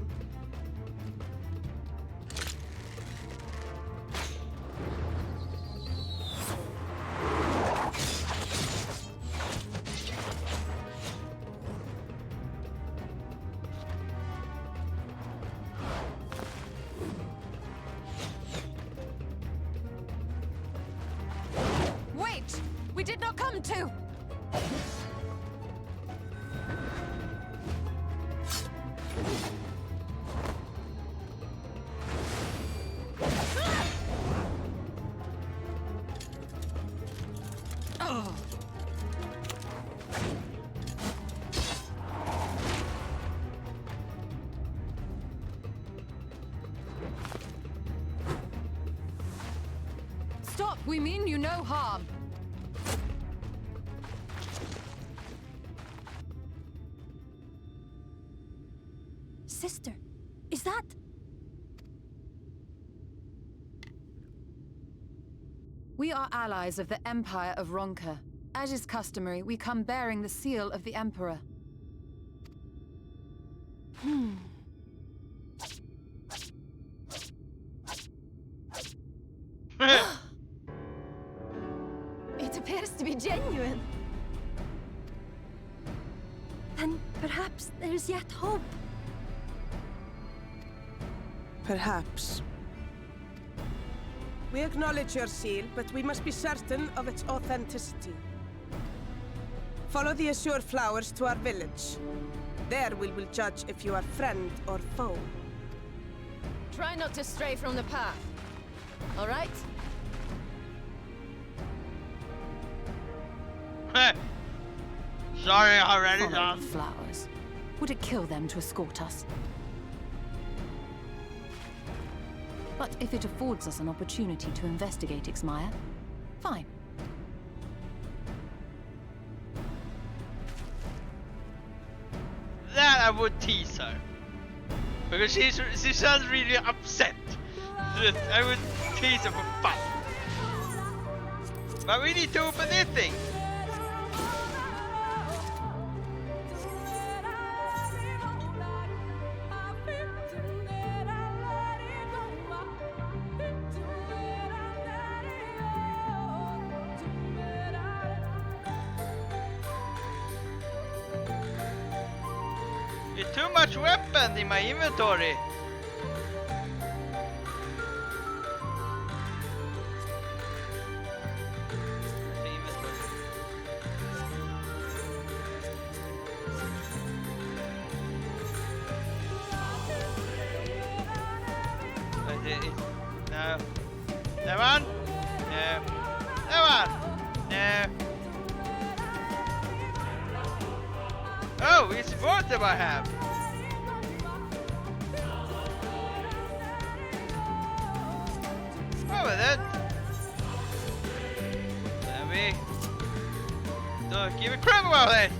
Wait! We did not come to! Oh. Stop! We mean you no harm. Sister, is that... We are allies of the Empire of Ronka. As is customary, we come bearing the seal of the Emperor. It appears to be genuine. Then perhaps there is yet hope. Perhaps. We acknowledge your seal, but we must be certain of its authenticity. Follow the azure flowers to our village. There we will judge if you are friend or foe. Try not to stray from the path. All right? Sorry already, Follow John. the flowers. Would it kill them to escort us? But if it affords us an opportunity to investigate Ixmaya, fine. That I would tease her. Because she sounds really upset. I would tease her for fun. But we need to open this thing. It's too much weapon in my inventory. No. That one? No. That one? No. Oh, it's worth it I have. Oh, with it. Let me. Don't give a crap about it.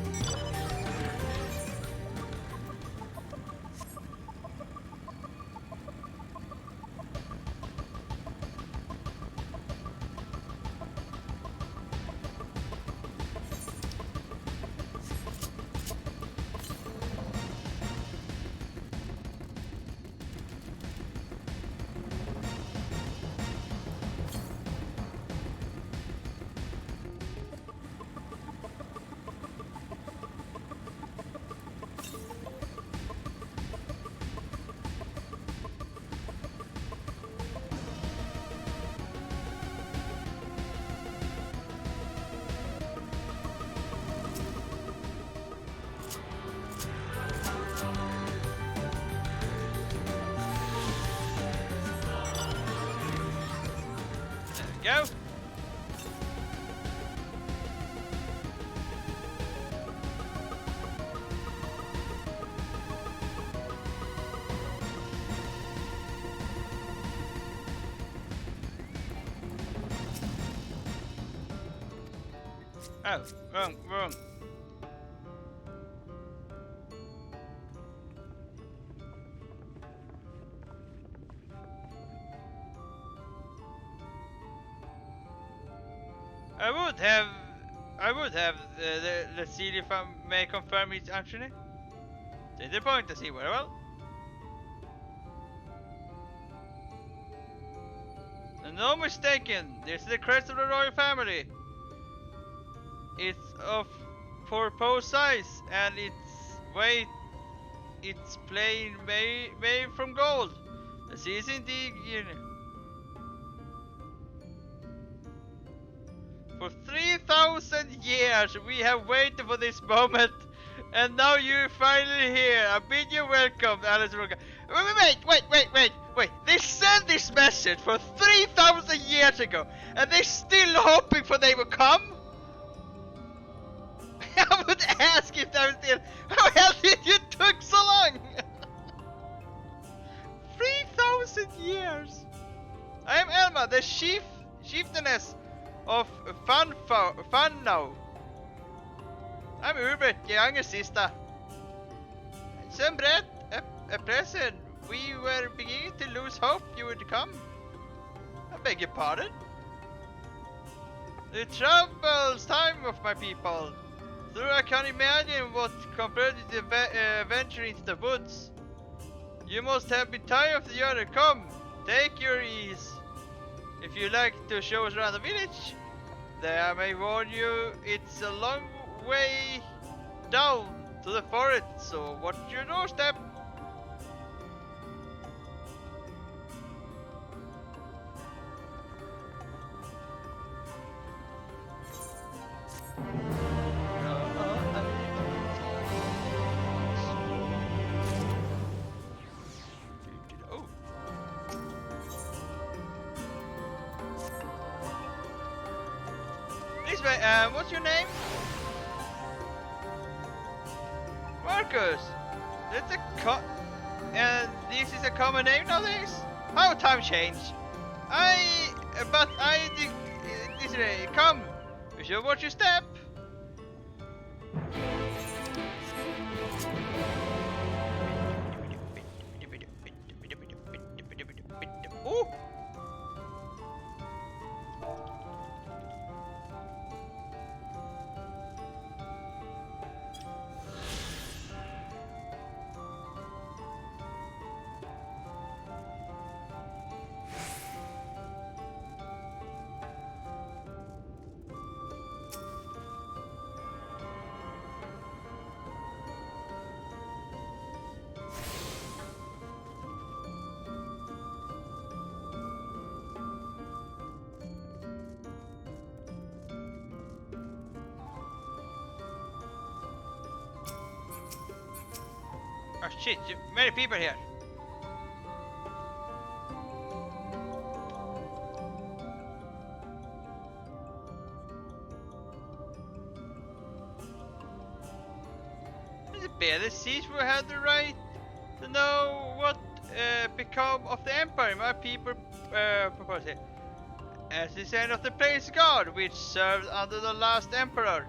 Go. Oh, wrong. I would have. Let's see if I may confirm it actually. Take the point to see very well. And no mistaken, this is the crest of the royal family. It's of proposed size and its weight. It's plain made from gold. The sea is indeed. For 3,000 years we have waited for this moment, and now you're finally here. I bid you welcome, Alice Roca. Wait! They sent this message for 3,000 years ago, and they're still hoping for they will come? I would ask if they were still. How hell did you took so long? 3,000 years. I am Elma, the chieftainess of Fun now. I'm Urbert, the youngest sister. Some bread, a present. We were beginning to lose hope you would come. I beg your pardon? The troubles time of my people. Though I can imagine what compelled you to venture into the woods. You must have been tired of the other. Come, take your ease. If you like to show us around the village, then I may warn you, it's a long way down to the forest, so watch your doorstep. What's your name? Marcus. That's a this is a common name nowadays. How time changed? Come. You should watch your step. Ooh. Oh shit, many people here. Is it better since we had the right to know what become of the Empire? My people propose it. As the end of the place guard, which served under the last Emperor.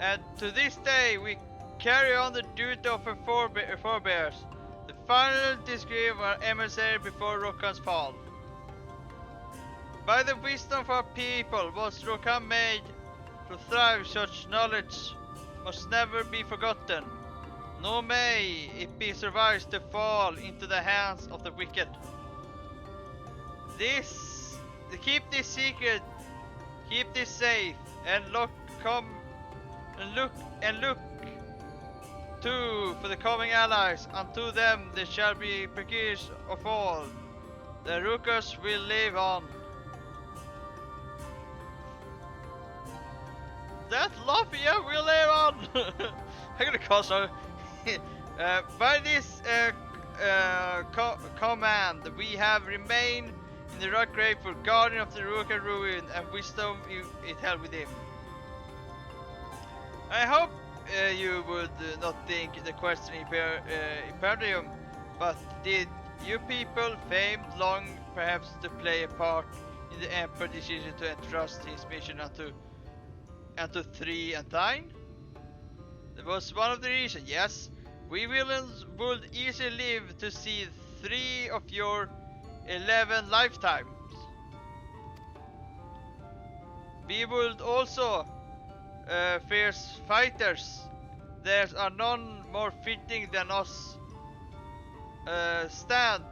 And to this day we carry on the duty of our forebears, the final degree of our emissary before Rokan's fall. By the wisdom of our people was Rokan made to thrive. Such knowledge must never be forgotten, nor may it be survived to fall into the hands of the wicked. Keep this secret, keep this safe, and look for the coming allies. Unto them there shall be precautions of all. The Rukas will live on. That Lafia will live on. I'm gonna call so. By this command, we have remained in the rock grave for guardian of the Ruka ruin, and wisdom it held with him. I hope you would not think the question Imperium, but did you people, famed long perhaps to play a part in the Emperor's decision to entrust his mission unto 3 and thine? That was one of the reasons, yes. We villains would easily live to see 3 of your 11 lifetimes. We would also fierce fighters. There are none more fitting than us. Stand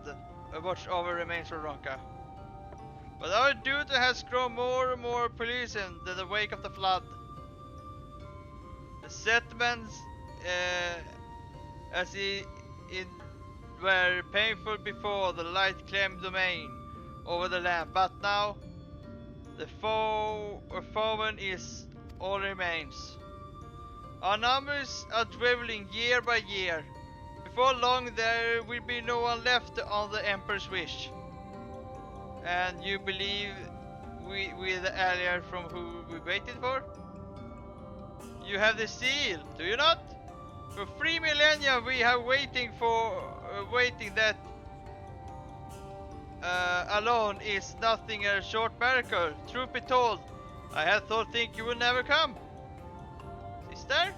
watch over remains of Ronka. But our duty has grown more and more pollution in the wake of the flood. The settlements were painful before the light claimed domain over the land, but now the fallen is all remains. Our numbers are dwindling year by year. Before long there will be no one left on the Emperor's wish. And you believe we the alien from who we waited for? You have the seal, do you not? For 3 millennia we have waiting that alone is nothing a short miracle. Truth be told, I had think you would never come. Sister?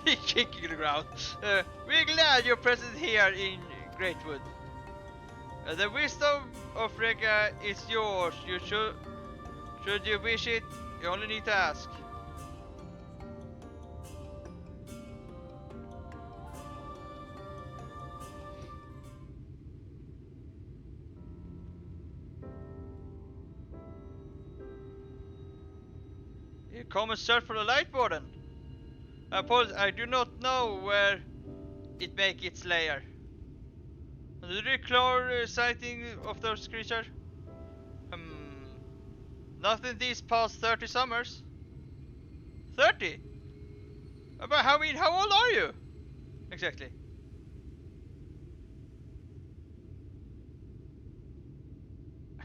Kicking the ground. We're glad you're present here in Greatwood. The wisdom of Rega is yours. You should you wish it, you only need to ask. You come and search for the Light Warden. Apologies, I do not know where it make its lair. Do you recall sighting of those creatures? Nothing these past 30 summers. 30? But how old are you? Exactly.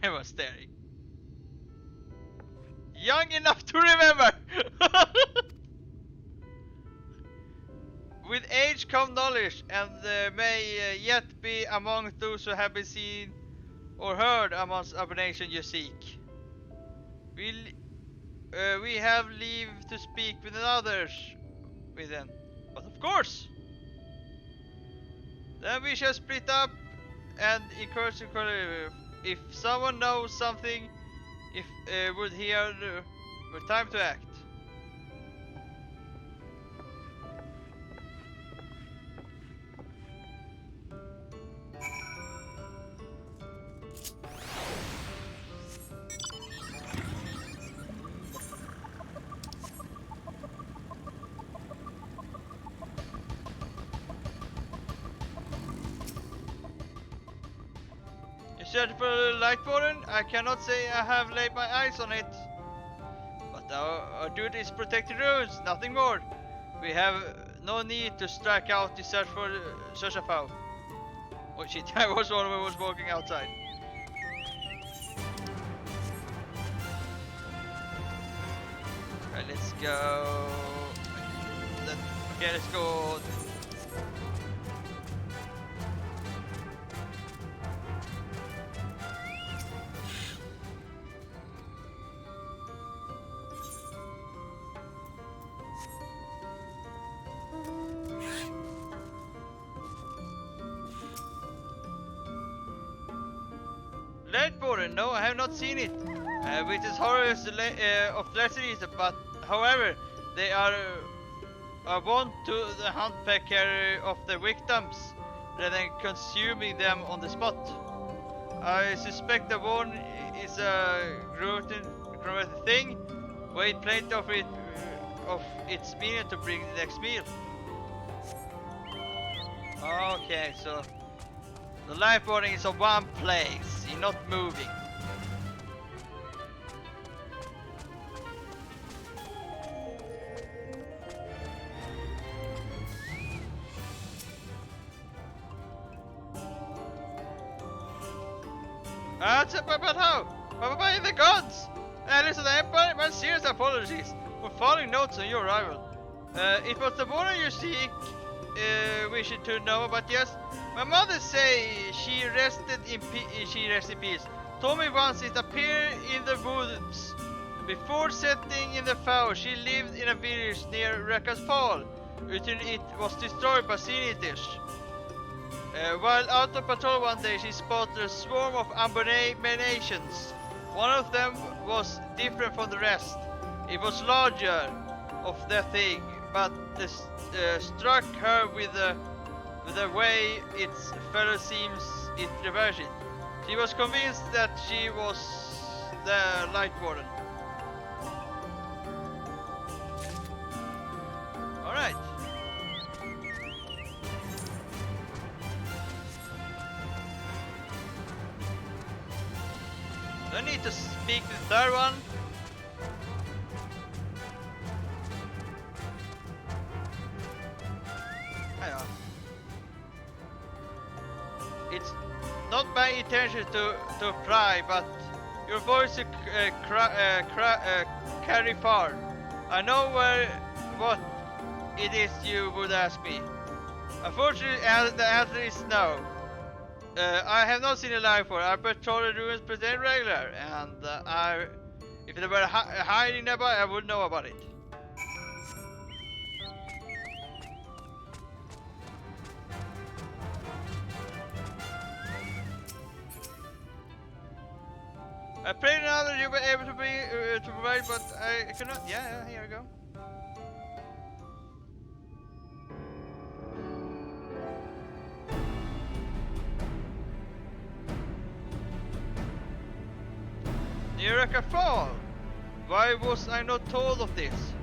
I was staring. Young enough to remember! With age come knowledge, and may yet be among those who have been seen or heard amongst abomination you seek. We have leave to speak with others within, but of course. Then we shall split up and encourage if someone knows something, if would hear with time to act. Search for the Light Warden? I cannot say I have laid my eyes on it. But our duty is protect the ruins, nothing more. We have no need to strike out to search for Shashafau. Oh shit, I was one who was walking outside. Alright, let's go. Okay, let's go. Lightborn, no, I have not seen it. Which is horrors of Lesseries, but however, they are wont to the hunt pecker of the victims rather than consuming them on the spot. I suspect the one is a glutton thing. Wait plenty of its meal to bring the next meal. Okay, so the life boarding is on one place, you're not moving. But how? But by the gods! Allies of the Empire, my serious apologies for following notes on your arrival. It was the warden you seek, wishing to know, but yes, my mother say she rested in peace. Told me once it appeared in the woods. Before setting in the Fowl, she lived in a village near Rekka's Fall, until it was destroyed by Sinidish. While out on patrol one day, she spotted a swarm of abominations. One of them was different from the rest. It was larger of the thing, but struck her with the way its fellow seems it reversed it. She was convinced that she was the Light Warden. Alright. I need to speak to the third one. Hang on. It's not my intention to pry, but your voice carry far. I know what it is you would ask me. Unfortunately, the answer is no. I have not seen a life for. I patrol the ruins pretty regular, and if they were hiding nearby, I would know about it. I prayed now that you were able to provide, but I cannot. Yeah, here we go. Eureka Fall! Why was I not told of this?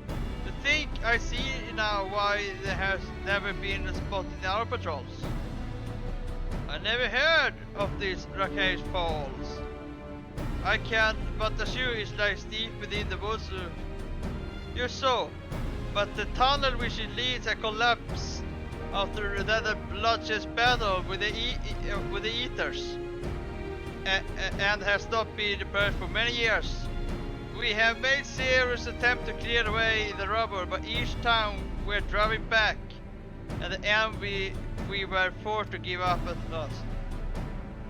To think I see now why there has never been a spot in our patrols. I never heard of these Rakesh Falls. I can but assume it lies deep within the woods. You saw, but the tunnel which it leads had collapsed after another bloodshed battle with the Eaters. And has not been repaired for many years. We have made serious attempts to clear away the rubble, but each time we're driving back. At the end we were forced to give up at last.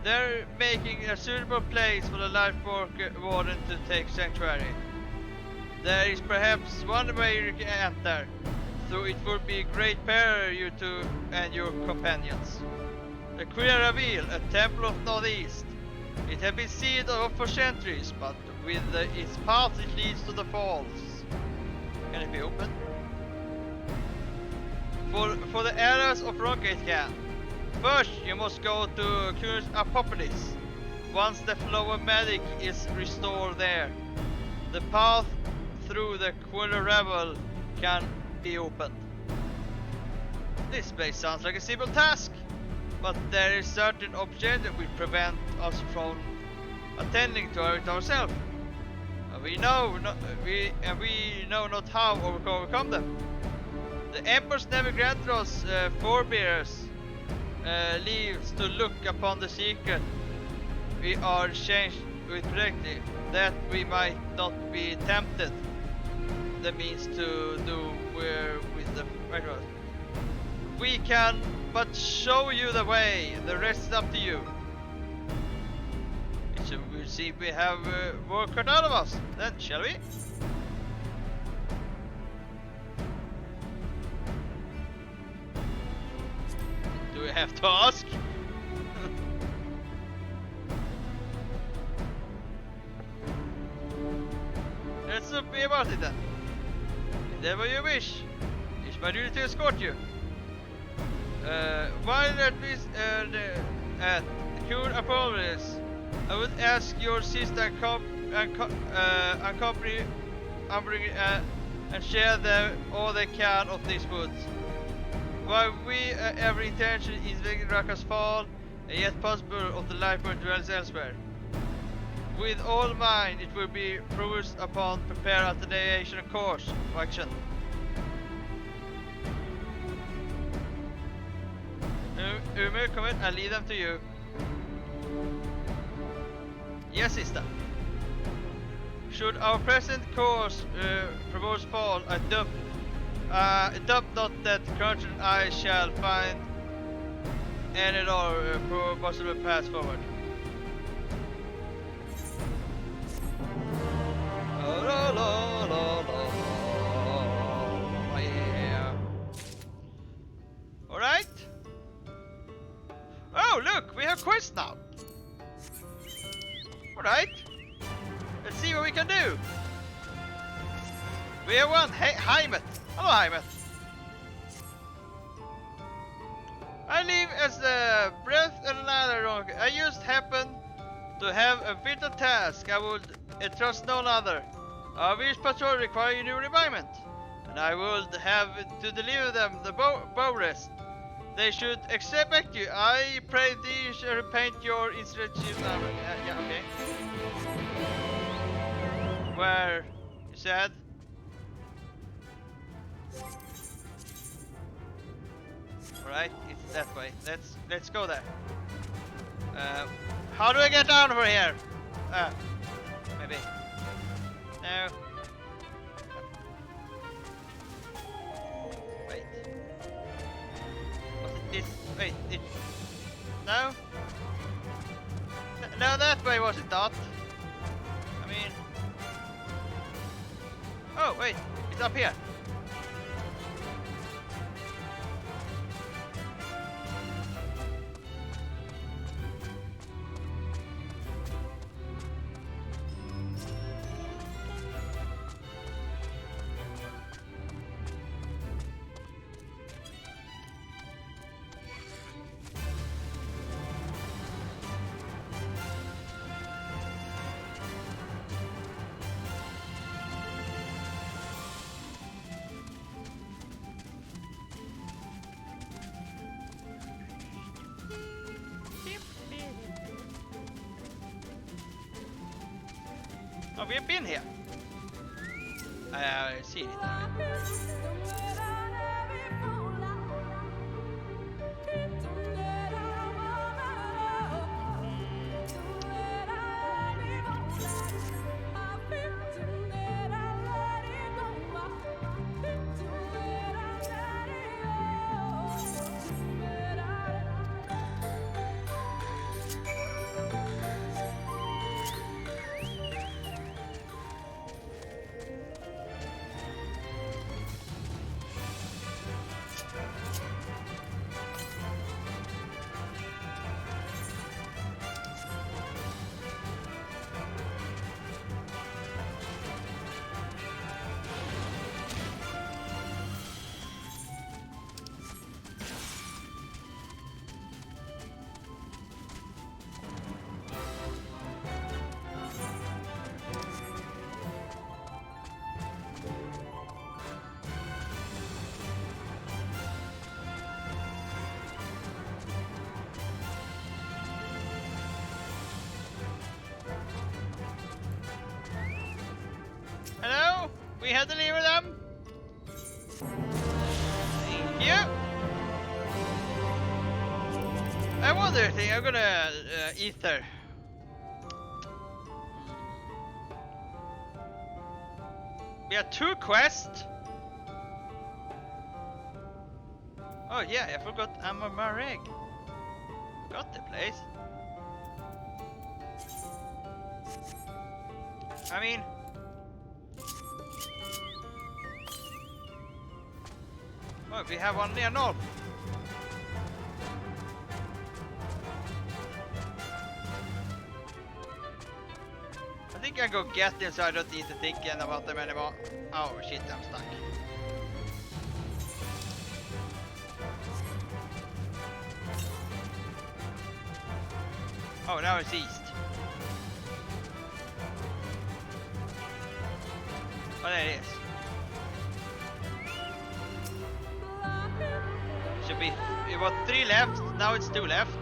They're making a suitable place for the Light Warden to take sanctuary. There is perhaps one way you can enter, so it would be a great peril you two and your companions. The Queen Reveal, a temple of Northeast. It has been sealed off for centuries, but with its path it leads to the falls. Can it be opened? For the areas of Rocket can. First, you must go to Curse Apopolis. Once the flow of magic is restored there, the path through the Quiller Revel can be opened. This place sounds like a simple task, but there is certain objects that will prevent us from attending to it ourselves. We know not how to overcome them. The Emperors never granted us forebears leaves to look upon the secret we are changed with correctly, that we might not be tempted. The means to do with the right road. We can but show you the way. The rest is up to you. So we'll see if we have work cut out of us. Then shall we? Do we have to ask? Let's not be about it then. If ever you wish, it's my duty to escort you. While at least at Cure Apopolis, I would ask your sister accompany and share all they can of these woods. While we every intention is making Raka's fall, and yet possible of the life where dwells elsewhere. With all mind, it will be proved upon prepare a deviation course of action. Umer, come in, I'll lead them to you. Yes, sister. Should our present course propose fall, I doubt not that Crunch and I shall find any at all possible path forward. Yeah. Alright. quest now. Alright. Let's see what we can do. We have one. Hey, Heimet. Hello, Heimet. I live as the breath and another. I just happen to have a vital task I would entrust none other. Our village patrol require new refinement, and I would have to deliver them the bow rest. They should expect you. I pray thee shall repaint your instructions. Yeah, okay. Where you said? Alright, it's that way. Let's go there. How do I get down over here? Maybe. No. Wait. Was it this? Wait, it... No? No, that way was it not? I mean... Oh, wait, it's up here. Oh, we've been here. I see it. Hello? We have delivered them? Thank you. I wonder if I'm gonna ether. We have 2 quests. Oh yeah, I forgot Amamareg. Got the place. I mean, oh, we have one near north. I think I go get them so I don't need to think about them anymore. Oh shit, I'm stuck. Oh, now it's east. Oh, there it is. Should be, it was 3 left, now it's 2 left.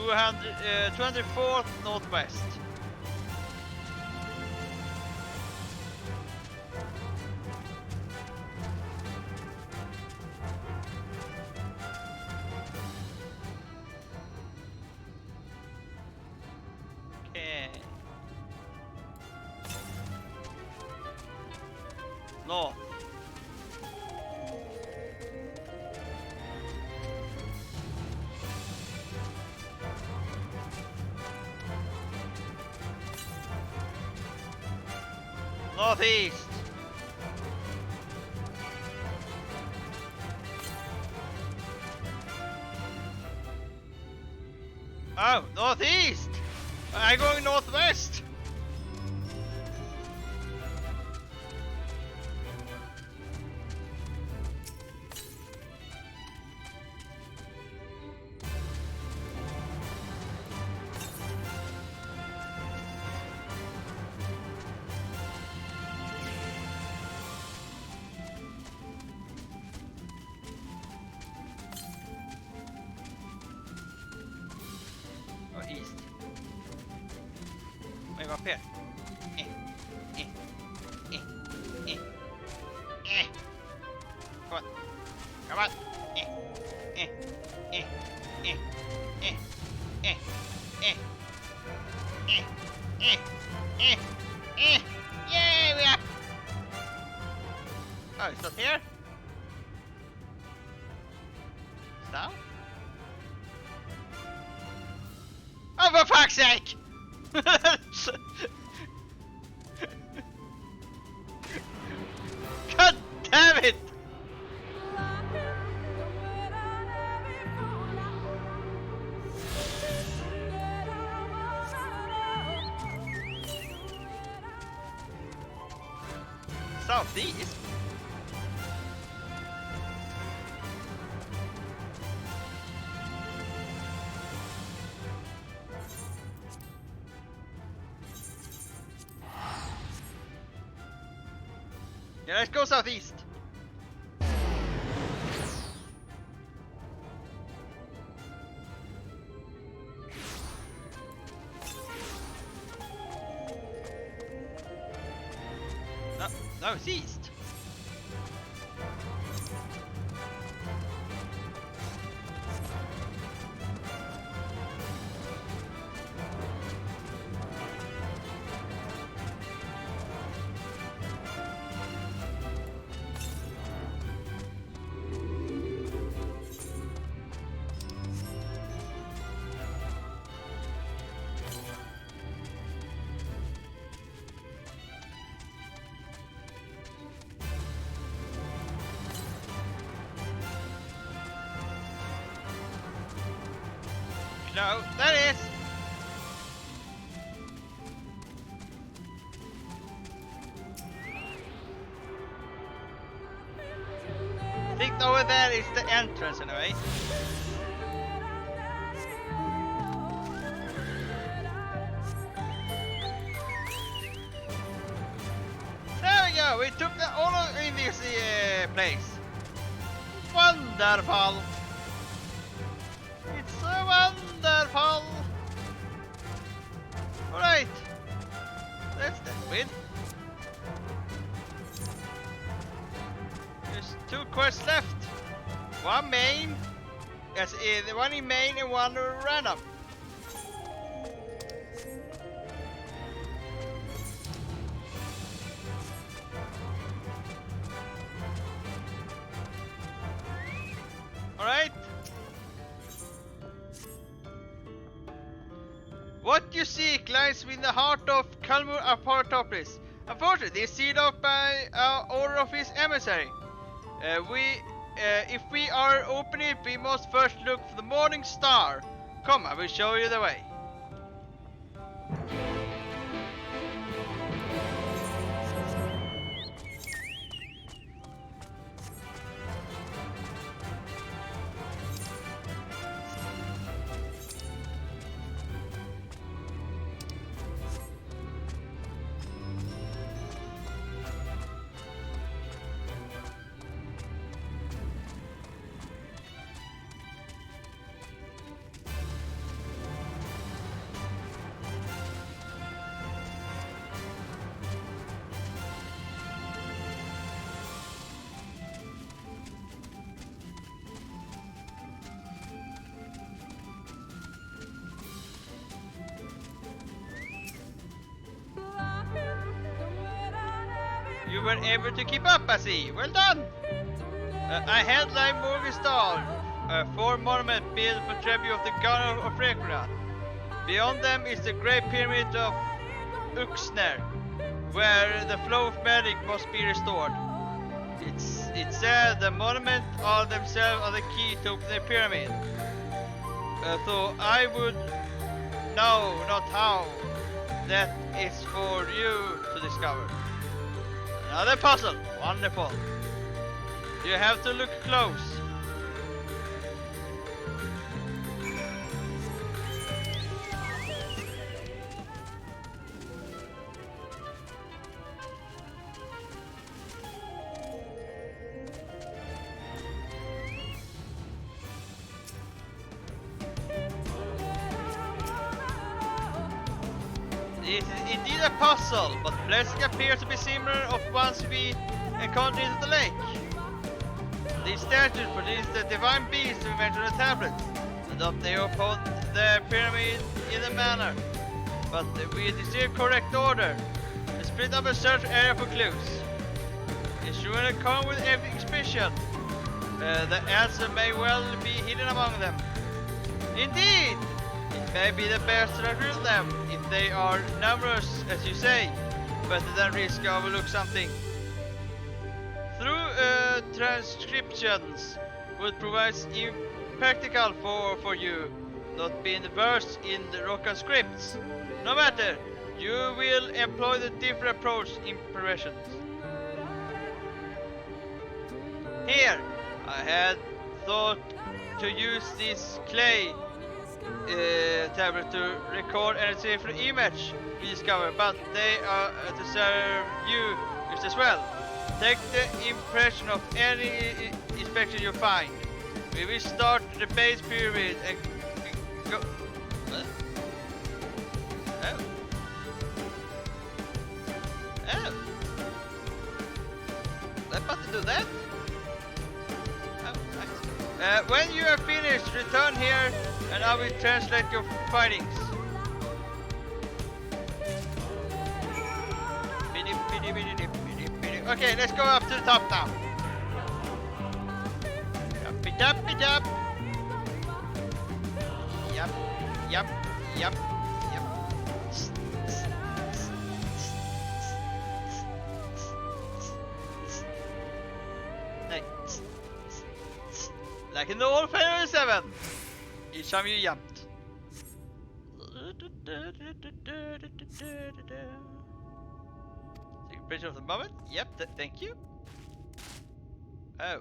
Uh, 204th northwest. Okay. North. Northeast. Oh, northeast! I'm going northwest! East. Wait, up here. Come on. Come on. Yay, we are. Oh, it's up here? South? Oh, for fuck's sake! God damn it! Southeast? Yeah, let's go southeast. No, northeast. No, that is. I think over there is the entrance anyway. There we go. We took the all in this place. Wonderful. It's so wonderful! Alright! That's that win. There's 2 quests left. One main, one in main and one random. Alright? What you seek lies within the heart of Kalmur Apartopolis. Unfortunately, it is sealed off by order of his emissary. If we are opening it, we must first look for the morning star. Come, I will show you the way. You were able to keep up, I see. Well done! I headline Morgenstad, a 4 monument built for tribute of the god of Rekra. Beyond them is the Great Pyramid of Uxner, where the flow of magic must be restored. It's there the monuments are themselves are the key to open the pyramid. So I would No, not how. That is for you to discover. Another puzzle. Wonderful. You have to look close. It is indeed a puzzle, but blessing appears to be similar of ones we encountered in the lake. These statues produce the divine beasts we mentioned on the tablet, and that they upon the pyramid in a manner, but with the correct order. Split up a search area for clues. Ensuring a come with every expression. The answer may well be hidden among them. Indeed! It may be the best to reveal them, if they are numerous, as you say, better than risk to overlook something. Through transcriptions would provide impractical for you, not being versed in the Rokan scripts. No matter, you will employ the different approach in impressions. Here, I had thought to use this clay tablet to record and receive an image we discover, but they are to serve you just as well. Take the impression of any inspection you find. We will start the base pyramid and go. What? Oh. Oh. I'm about to do that. Oh, nice. When you are finished, return here and I will translate your findings. Okay, let's go up to the top now. Jumpy, jumpy, jump. Yup, yup, yup, yup. Hey. Like in the old Fantasy 7. Each time you jumped. Impression of the moment? Yep, thank you. Oh.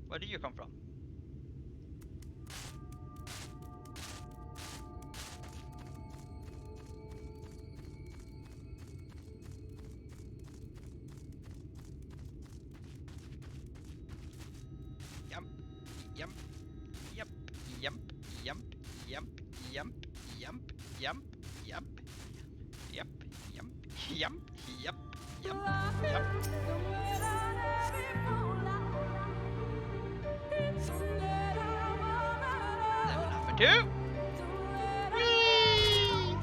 Where do you come from? Yump, yump, yump, yump, yump, yump, yump, yump, yump, yump. Yum, yum, yum, yum. Level number 2. Whee!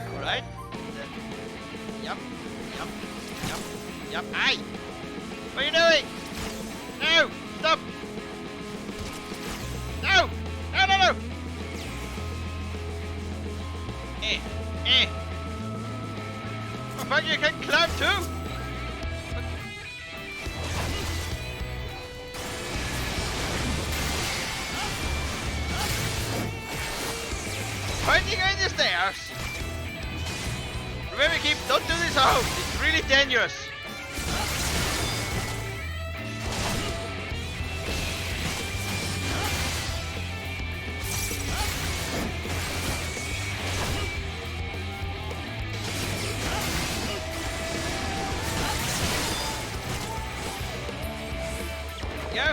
All right. Yum, yum, yum. Yep. Hey! What are you doing? No! Stop! No! No, no, no! I find you can climb too! Fighting on the stairs! Remember, keep, don't do this out! It's really dangerous! Go.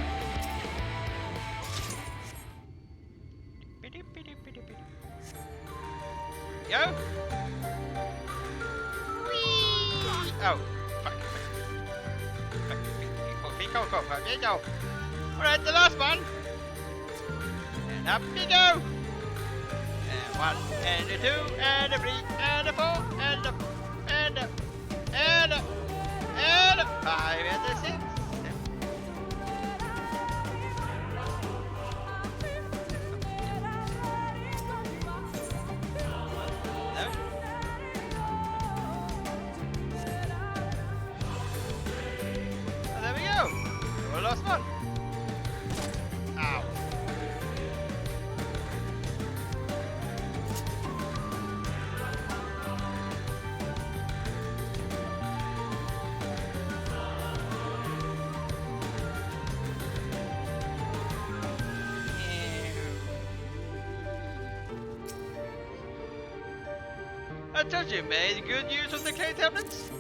Go. Whee! Oh, fuck. Go. Alright, the last one. And up we go. And 1, and a 2, and a 3, and a 4, and a 5, and a 6. No. I told you made good use of the clay tablets.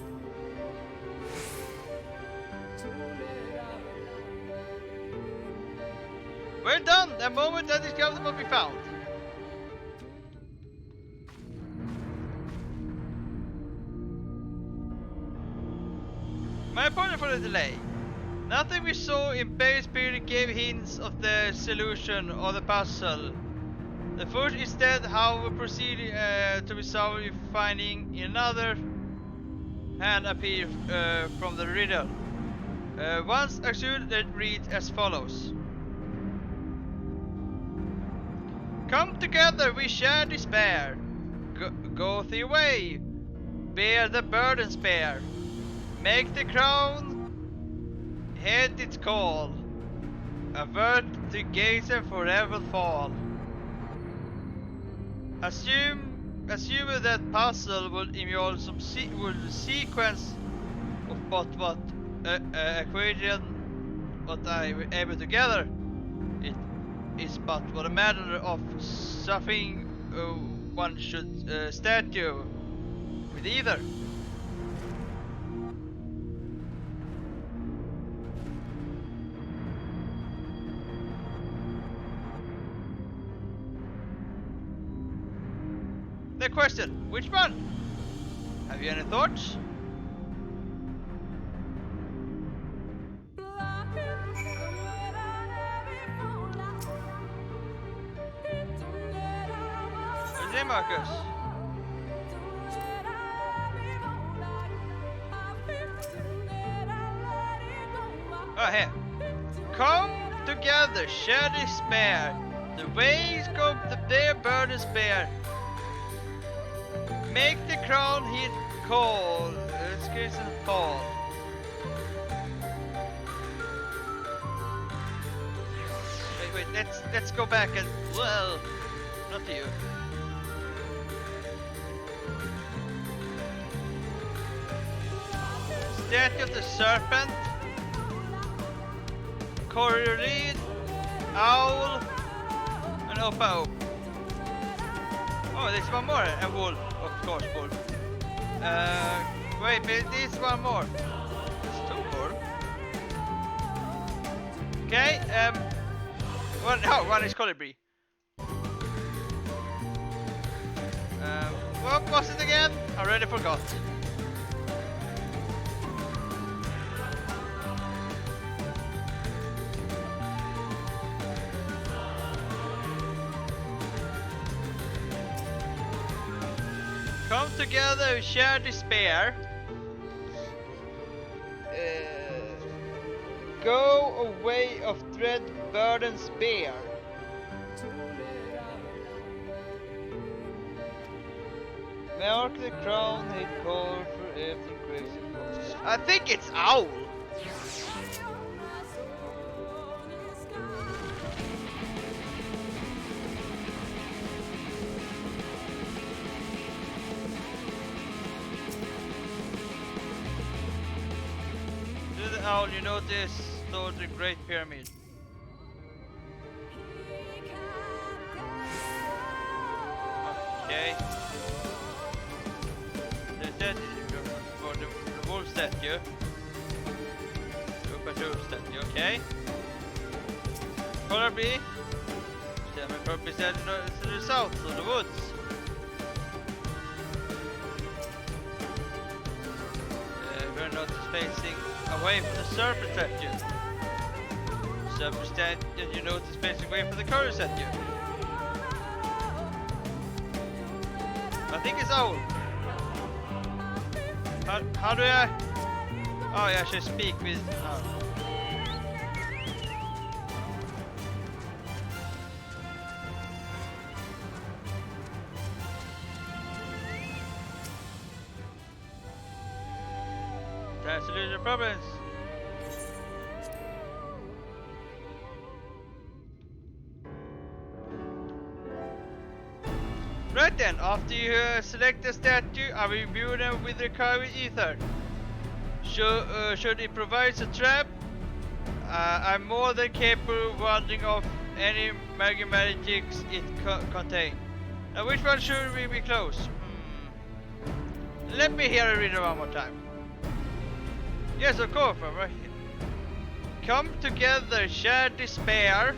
Well done! The moment that discovery will be found. My apology for the delay. Nothing we saw in base period gave hints of the solution of the puzzle. The first instead how we proceed to resolve if finding another hand appear from the riddle. Once assured, it reads as follows. Come together, we share despair. Go the way, bear the burdens bear. Make the crown head its call. Avert the gaze and forever fall. Assume that puzzle will involve some sequence of but what equation what I were able to gather. It is but what a matter of something one should statue with either. The question, which one? Have you any thoughts? What's it, Marcus? Oh, here. Come together, share despair. The ways go their burdens bear. Make the crown hit call, skies and fall. Wait, let's go back and well, not you. Statue of the serpent, Corridor, owl, and Opa. Oh, there's one more, a wolf. Of course, wolf. Wait, but there's one more. It's two more. Okay, one is colibri. What was it again? I already forgot. Come together, share despair. Go away of dread burdens bear. Mark the crown he called for everything crazy. I think it's owl. Owl, you notice though the Great Pyramid. Okay. For the wolf statue. Wolf statue, okay. Probably. Probably said to the south of the woods. We're not facing away from the serpent statue. Serpent statue, you notice facing away from the current statue. I think it's owl. How do I? Oh, yeah, I should speak with. Time to lose your problems. Right then, after you select the statue, I will imbue them with recovery ether. Should it provide a trap, I'm more than capable of warding off any magics it contains. Now which one should we be close? Let me hear it read it one more time. Yes, of course, right here. Come together, share despair.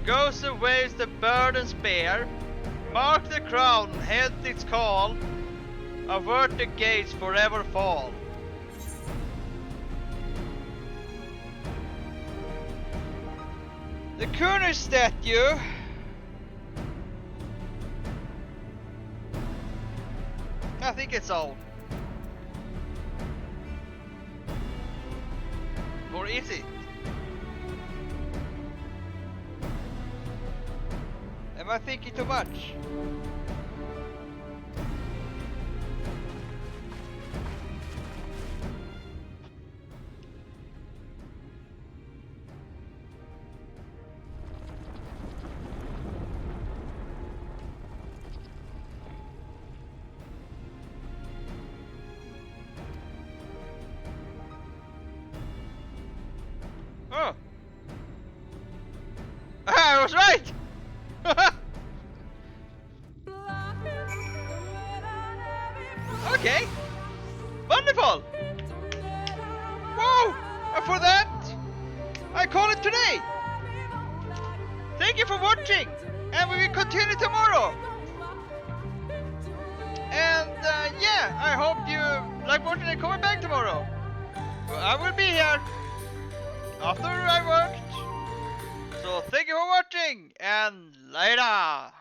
Goes away the burdens bear. Mark the crown, head its call. Avert the gates forever fall. The Kuner statue. I think it's old. Or is it? Am I thinking too much? Oh! I was right! Okay! Wonderful! Whoa! And for that, I call it today! Thank you for watching! And we will continue tomorrow! And yeah, I hope you like watching and coming back tomorrow! Well, I will be here after I worked. So thank you for watching and later!